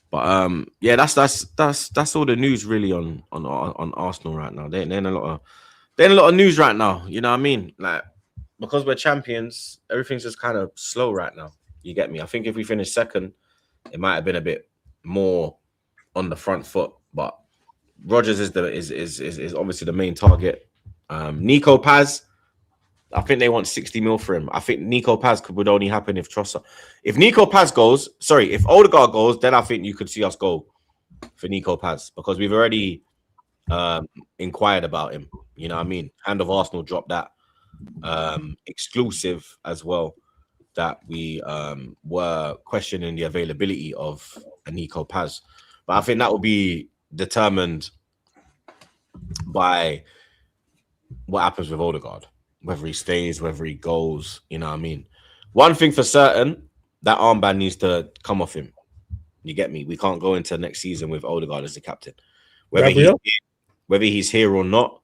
But yeah, that's all the news really on Arsenal right now. They're in a lot of news right now. You know what I mean? Like, because we're champions, everything's just kind of slow right now. You get me? I think if we finish second, it might have been a bit more on the front foot. But Rodgers is obviously the main target. Nico Paz, I think they want 60 mil for him. I think Nico Paz would only happen if Trossard. If Nico Paz goes, if Odegaard goes, then I think you could see us go for Nico Paz because we've already inquired about him. You know what I mean? Hand of Arsenal dropped that exclusive as well that we were questioning the availability of a Nico Paz. But I think that will be determined by what happens with Odegaard. Whether he stays, whether he goes, you know what I mean? One thing for certain, that armband needs to come off him. You get me? We can't go into next season with Odegaard as the captain. Whether he's here or not,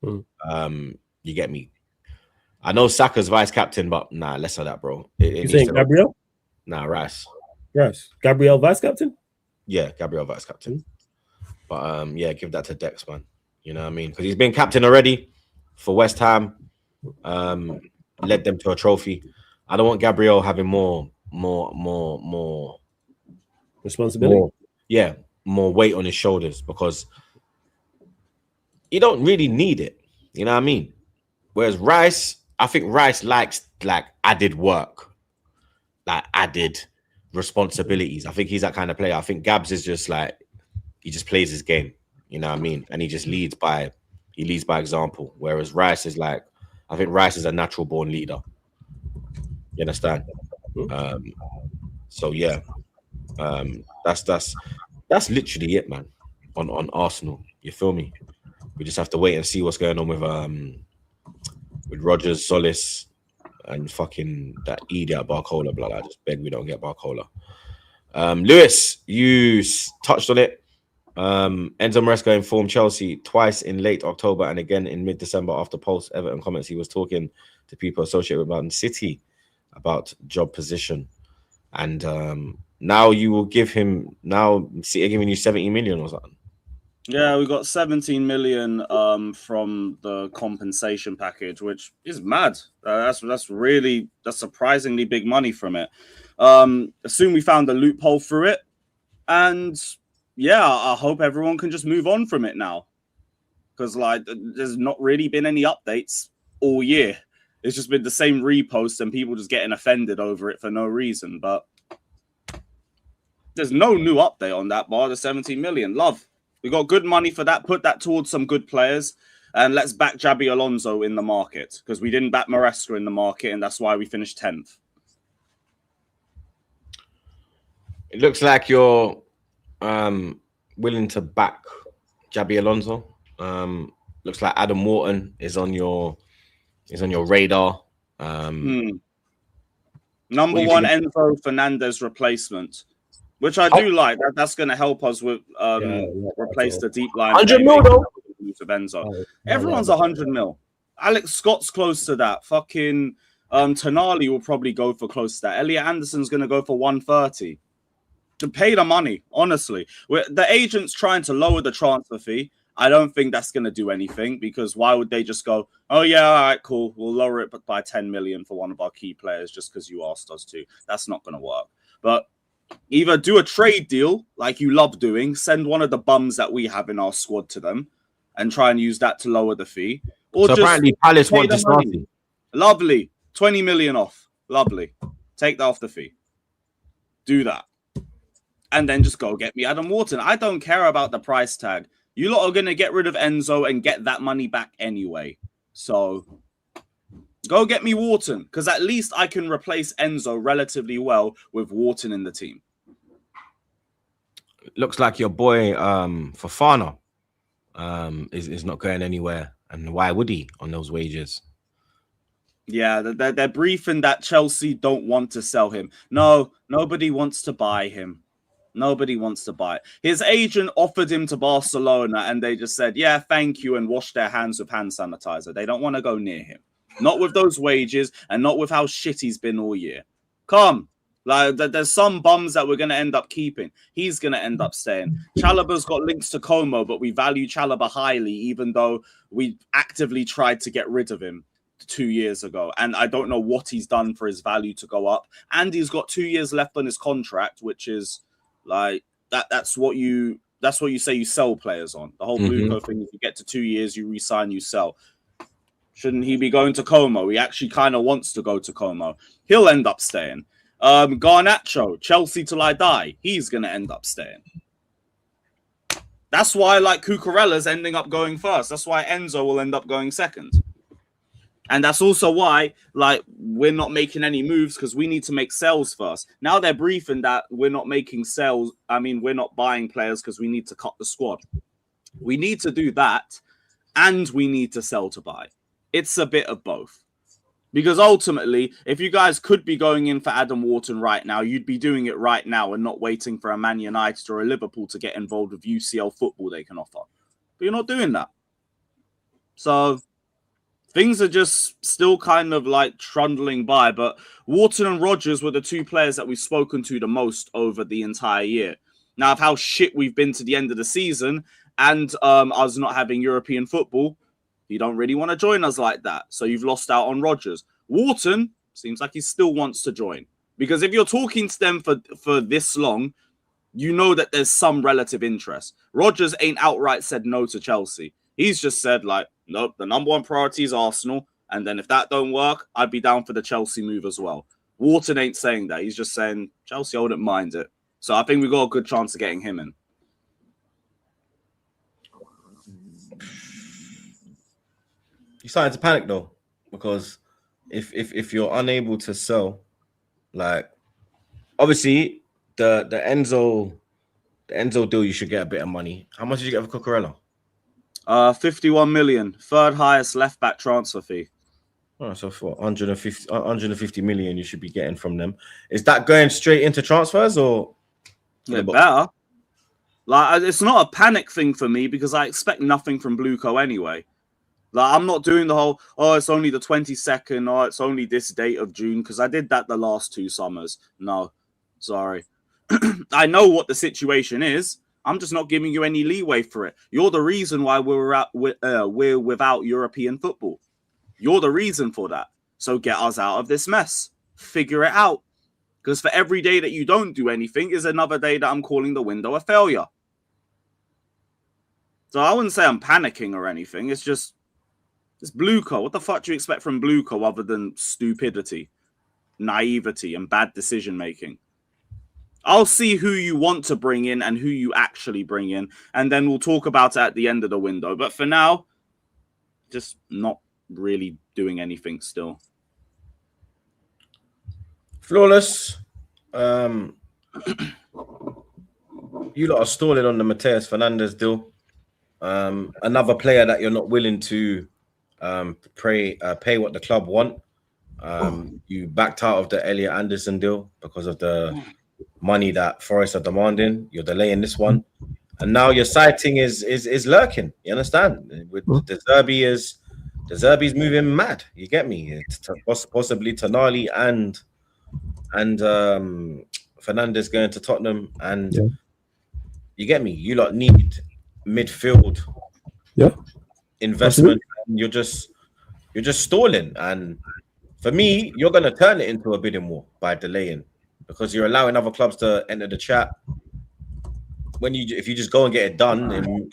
you get me? I know Saka's vice captain, but nah, less of that, bro. You saying Gabriel? Nah, Rice. Gabriel vice captain? Yeah, Gabriel vice captain. But yeah, give that to Dex, man. You know what I mean? Because he's been captain already for West Ham. Led them to a trophy. I don't want Gabriel having more responsibility. More weight on his shoulders because you don't really need it. You know what I mean? Whereas Rice, I think Rice likes like added work, like added responsibilities. I think he's that kind of player. I think Gabs is just like he just plays his game. You know what I mean? And he just leads by example. Whereas Rice is like, I think Rice is a natural born leader. You understand? So yeah, that's literally it, man. On Arsenal, you feel me? We just have to wait and see what's going on with Rodgers, Solis, and fucking that idiot Barcola. Blood, I just beg we don't get Barcola. Lewis, you touched on it. Enzo Maresca informed Chelsea twice in late October and again in mid-December after post-Everton comments. He was talking to people associated with Man City about job position. And now you will give him, now City are giving you 70 million or something. Yeah, we got 17 million from the compensation package, which is mad. That's surprisingly big money from it. Assume we found a loophole through it. And yeah, I hope everyone can just move on from it now. Because like there's not really been any updates all year. It's just been the same reposts and people just getting offended over it for no reason. But there's no new update on that bar, the 17 million. Love. We got good money for that. Put that towards some good players. And let's back Xabi Alonso in the market. Because we didn't back Maresca in the market. And that's why we finished 10th. It looks like you're willing to back Xabi Alonso. Looks like Adam Wharton is on your radar. Number one Enzo Fernandes replacement. which I do like. That's going to help us with replace the deep line. 100 mil though. Everyone's 100 mil. Alex Scott's close to that. Fucking Tonali will probably go for close to that. Elliot Anderson's going to go for 130. To pay the money, honestly. The agent's trying to lower the transfer fee. I don't think that's going to do anything, because why would they just go, oh, yeah, all right, cool. We'll lower it by 10 million for one of our key players just because you asked us to. That's not going to work. But either do a trade deal like you love doing, send one of the bums that we have in our squad to them and try and use that to lower the fee. Or so just apparently Palace want Disney. Lovely. 20 million off. Lovely. Take that off the fee. Do that. And then just go get me Adam Wharton. I don't care about the price tag. You lot are going to get rid of Enzo and get that money back anyway. So go get me Wharton, because at least I can replace Enzo relatively well with Wharton in the team. Looks like your boy Fofana is not going anywhere. And why would he on those wages? Yeah, they're briefing that Chelsea don't want to sell him. No, nobody wants to buy him. Nobody wants to buy it. His agent offered him to Barcelona and they just said, yeah, thank you, and washed their hands with hand sanitizer. They don't want to go near him. Not with those wages and not with how shit he's been all year. Come. Like, there's some bums that we're going to end up keeping. He's going to end up staying. Chalobah's got links to Como, but we value Chalobah highly, even though we actively tried to get rid of him 2 years ago. And I don't know what he's done for his value to go up. And he's got 2 years left on his contract, which is... like that's what you say you sell players on. The whole Bluco thing, if you get to 2 years, you resign, you sell. Shouldn't he be going to Como? He actually kind of wants to go to Como. He'll end up staying. Garnacho, Chelsea till I die. He's going to end up staying. That's why like Cucurella's ending up going first. That's why Enzo will end up going second. And that's also why, like, we're not making any moves because we need to make sales first. Now they're briefing that we're not making sales. I mean, we're not buying players because we need to cut the squad. We need to do that, and we need to sell to buy. It's a bit of both. Because ultimately, if you guys could be going in for Adam Wharton right now, you'd be doing it right now and not waiting for a Man United or a Liverpool to get involved with UCL football they can offer. But you're not doing that. So... things are just still kind of like trundling by, but Wharton and Rodgers were the two players that we've spoken to the most over the entire year. Now, of how shit we've been to the end of the season and us not having European football, you don't really want to join us like that. So you've lost out on Rodgers. Wharton seems like he still wants to join, because if you're talking to them for this long, you know that there's some relative interest. Rodgers ain't outright said no to Chelsea. He's just said, like, nope, the number one priority is Arsenal. And then if that don't work, I'd be down for the Chelsea move as well. Wharton ain't saying that. He's just saying, Chelsea, I wouldn't mind it. So I think we've got a good chance of getting him in. You starting to panic, though, because if you're unable to sell, like, obviously, the Enzo deal, you should get a bit of money. How much did you get for Cucurella? 51 million, third highest left back transfer fee. Oh, so for 150 million, you should be getting from them. Is that going straight into transfers or? Yeah, better. Like, it's not a panic thing for me because I expect nothing from Bluco anyway. Like, I'm not doing the whole, oh, it's only the 22nd, or it's only this date of June, because I did that the last 2 summers. No, sorry. I know what the situation is. I'm just not giving you any leeway for it. You're the reason why we're without European football. You're the reason for that. So get us out of this mess. Figure it out. Because for every day that you don't do anything is another day that I'm calling the window a failure. So I wouldn't say I'm panicking or anything. It's just, it's Bluco. What the fuck do you expect from Bluco other than stupidity, naivety, and bad decision making? I'll see who you want to bring in and who you actually bring in, and then we'll talk about it at the end of the window. But for now, just not really doing anything still. Flawless. You lot are stalling on the Matheus Fernandes deal. Another player that you're not willing to pay what the club want. You backed out of the Elliot Anderson deal because of the money that Forest are demanding. You're delaying this one, and now your sighting is lurking. You understand? With the Zerbi's moving mad. You get me? It's possibly Tonali and Fernandes going to Tottenham, and you get me. You lot need midfield investment. And you're just stalling, and for me, you're going to turn it into a bidding war by delaying, because you're allowing other clubs to enter the chat. If you just go and get it done, then,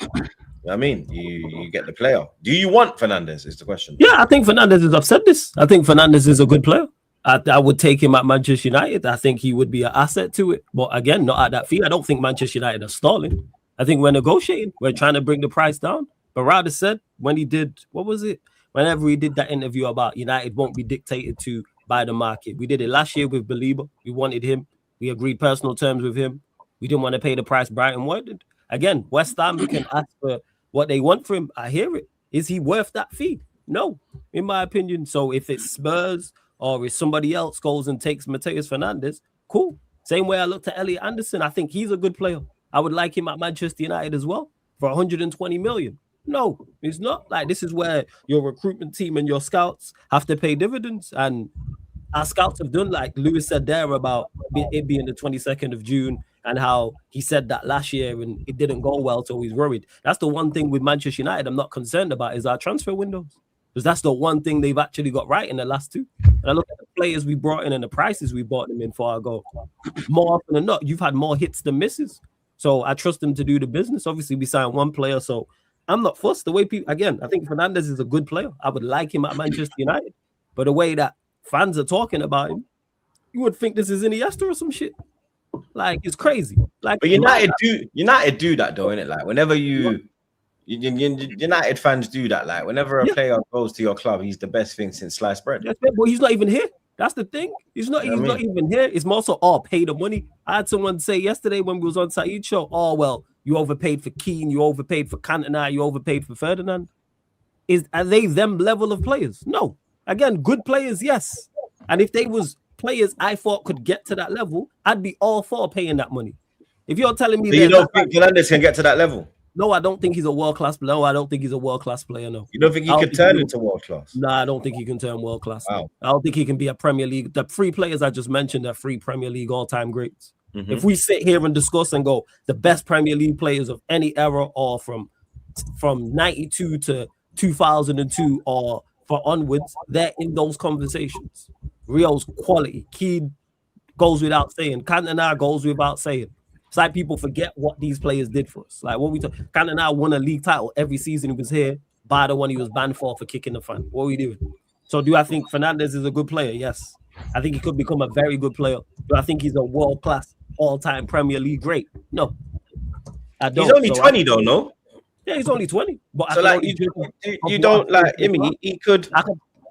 I mean, you get the player. Do you want Fernandes? Is the question. Yeah, I think Fernandes is. I've said this. I think Fernandes is a good player. I would take him at Manchester United. I think he would be an asset to it. But again, not at that fee. I don't think Manchester United are stalling. I think we're negotiating. We're trying to bring the price down. But Rada said when he did, what was it? Whenever he did that interview about United won't be dictated to by the market. We did it last year with Belieber. We wanted him. We agreed personal terms with him. We didn't want to pay the price Brighton wanted. Again, West Ham, we can ask for what they want for him. I hear it. Is he worth that fee? No, in my opinion. So if it's Spurs or if somebody else goes and takes Matheus Fernandes, cool. Same way I looked at Elliot Anderson. I think he's a good player. I would like him at Manchester United as well for 120 million. No, it's not. Like, this is where your recruitment team and your scouts have to pay dividends. And our scouts have done, like Lewis said there, about it being the 22nd of June and how he said that last year and it didn't go well, so he's worried. That's the one thing with Manchester United I'm not concerned about is our transfer windows. Because that's the one thing they've actually got right in the last two. And I look at the players we brought in and the prices we bought them in for, I go, more often than not, you've had more hits than misses. So I trust them to do the business. Obviously, we signed one player, so I'm not fussed. The way people, again, I think Fernandes is a good player. I would like him at Manchester United. But the way that fans are talking about him, you would think this is Iniesta or some shit. Like, it's crazy. Like, but United do that though, innit? Like, whenever United fans do that. Like, whenever a player goes to your club, he's the best thing since sliced bread. But he's not even here. That's the thing. He's not even here. It's more so, pay the money. I had someone say yesterday when we was on Saeed's show, well, you overpaid for Keane, you overpaid for Cantona, you overpaid for Ferdinand. Are they them level of players? No. Again, good players, yes. And if they was players I thought could get to that level, I'd be all for paying that money. If you're telling me, so you don't think Fernandes can get to that level? No, I don't think he's a world-class player. No, I don't think he's a world-class player, no. You don't think he could turn into world-class? No, I don't think he can turn world-class. Wow. I don't think he can be a Premier League. The three players I just mentioned are three Premier League all-time greats. Mm-hmm. If we sit here and discuss and go, the best Premier League players of any era or from 92 to 2002 or for onwards, they're in those conversations. Rio's quality. Keane goes without saying. Cantona goes without saying. It's like people forget what these players did for us. Like, what we talk, Cantona won a league title every season he was here, by the one he was banned for kicking the fan. What are we doing? So do I think Fernandes is a good player? Yes. I think he could become a very good player. Do I think he's a world-class, all-time Premier League great? No. I don't. He's only 20 though, no? Yeah, he's only 20. But so like, you don't like him. He could.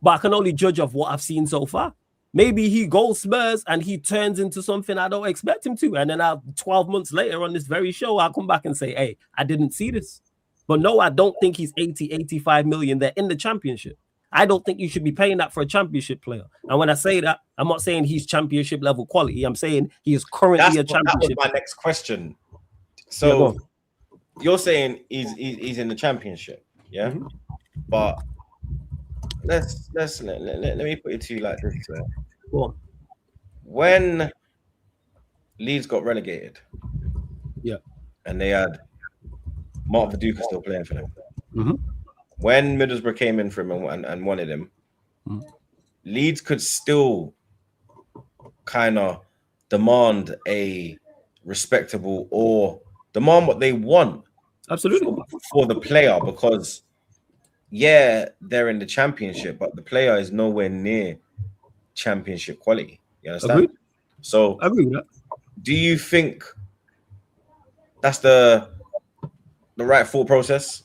But I can only judge of what I've seen so far. Maybe he goes Spurs and he turns into something I don't expect him to. And then 12 months later on this very show, I'll come back and say, hey, I didn't see this. But no, I don't think he's 80, 85 million. They're in the championship. I don't think you should be paying that for a championship player. And when I say that, I'm not saying he's championship level quality. I'm saying he is currently a championship. That was my next question. So you're saying he's in the championship, yeah? Mm-hmm. But let me put it to you like this. Go on. When Leeds got relegated, and they had Mark Viduka still playing for them. Mm-hmm. When Middlesbrough came in for him and wanted him, Leeds could still kind of demand a respectable or demand what they want. Absolutely. For the player, because they're in the championship, but the player is nowhere near championship quality. You understand? Agreed. So I agree with that. Do you think that's the right thought process?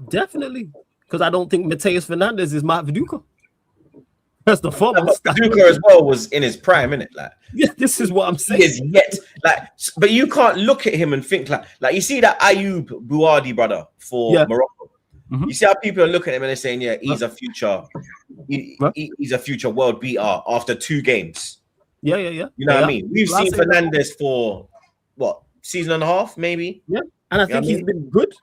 Definitely. Because I don't think Matheus Fernandes is Mark Viduka. That's the fun. Viduka as well was in his prime, innit? Like, yeah, this is what I'm saying. He is yet, like, but you can't look at him and think like you see that Ayoub Bouardi brother for Morocco. Mm-hmm. You see how people are looking at him and they're saying, he's a future, he's a future world beater after 2 games. Yeah. You know what I mean? We've seen Fernandes for what, season and a half, maybe. Yeah, and I think he's been good.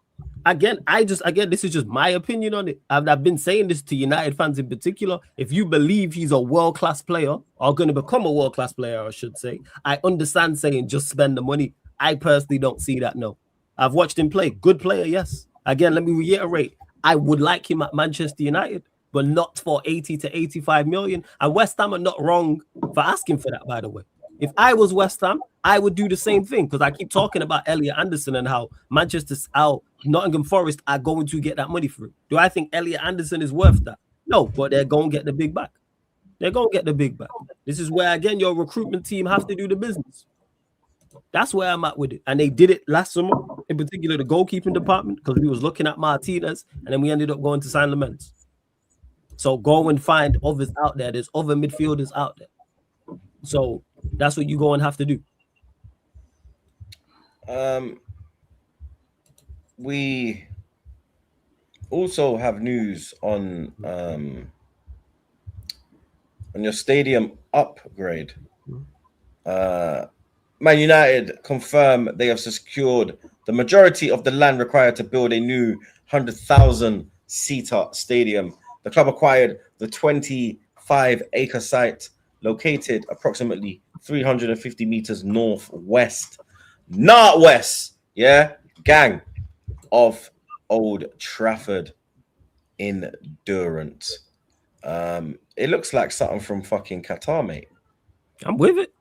Again, this is just my opinion on it. I've been saying this to United fans in particular. If you believe he's a world-class player or going to become a world-class player, I should say, I understand saying just spend the money. I personally don't see that. No, I've watched him play. Good player, yes. Again, let me reiterate. I would like him at Manchester United, but not for 80 to 85 million. And West Ham are not wrong for asking for that, by the way. If I was West Ham, I would do the same thing, because I keep talking about Elliot Anderson and how Nottingham Forest are going to get that money for it. Do I think Elliot Anderson is worth that? No, but they're going to get the big back. They're going to get the big back. This is where, again, your recruitment team have to do the business. That's where I'm at with it. And they did it last summer, in particular the goalkeeping department, because we was looking at Martinez, and then we ended up going to San Laments. So go and find others out there. There's other midfielders out there. So that's what you go and have to do. We also have news on your stadium upgrade. Man United confirm they have secured the majority of the land required to build a new 100,000-seater stadium. The club acquired the 25-acre site located approximately 350 meters northwest, gang, of Old Trafford in Durant. It looks like something from fucking Qatar, mate. I'm with it.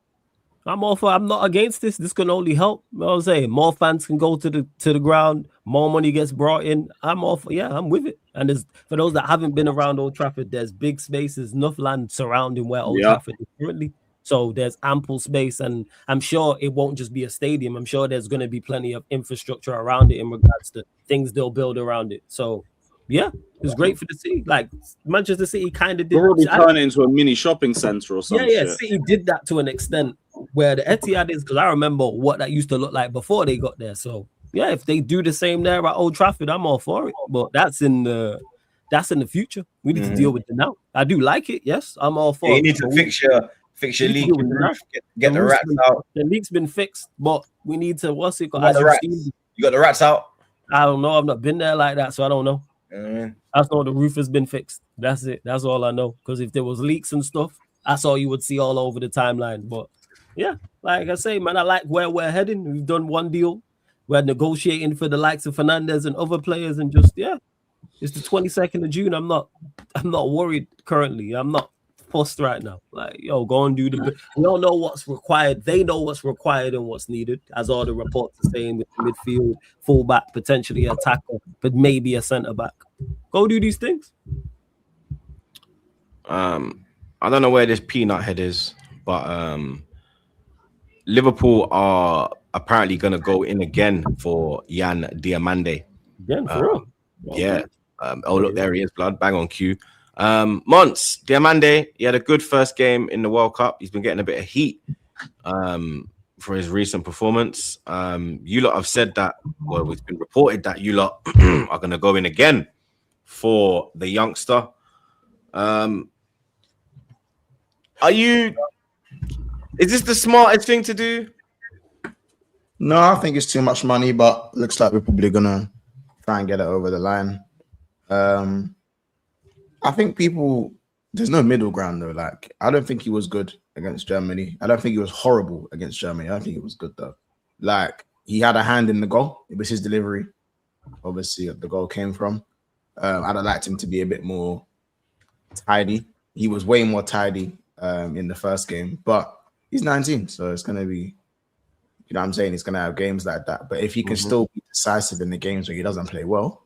I'm not against this. This can only help. You know what I'm saying? More fans can go to the ground. More money gets brought in. I'm with it. And there's, for those that haven't been around Old Trafford, there's big spaces, enough land surrounding where Old Trafford is currently. So there's ample space, and I'm sure it won't just be a stadium. I'm sure there's going to be plenty of infrastructure around it in regards to things they'll build around it. So yeah, it's great for the city. Like Manchester City kind of did. We're already turning it into a mini shopping center or something. Yeah, City did that to an extent where the Etihad is, because I remember what that used to look like before they got there. So yeah, if they do the same there at Old Trafford, I'm all for it. But that's in the future. We need to deal with it now. I do like it. Yes, I'm all for it. You need to fix your leak and roof, get the rats out. The leak's been fixed, but we need to, what's it called? You got the rats out? I don't know. I've not been there like that, so I don't know. I just know the roof has been fixed. That's it. That's all I know. Because if there was leaks and stuff, that's all you would see all over the timeline. But yeah, like I say, man, I like where we're heading. We've done one deal. We're negotiating for the likes of Fernandes and other players, and just it's the 22nd of June. I'm not worried currently. I'm not fussed right now. Like, go and do the. We don't know what's required. They know what's required and what's needed, as all the reports are saying, with midfield, fullback, potentially a tackle, but maybe a centre back. Go do these things. I don't know where this peanut head is, but Liverpool are apparently going to go in again for Yan Diamande. Again, for real? Yeah. Look, there he is, blood. Bang on cue. Mons Diamande, he had a good first game in the World Cup. He's been getting a bit of heat for his recent performance. You lot have said that, well, it's been reported that you lot are going to go in again for the youngster. Is this the smartest thing to do? No, I think it's too much money, but looks like we're probably gonna try and get it over the line. I think there's no middle ground though. Like, I don't think he was good against Germany. I don't think he was horrible against Germany. I don't think he was good though. Like, he had a hand in the goal. It was his delivery. Obviously, the goal came from. I'd have liked him to be a bit more tidy. He was way more tidy in the first game, but he's 19, so it's going to be, you know what I'm saying? He's going to have games like that. But if he can still be decisive in the games where he doesn't play well,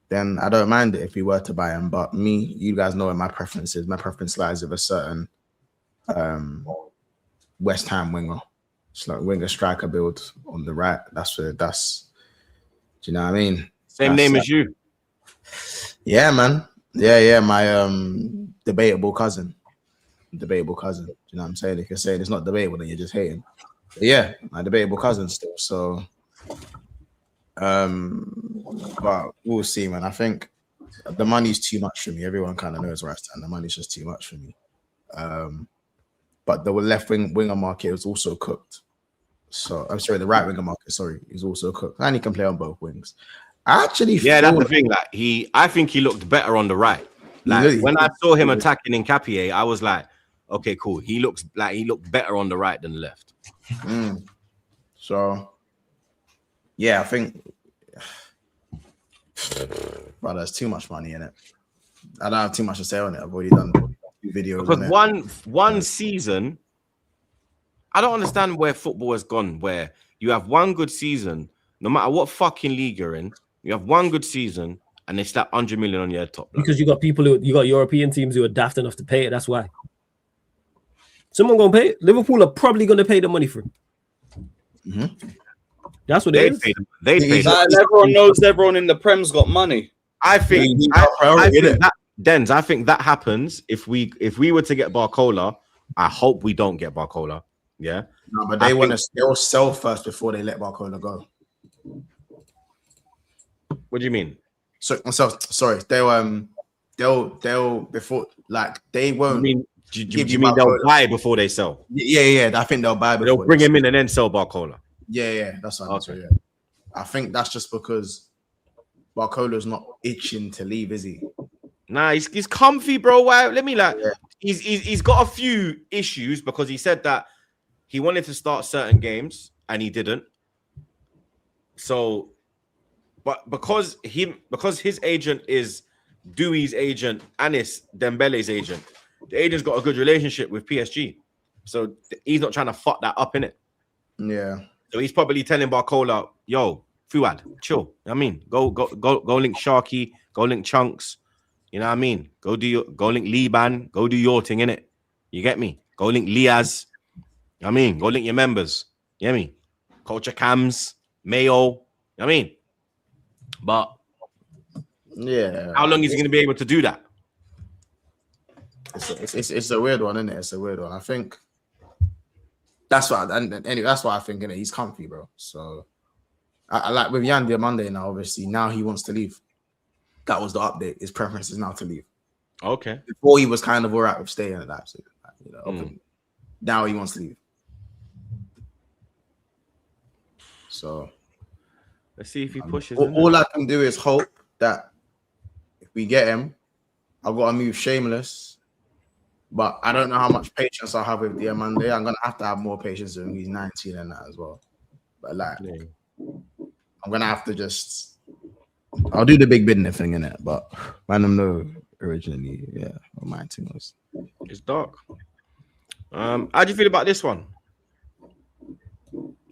then I don't mind it if we were to buy him. But me, you guys know what my preference is. My preference lies with a certain West Ham winger. It's like winger striker build on the right. Do you know what I mean? Same name as you. Yeah, man. Yeah. My debatable cousin. Do you know what I'm saying? If you're saying it's not debatable, then you're just hating. But yeah, my debatable cousin still. So, but we'll see, man. I think the money's too much for me. Everyone kind of knows where I stand. The money's just too much for me. but the left winger market was also cooked. So I'm sorry, the right winger market, is also cooked. And he can play on both wings. I actually that's the thing. Like I think he looked better on the right. Like when I saw him attacking in Capier, I was like, okay, cool. He looked better on the right than the left. So yeah, I think brother, there's too much money in it. I don't have too much to say on it. I've already done 2 videos. Because one season, I don't understand where football has gone, where you have one good season, no matter what fucking league you're in, you have one good season and they slap 100 million on your top. Because you got European teams who are daft enough to pay it. That's why. Someone gonna pay it. Liverpool are probably gonna pay the money for it. That's what they paid. Everyone knows everyone in the Prem's got money. I think that happens if we were to get Barcola. I hope we don't get Barcola. Yeah. No, but they'll sell first before they let Barcola go. What do you mean? Sorry, they'll before, like, they won't. Do you mean they'll buy before they sell? Yeah. I think they'll buy. They'll bring him in and then sell Barcola. Yeah. That's what I'm saying. Yeah. I think that's just because Barcola's not itching to leave, is he? Nah, he's comfy, bro. Why? He's got a few issues because he said that he wanted to start certain games and he didn't. So, but because his agent is Dewey's agent, Anis Dembele's agent, the agent's got a good relationship with PSG, so he's not trying to fuck that up, innit? Yeah. So he's probably telling Barcola, "Yo, Fuad, chill. I mean, go link Sharky, go link Chunks. You know what I mean? Go link Liban, go do your thing, innit? You get me? Go link Liaz. I mean, go link your members. You get me? Culture Cams, Mayo. I mean, but yeah, how long is he going to be able to do that? It's a weird one, isn't it? It's a weird one. I think that's why. Anyway, that's why I think, innit, he's comfy, bro. So I like with Yan Diomande now. Obviously, now he wants to leave. That was the update. His preference is now to leave. Okay. Before he was kind of all right with staying at Leipzig. Now he wants to leave. So let's see if he pushes. All I can do is hope that if we get him, I've got to move Shameless. But I don't know how much patience I have with Diomande. I'm gonna have to have more patience with him. He's 19 and that as well. But I'm gonna have to I'll do the big business thing in it, but random know originally, what my thing was. It's dark. How do you feel about this one?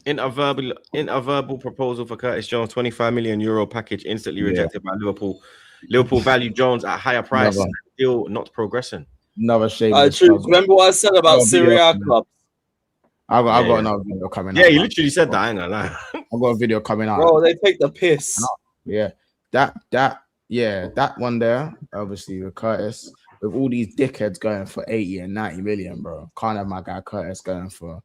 Interverbal proposal for Curtis Jones, 25 million euro package instantly rejected by Liverpool. Liverpool value Jones at higher price, still not progressing. Another shame. Remember what I said about Serie A clubs? I've got another video coming out. Yeah, you literally said that. I ain't gonna lie. I've got a video coming out. Bro, they take the piss. Yeah. That one there, obviously with Curtis, with all these dickheads going for 80 and 90 million, bro. Can't have my guy Curtis going for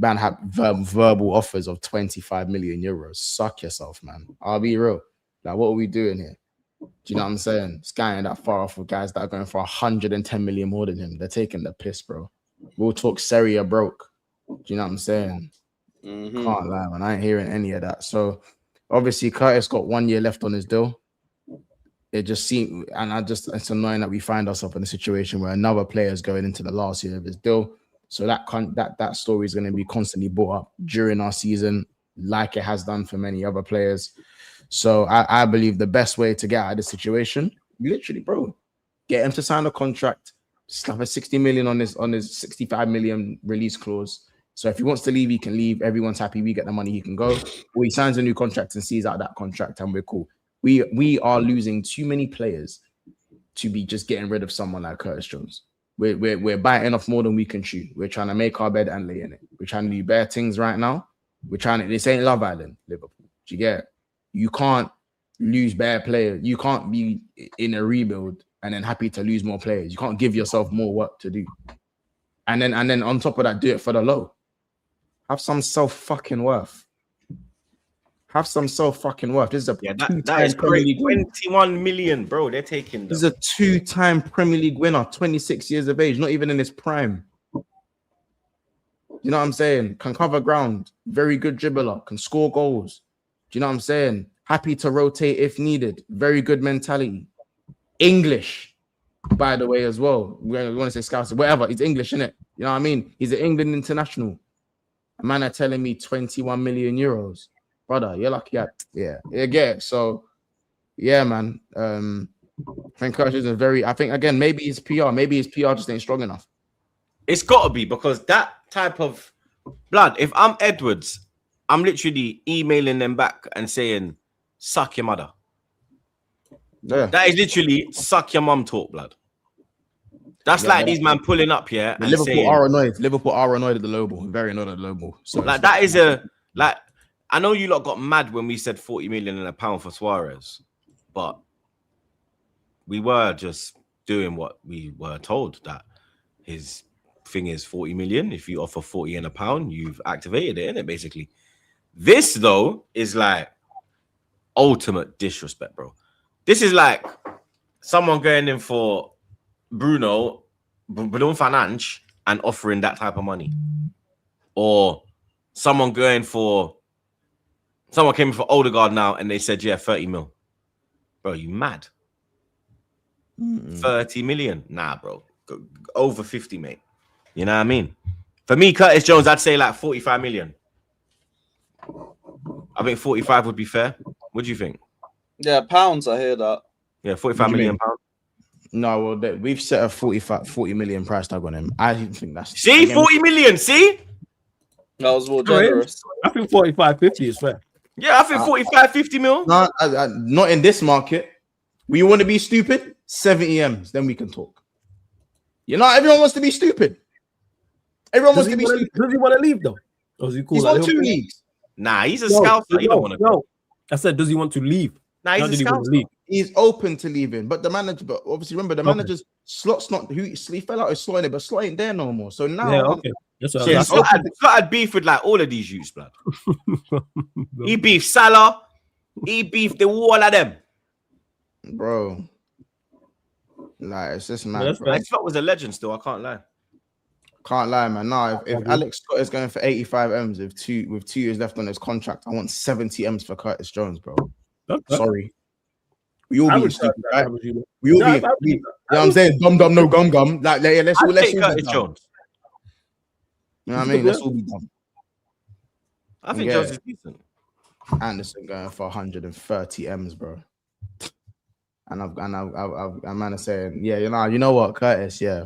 have verbal offers of 25 million euros. Suck yourself, man. I'll be real. Like, what are we doing here? Do you know what I'm saying? Skying that far off with guys that are going for 110 million more than him. They're taking the piss, bro. We'll talk Serie A broke. Do you know what I'm saying? Can't lie, man. I ain't hearing any of that. So obviously Curtis got 1 year left on his deal. It just seemed, and it's annoying that we find ourselves in a situation where another player is going into the last year of his deal. So that story is going to be constantly brought up during our season, like it has done for many other players. So I believe the best way to get out of this situation, literally, bro, get him to sign a contract, slap a 60 million on his 65 million release clause. So if he wants to leave, he can leave. Everyone's happy. We get the money, he can go. Or he signs a new contract and sees out that contract, and we're cool. We are losing too many players to be just getting rid of someone like Curtis Jones. We're biting off more than we can chew. We're trying to make our bed and lay in it. We're trying to do bare things right now. This ain't Love Island, Liverpool. Do you get it? You can't lose bare players. You can't be in a rebuild and then happy to lose more players. You can't give yourself more work to do. And then on top of that, do it for the low. Have some fucking worth. Have some fucking worth. This is a that is Premier League 21 million, bro. They're taking. This is a 2-time Premier League winner, 26 years of age, not even in his prime. You know what I'm saying? Can cover ground. Very good dribbler. Can score goals. Do you know what I'm saying? Happy to rotate if needed. Very good mentality. English, by the way, as well. We want to say Scouts, whatever. He's English, innit? You know what I mean? He's an England international. A man are telling me 21 million euros. Brother, you're lucky at yeah. So yeah, man. I think Curtis is I think again, maybe his PR just ain't strong enough. It's gotta be, because that type of blood, if I'm Edwards, I'm literally emailing them back and saying, suck your mother. Yeah. That is literally suck your mum talk, blood. That's like these man pulling up here and Liverpool saying, are annoyed. Liverpool are annoyed at the low ball. Very annoyed at the low ball. So like that is like, I know you lot got mad when we said 40 million and a pound for Suarez, but we were just doing what we were told, that his thing is 40 million. If you offer 40 and a pound, you've activated it, innit, basically. This, though, is like ultimate disrespect, bro. This is like someone going in for Bruno Fernandes and offering that type of money. Or someone came for Odegaard now and they said, yeah, 30 mil. Bro, you mad? 30 million? Nah, bro. Over 50, mate. You know what I mean? For me, Curtis Jones, I'd say like 45 million. I think 45 would be fair. What do you think? Yeah, pounds, I hear that. Yeah, 45 million pounds. No, well, we've set a 40 million price tag on him. I didn't think that's... See? Again, 40 million, see? That was more generous. I think 45, 50 is fair. Yeah, I think 45, 50 mil. No, not in this market. We want to be stupid? 70 M's, then we can talk. You know, everyone wants to be stupid. Everyone wants to be stupid. Does he want to leave, though? Or is he cool? He's on 2 leagues. Nah, he's a scouser. He don't want to go. I said, does he want to leave? Nah, he's a scouser. He's open to leaving, but the manager, but obviously remember the manager's slot's not who he fell out of slotting it, but slot ain't there no more. So now, Yeah, okay. That's what Yeah, Scott had beef with like all of these youths, blood. He beefed Salah. He beefed the wall of them. Bro. Like, it's just mad. Yeah, Bro. Scott was a legend still, I can't lie. Can't lie, man. No, if Alex Scott is going for 85 M's with 2 years left on his contract, I want 70 M's for Curtis Jones, bro. Sorry. We all be stupid, right? We all be. You know what I'm saying? Dumb, no gum. Like, yeah, let's all Curtis be dumb. Jones. You know what I mean? Let's all be dumb. I think Jones is decent. Anderson going for 130 M's, bro. And I'm man saying, yeah, you know what, Curtis, yeah,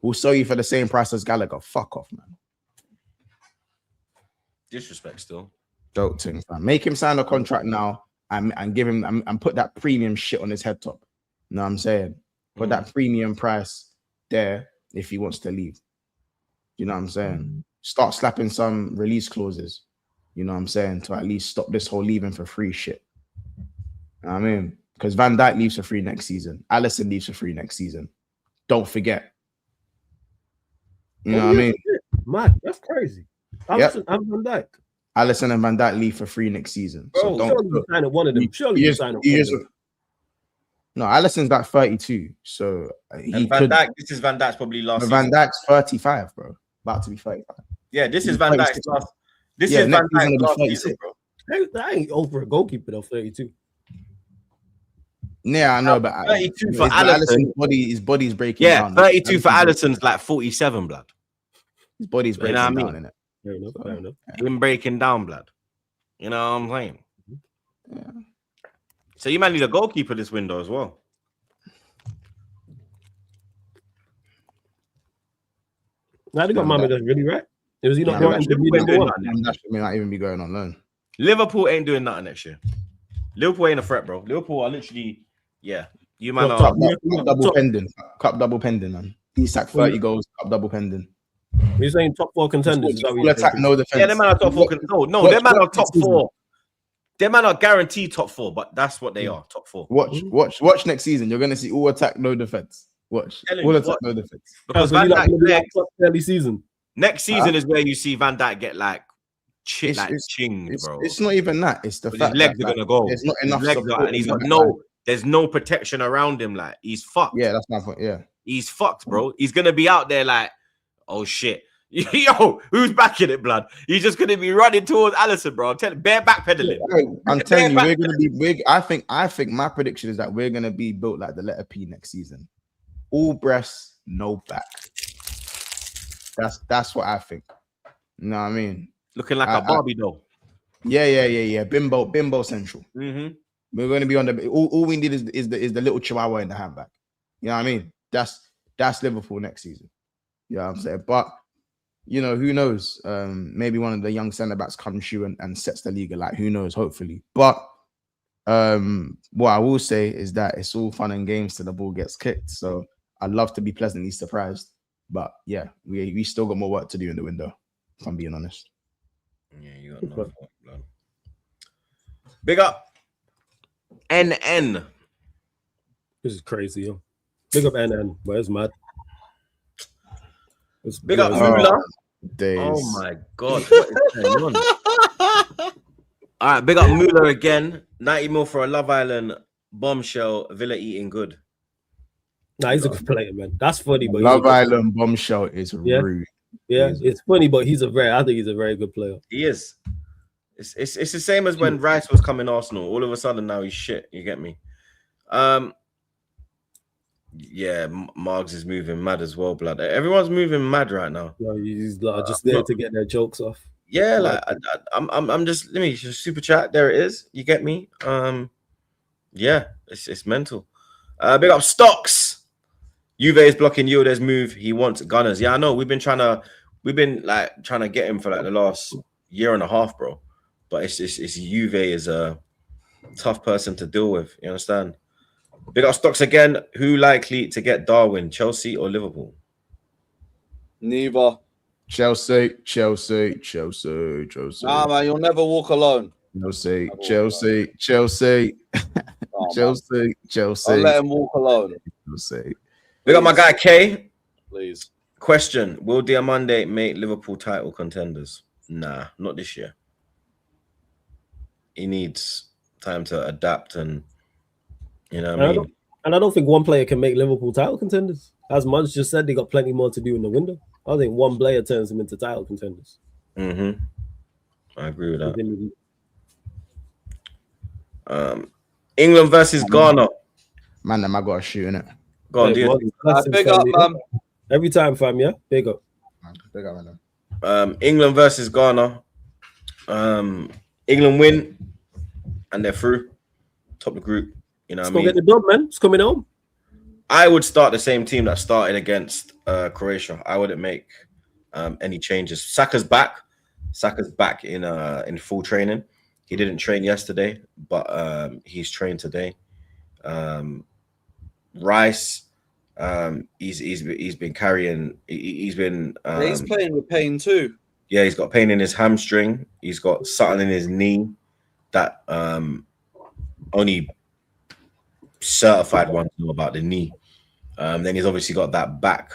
we'll sell you for the same price as Gallagher. Fuck off, man. Disrespect still. Dope thing, fam. Make him sign a contract now and give him and put that premium shit on his head top. You know what I'm saying? Put that premium price there if he wants to leave. You know what I'm saying? Start slapping some release clauses. You know what I'm saying? To at least stop this whole leaving for free shit. You know what I mean? Because Van Dijk leaves for free next season. Alisson leaves for free next season. Don't forget. You know what I mean? Man, that's crazy. Alisson and Van Dijk. Alisson and Van Dijk leave for free next season. Bro, So don't surely you sign one of them. Surely you sign one of them. No, Alisson's like 32. So he Van Dijk, this is Van Dijk's probably last season. Van Dijk's 35, bro. About to be 35. Yeah, this is Van Dijk's last. This is Van Dijk's last season, bro. I ain't over a goalkeeper though, 32. Yeah, I know, but 32 for Alisson. His body's breaking down. 32 for Alisson's like 47, blood. His body's breaking down, innit? Fair enough. Him breaking down, blood. You know what I'm saying? Yeah. So you might need a goalkeeper this window as well. Now they got Mama that's really right. Was he not going may not even be going on loan. Liverpool ain't doing nothing next year. Liverpool ain't a threat, bro. Liverpool are literally, you man are Cup double pending, man. He sacked 30 goals, cup double pending. You're saying top 4 contenders? Full attack, no defense. Yeah, them man are top 4. No, them man are top 4. Them man are guaranteed top 4, but that's what they are, top 4. Watch next season. You're gonna see all attack, no defense. Watch all attack, no defense. Because Van Dijk early season. Next season is where you see Van Dijk get like chinged, bro. It's not even that. It's the fact his legs are gonna go. There's not enough support, and he's got there's no protection around him. Like he's fucked. Yeah, that's my point. Yeah, he's fucked, bro. He's gonna be out there like, oh shit, Yo, who's backing it, blood? He's just gonna be running towards Allison, bro. I'm telling, bare backpedaling. I'm telling you, we're gonna be. I think my prediction is that we're gonna be built like the letter P next season. All breasts, no back. That's what I think. You know what I mean? Looking like a Barbie doll. Yeah. Bimbo central. Mm-hmm. We're going to be on the. All we need is the little chihuahua in the handbag. You know what I mean? That's Liverpool next season. You know what I'm saying? But you know, who knows? Maybe one of the young centre backs comes through and sets the league alight. Who knows? Hopefully. But what I will say is that it's all fun and games till the ball gets kicked. So I'd love to be pleasantly surprised. But yeah, we still got more work to do in the window, if I'm being honest. Yeah, you got no fault, blood. Big up NN. This is crazy, yo. Big up NN, but it's mad. Big up Mula. Days. Oh my god, what is going on? All right, big up Mula again. 90 mil for a Love Island bombshell. Villa eating good. Nah, he's a good player, man. That's funny, but Love Island bombshell is rude. Yeah, it's funny, but I think he's a very good player. He is. It's the same as when Rice was coming Arsenal. All of a sudden now he's shit. You get me? Yeah, Margs is moving mad as well, blood. Everyone's moving mad right now. Yeah, he's like just there to get their jokes off. Yeah, like I'm just let me just super chat. There it is. You get me? Yeah, it's mental. Big up Stocks. Juve is blocking Yildiz move. He wants Gunners. Yeah, I know. We've been trying to get him for like the last year and a half, bro. But it's Juve is a tough person to deal with. You understand? Big up Stocks again. Who likely to get Darwin, Chelsea or Liverpool? Neither. Chelsea. Nah, man, you'll never walk alone. Chelsea. Oh, Chelsea. I'll let him walk alone. Chelsea. Big up my guy K. Please. Question: will Diamande make Liverpool title contenders? Nah, not this year. He needs time to adapt and you know what I mean. And I don't think one player can make Liverpool title contenders. As Munch just said, they got plenty more to do in the window. I think one player turns them into title contenders. Mm-hmm. I agree with that. England versus Ghana. Man, I got a shoot in it. Go on, dude. Big up, man. Every time, fam, yeah? Big up. Big up, man. England versus Ghana. England win and they're through. Top of the group. You know what I mean? Let's go get the dub, man. It's coming home. I would start the same team that started against Croatia. I wouldn't make any changes. Saka's back. Saka's back in full training. He didn't train yesterday, but he's trained today. Rice, he's been carrying. He's been. He's playing with pain too. Yeah, he's got pain in his hamstring. He's got something in his knee that only certified ones know about the knee. Then he's obviously got that back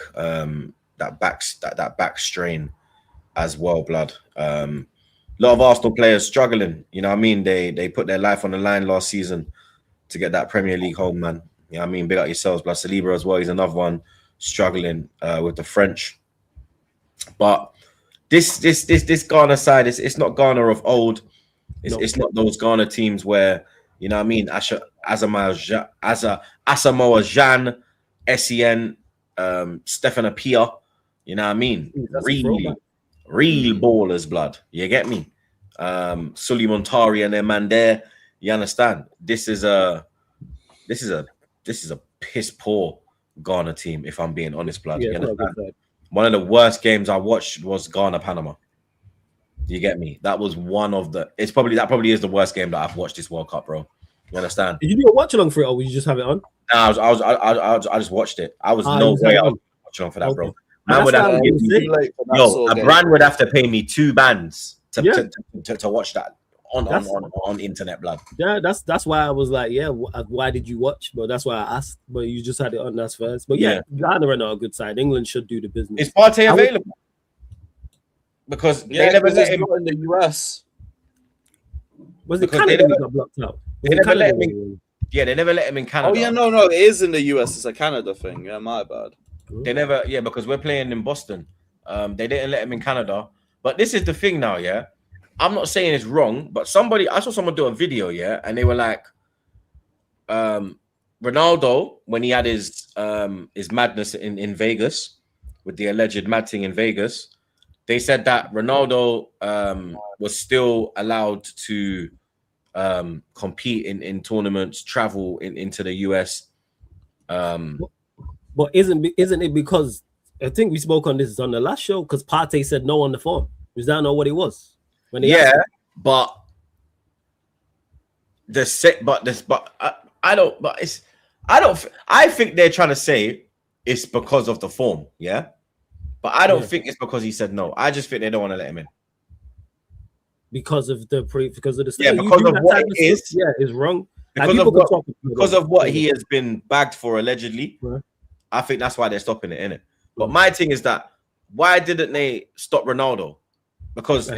strain as well. Blood. A lot of Arsenal players struggling. You know what I mean? They put their life on the line last season to get that Premier League home, man. You know what I mean? Big up yourselves. Blood. Saliba as well. He's another one struggling with the French. But this Ghana side, it's not Ghana of old. It's not those Ghana teams where, you know what I mean, Asamoah Gyan, Essien, Stefan Apia, you know what I mean? Real ballers, blood. You get me? Sully Montari and their man there. You understand? This is a piss poor Ghana team, if I'm being honest, blood. Yeah, you understand? One of the worst games I watched was Ghana-Panama. You get me? That was one of the. That probably is the worst game that I've watched this World Cup, bro. You understand? Did you do a watch along for it, or would you just have it on? No, I just watched it. I was no way I was watching on for that, bro. Man would have to give me, a brand would have to pay me £2 to watch that on internet, blood. Yeah, that's why I was like, yeah, why did you watch? But that's why I asked. But you just had it on. That's first. But yeah, Ghana are not a good side. England should do the business. Is Partey available? Because they never let him in the US. Was it Canada who got blocked out? They never let him in. Yeah, they never let him in Canada. Oh yeah, no, it is in the US. It's a Canada thing. Yeah, my bad. They never, because we're playing in Boston, They didn't let him in Canada. But this is the thing now, yeah. I'm not saying it's wrong, but I saw someone do a video, yeah, and they were like, Ronaldo, when he had his madness in Vegas with the alleged mad thing in Vegas, they said that Ronaldo was still allowed to compete in tournaments, travel into the US. But isn't it because I think we spoke on this on the last show because Partey said no on the phone. Does that know what it was? When Yeah, asked him? but I think they're trying to say it's because of the form, yeah. But I don't think it's because he said no. I just think they don't want to let him in. Because of the yeah, because of what it is. Yeah, it's wrong. Because of what he has been bagged for allegedly. Right. I think that's why they're stopping it, innit? But my thing is that why didn't they stop Ronaldo? Because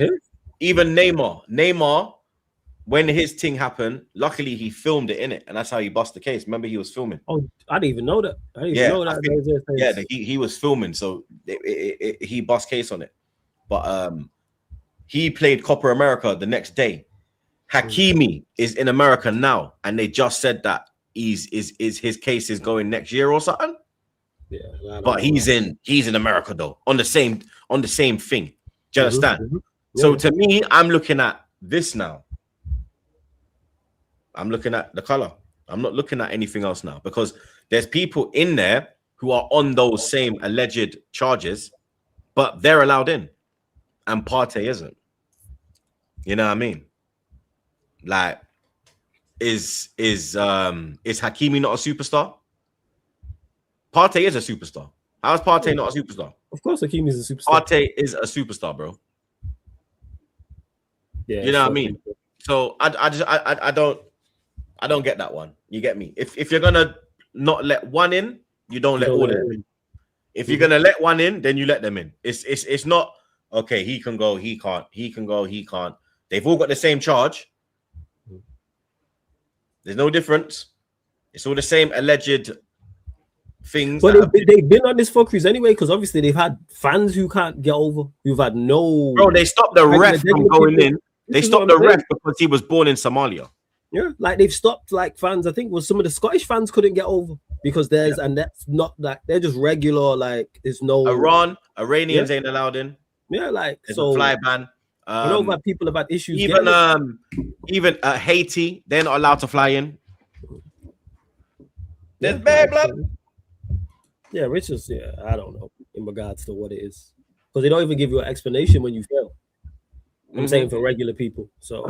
even Neymar, when his thing happened, luckily he filmed it, innit? And that's how he bust the case. Remember, he was filming. Oh, I didn't even know that. He was filming, so he bust case on it. But he played Copa America the next day. Hakimi is in America now, and they just said that his case is going next year or something. Yeah, but he's in America though on the same thing. Do you understand? Yeah. So to me, I'm looking at this now. I'm looking at the color. I'm not looking at anything else now because there's people in there who are on those same alleged charges, but they're allowed in, and Partey isn't. You know what I mean? Like, is Hakimi not a superstar? Partey is a superstar. How is Partey not a superstar? Of course, Hakimi is a superstar. Partey is a superstar, bro. Yeah, you know what I mean. So I don't get that one. You get me? If you're gonna not let one in, you don't let all of them in. If you're gonna let one in, then you let them in. It's not okay. He can go. He can't. He can go. He can't. They've all got the same charge. There's no difference. It's all the same alleged things. But they've been on this for cruise anyway, because obviously they've had fans who can't get over, who've had no. Bro, they stopped the ref from going in. They stopped the ref because he was born in Somalia. Yeah, like they've stopped like fans. I think was some of the Scottish fans couldn't get over because and that's not like they're just regular. Like there's no Iranians ain't allowed in. Yeah, like there's a fly ban. I know that people have had issues. Even Haiti, they're not allowed to fly in. There's bad blood. Yeah, which is I don't know in regards to what it is because they don't even give you an explanation when you fail. I'm saying for regular people. So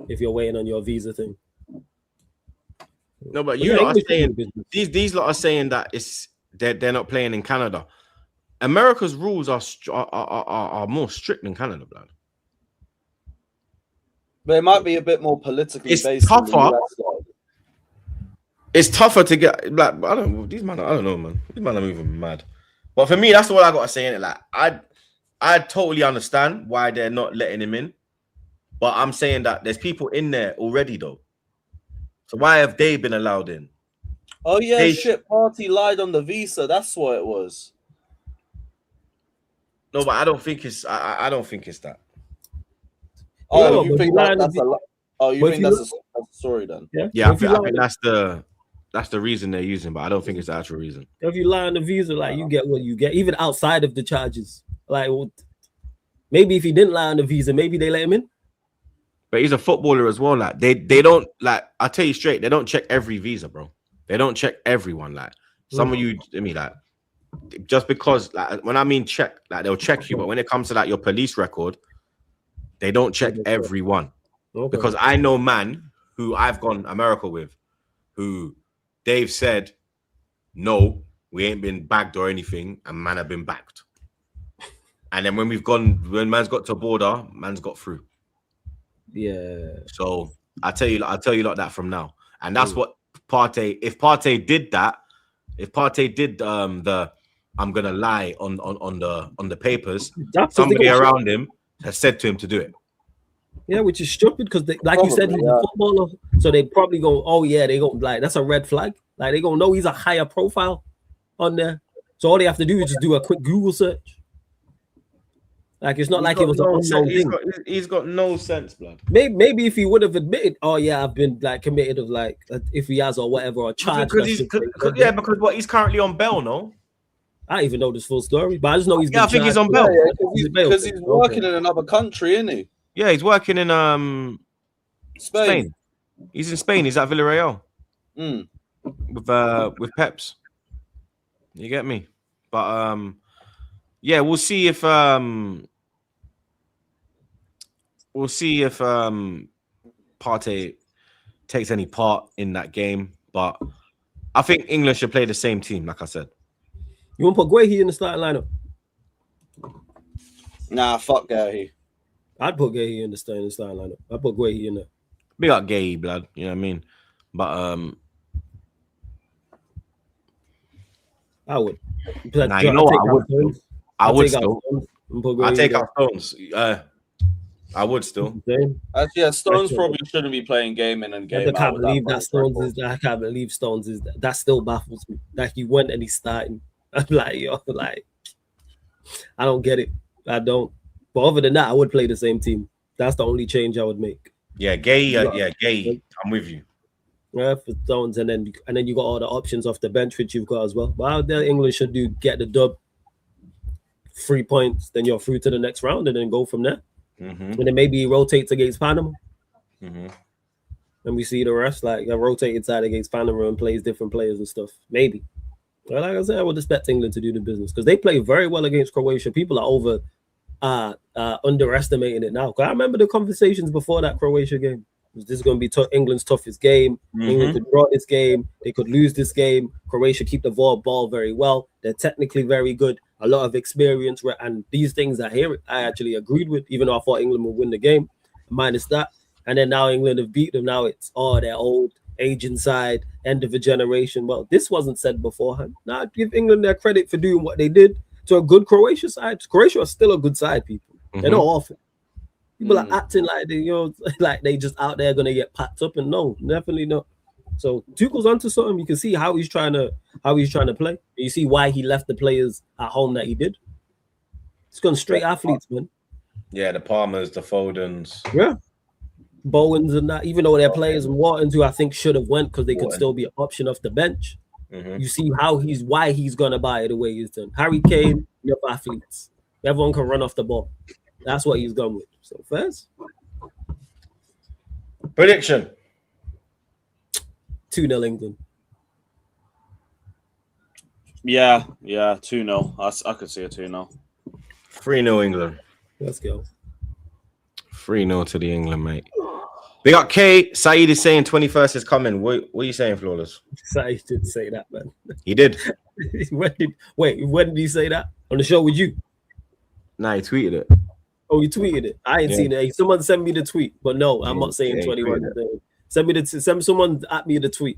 if you're waiting on your visa thing, no, but you lot are saying these lot are saying that they're not playing in Canada. America's rules are more strict than Canada, blood. But it might be a bit more politically based. It's tougher. It's tougher to get like I don't know. These man, I don't know, man. These man are moving mad. But for me, that's what I gotta say in it. Like I totally understand why they're not letting him in, but I'm saying that there's people in there already though. So why have they been allowed in? Oh yeah, Partey lied on the visa. That's what it was. No, but I don't think it's. I don't think it's that. Oh, you think that's a? Oh, you think that's a story then? Yeah, I think that's the reason they're using, but I don't think it's the actual reason. If you lie on the visa, like you get what you get, even outside of the charges. Like, maybe if he didn't lie on the visa, maybe they let him in. But he's a footballer as well. Like they don't like. I tell you straight, they don't check every visa, bro. They don't check everyone. Like some of you, I mean, like just because, like when I mean check, like they'll check you, but when it comes to like your police record, they don't check everyone. Okay. Because I know man who I've gone America with, who they've said, no, we ain't been bagged or anything, and man have been bagged. And then when man's got to border, man's got through. Yeah. So I tell you like that from now. And that's what Partey, if Partey did that, if Partey did the I'm gonna lie on the papers, somebody around him has said to him to do it. Yeah, which is stupid because like you said, he's a footballer. So they probably go, oh yeah, they go like that's a red flag. Like they gonna know he's a higher profile on there. So all they have to do is just do a quick Google search. Like it's not like it was an unknown thing. He's got no sense, blood. Maybe if he would have admitted, oh yeah, I've been like committed of like if he has or whatever or charged. Because what he's currently on bail, no. I don't even know this full story, but I just know he's. Yeah, I think he's on bail because he's working in another country, isn't he? Yeah, he's working in Spain. He's in Spain. He's at Villarreal with Peps. You get me? But yeah, we'll see if Partey takes any part in that game. But I think England should play the same team, like I said. You want to put Guehi in the starting lineup? Nah, fuck Guehi. I'd put Guehi in the starting lineup. I'd put Guehi in there. Big up Guehi, blood. You know what I mean? But I would. Nah, you know what? I would still. I take out Stones. I would still. Yeah, Stones probably shouldn't be playing game in and game out. I can't believe that Stones is. I can't believe Stones is. That still baffles me. Like he went and he's starting. I'm like, yo, like, I don't get it. I don't. But other than that, I would play the same team. That's the only change I would make. Yeah, Gay. I'm with you. Yeah, for Stones, and then you got all the options off the bench which you've got as well. But how the England should do get the dub, 3 points, then you're through to the next round, and then go from there. And then maybe he rotates against Panama. And we see the rest, like a rotated side against Panama and plays different players and stuff. Maybe. Well, like I said, I would expect England to do the business because they play very well against Croatia. People are underestimating it now. Because I remember the conversations before that Croatia game. This is going to be England's toughest game. England could draw this game. They could lose this game. Croatia keep the ball very well. They're technically very good. A lot of experience. And these things I actually agreed with, even though I thought England would win the game, minus that. And then now England have beat them. Now it's, their old aging side, end of a generation. Well, this wasn't said beforehand. Now I give England their credit for doing what they did to a good Croatia side. Croatia is still a good side, people. They're not awful. People are acting like they, like they just out there gonna get packed up, and no, definitely not. So Tuchel's onto something. You can see how he's trying to play. You see why he left the players at home that he did. It's gone straight athletes, man. Yeah, the Palmers, the Fodens. Yeah. Bowens and that, even though they're players and Wharton's who I think should have went because they could still be an option off the bench. You see why he's gonna buy it the way he's done. Harry Kane, enough athletes. Everyone can run off the ball. That's what he's gone with. So first. Prediction. 2-0 England. Yeah, 2-0. I could see a 2-0. 3-0 England. Let's go. 3-0 to the England, mate. Big up K. Saeed is saying 21st is coming. What are you saying, Flawless? Saeed didn't say that, man. He did. When did he say that? On the show with you? Nah, he tweeted it. Oh, he tweeted it. I ain't seen it. Someone sent me the tweet, but no, I'm not saying 21. Send someone at me the tweet.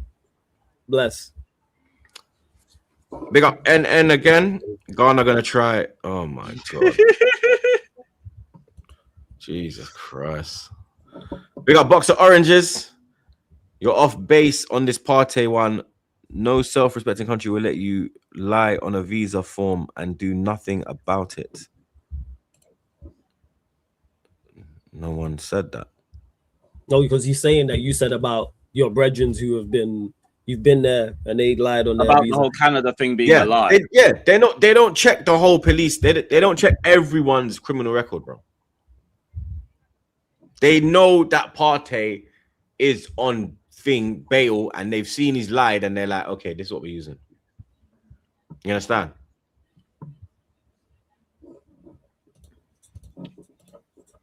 Bless. Big up and again, Ghana gonna try it. Oh my god. Jesus Christ. Big up box of oranges. You're off base on this Partey one. No self-respecting country will let you lie on a visa form and do nothing about it. No one said that. No, because he's saying that you said about your brethren who have been, you've been there and they lied on their about visa. the whole Canada thing being a lie. They don't check the whole police. They don't check everyone's criminal record, bro. They know that Partey is on bail and they've seen he's lied and they're like, okay, this is what we're using. You understand?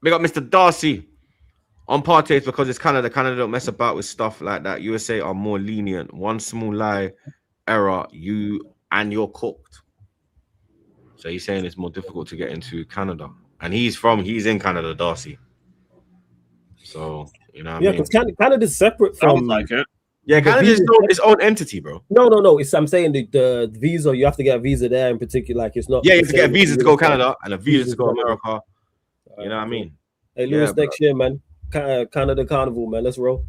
Big up Mr. Darcy on Partey because it's Canada. Canada don't mess about with stuff like that. USA are more lenient. One small lie, error, you're cooked. So he's saying it's more difficult to get into Canada. And he's in Canada, Darcy. So, you know what I mean? Yeah, because Canada's separate from... Sounds like it. Yeah, Canada's its own entity, bro. No. I'm saying the visa, you have to get a visa there in particular. Like, it's not... Yeah, you have to get a visa to go Canada and a visa to go America. You know what I mean? Hey, Lewis, next year, man. Canada Carnival, man. Let's roll.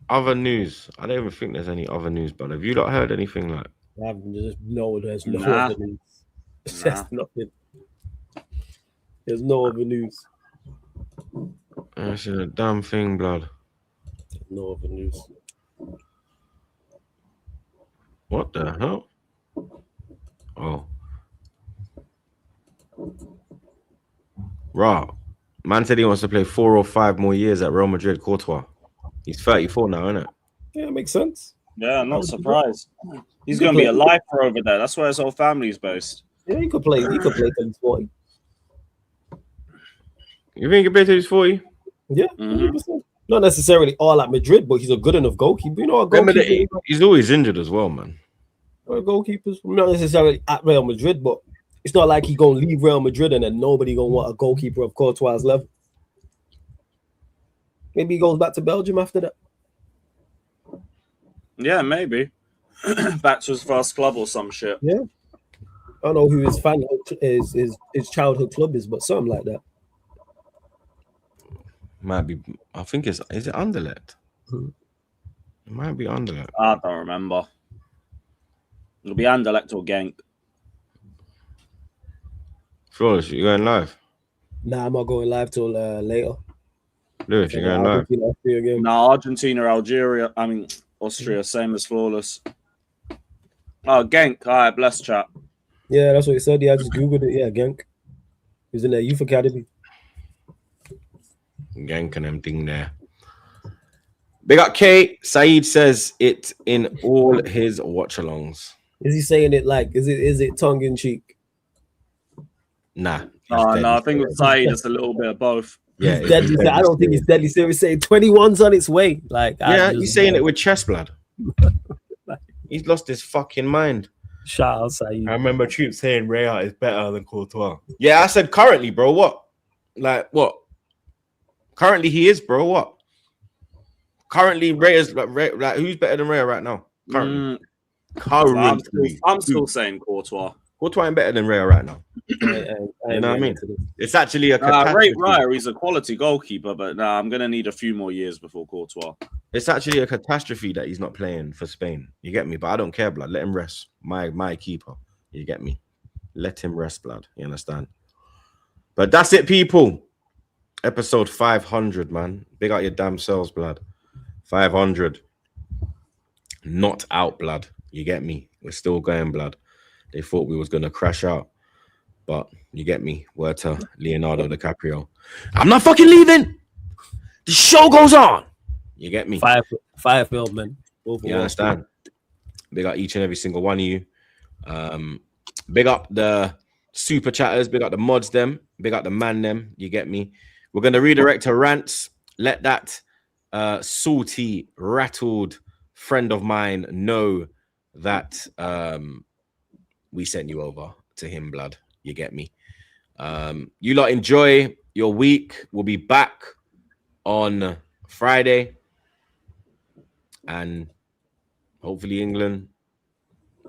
Other news. I don't even think there's any other news, but have you not heard anything like There's no Nah. other news. There's nothing. There's no other news. That's a damn thing, blood. No other news. What the hell? Oh. Raw. Man said he wants to play 4 or 5 more years at Real Madrid. Courtois. He's 34 now, isn't it? Yeah, it makes sense. Yeah, I'm not surprised. He's going to be a lifer over there. That's where his whole family's based. Yeah, he could play. He could play till he's 40. You think he can play till he's 40? Yeah, 100%. Not necessarily all at Madrid, but he's a good enough goalkeeper. You know, a goalkeeper. He's always injured as well, man. Goalkeepers, not necessarily at Real Madrid, but it's not like he's gonna leave Real Madrid and then nobody gonna want a goalkeeper of Courtois' level. Maybe he goes back to Belgium after that. Yeah, maybe. Back to his first club or some shit. Yeah. I don't know who his childhood club is, but something like that. Might be. I think is it Anderlecht? Hmm. It might be Anderlecht. I don't remember. It'll be Anderlecht or Genk. Flawless, you going live? Nah, I'm not going live till later. Lewis, you going live? No, Argentina, Algeria. Austria, same as Flawless. Oh, Genk. All right, bless chat. Yeah, that's what he said. Yeah, I just googled it. Yeah, Genk. He's in the youth academy. Genk and them thing there. Big up K. Saeed says it in all his watch-alongs. Is he saying it like? Is it tongue in cheek? Nah. No, I think with Saeed it's a little bit of both. Yeah, Deadly. I don't think he's deadly serious. Saying 21's on its way. Like, yeah, he's saying it with chest blood. He's lost his fucking mind. Shout out Saeed. I remember Troop saying Rea is better than Courtois. Yeah, I said currently, bro. What? Like what? Currently he is, bro. What? Currently Rea's like who's better than Rea right now? Currently. I'm still saying Courtois. Courtois ain't better than Rea right now. You know what I mean? It's actually a Ray Raya, he's a quality goalkeeper, but I'm gonna need a few more years before Courtois. It's actually a catastrophe that he's not playing for Spain. You get me? But I don't care, blood. Let him rest. My keeper. You get me? Let him rest, blood. You understand? But that's it, people. Episode 500, man. Big out your damn selves, blood. 500. Not out, blood. You get me? We're still going, blood. They thought we was going to crash out. But you get me? Word to Leonardo DiCaprio. I'm not fucking leaving. The show goes on. You get me? Fire film, man. You understand? Big up each and every single one of you. Big up the super chatters. Big up the mods them. Big up the man them. You get me? We're going to redirect to rants. Let that salty, rattled friend of mine know that we sent you over to him, blood. You get me? You lot enjoy your week. We'll be back on Friday. And hopefully England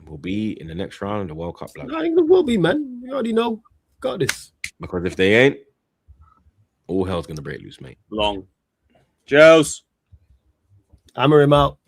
will be in the next round of the World Cup, blood. England will be, man. You already know. Got this. Because if they ain't, all hell's going to break loose, mate. Long. Cheers. Hammer him out.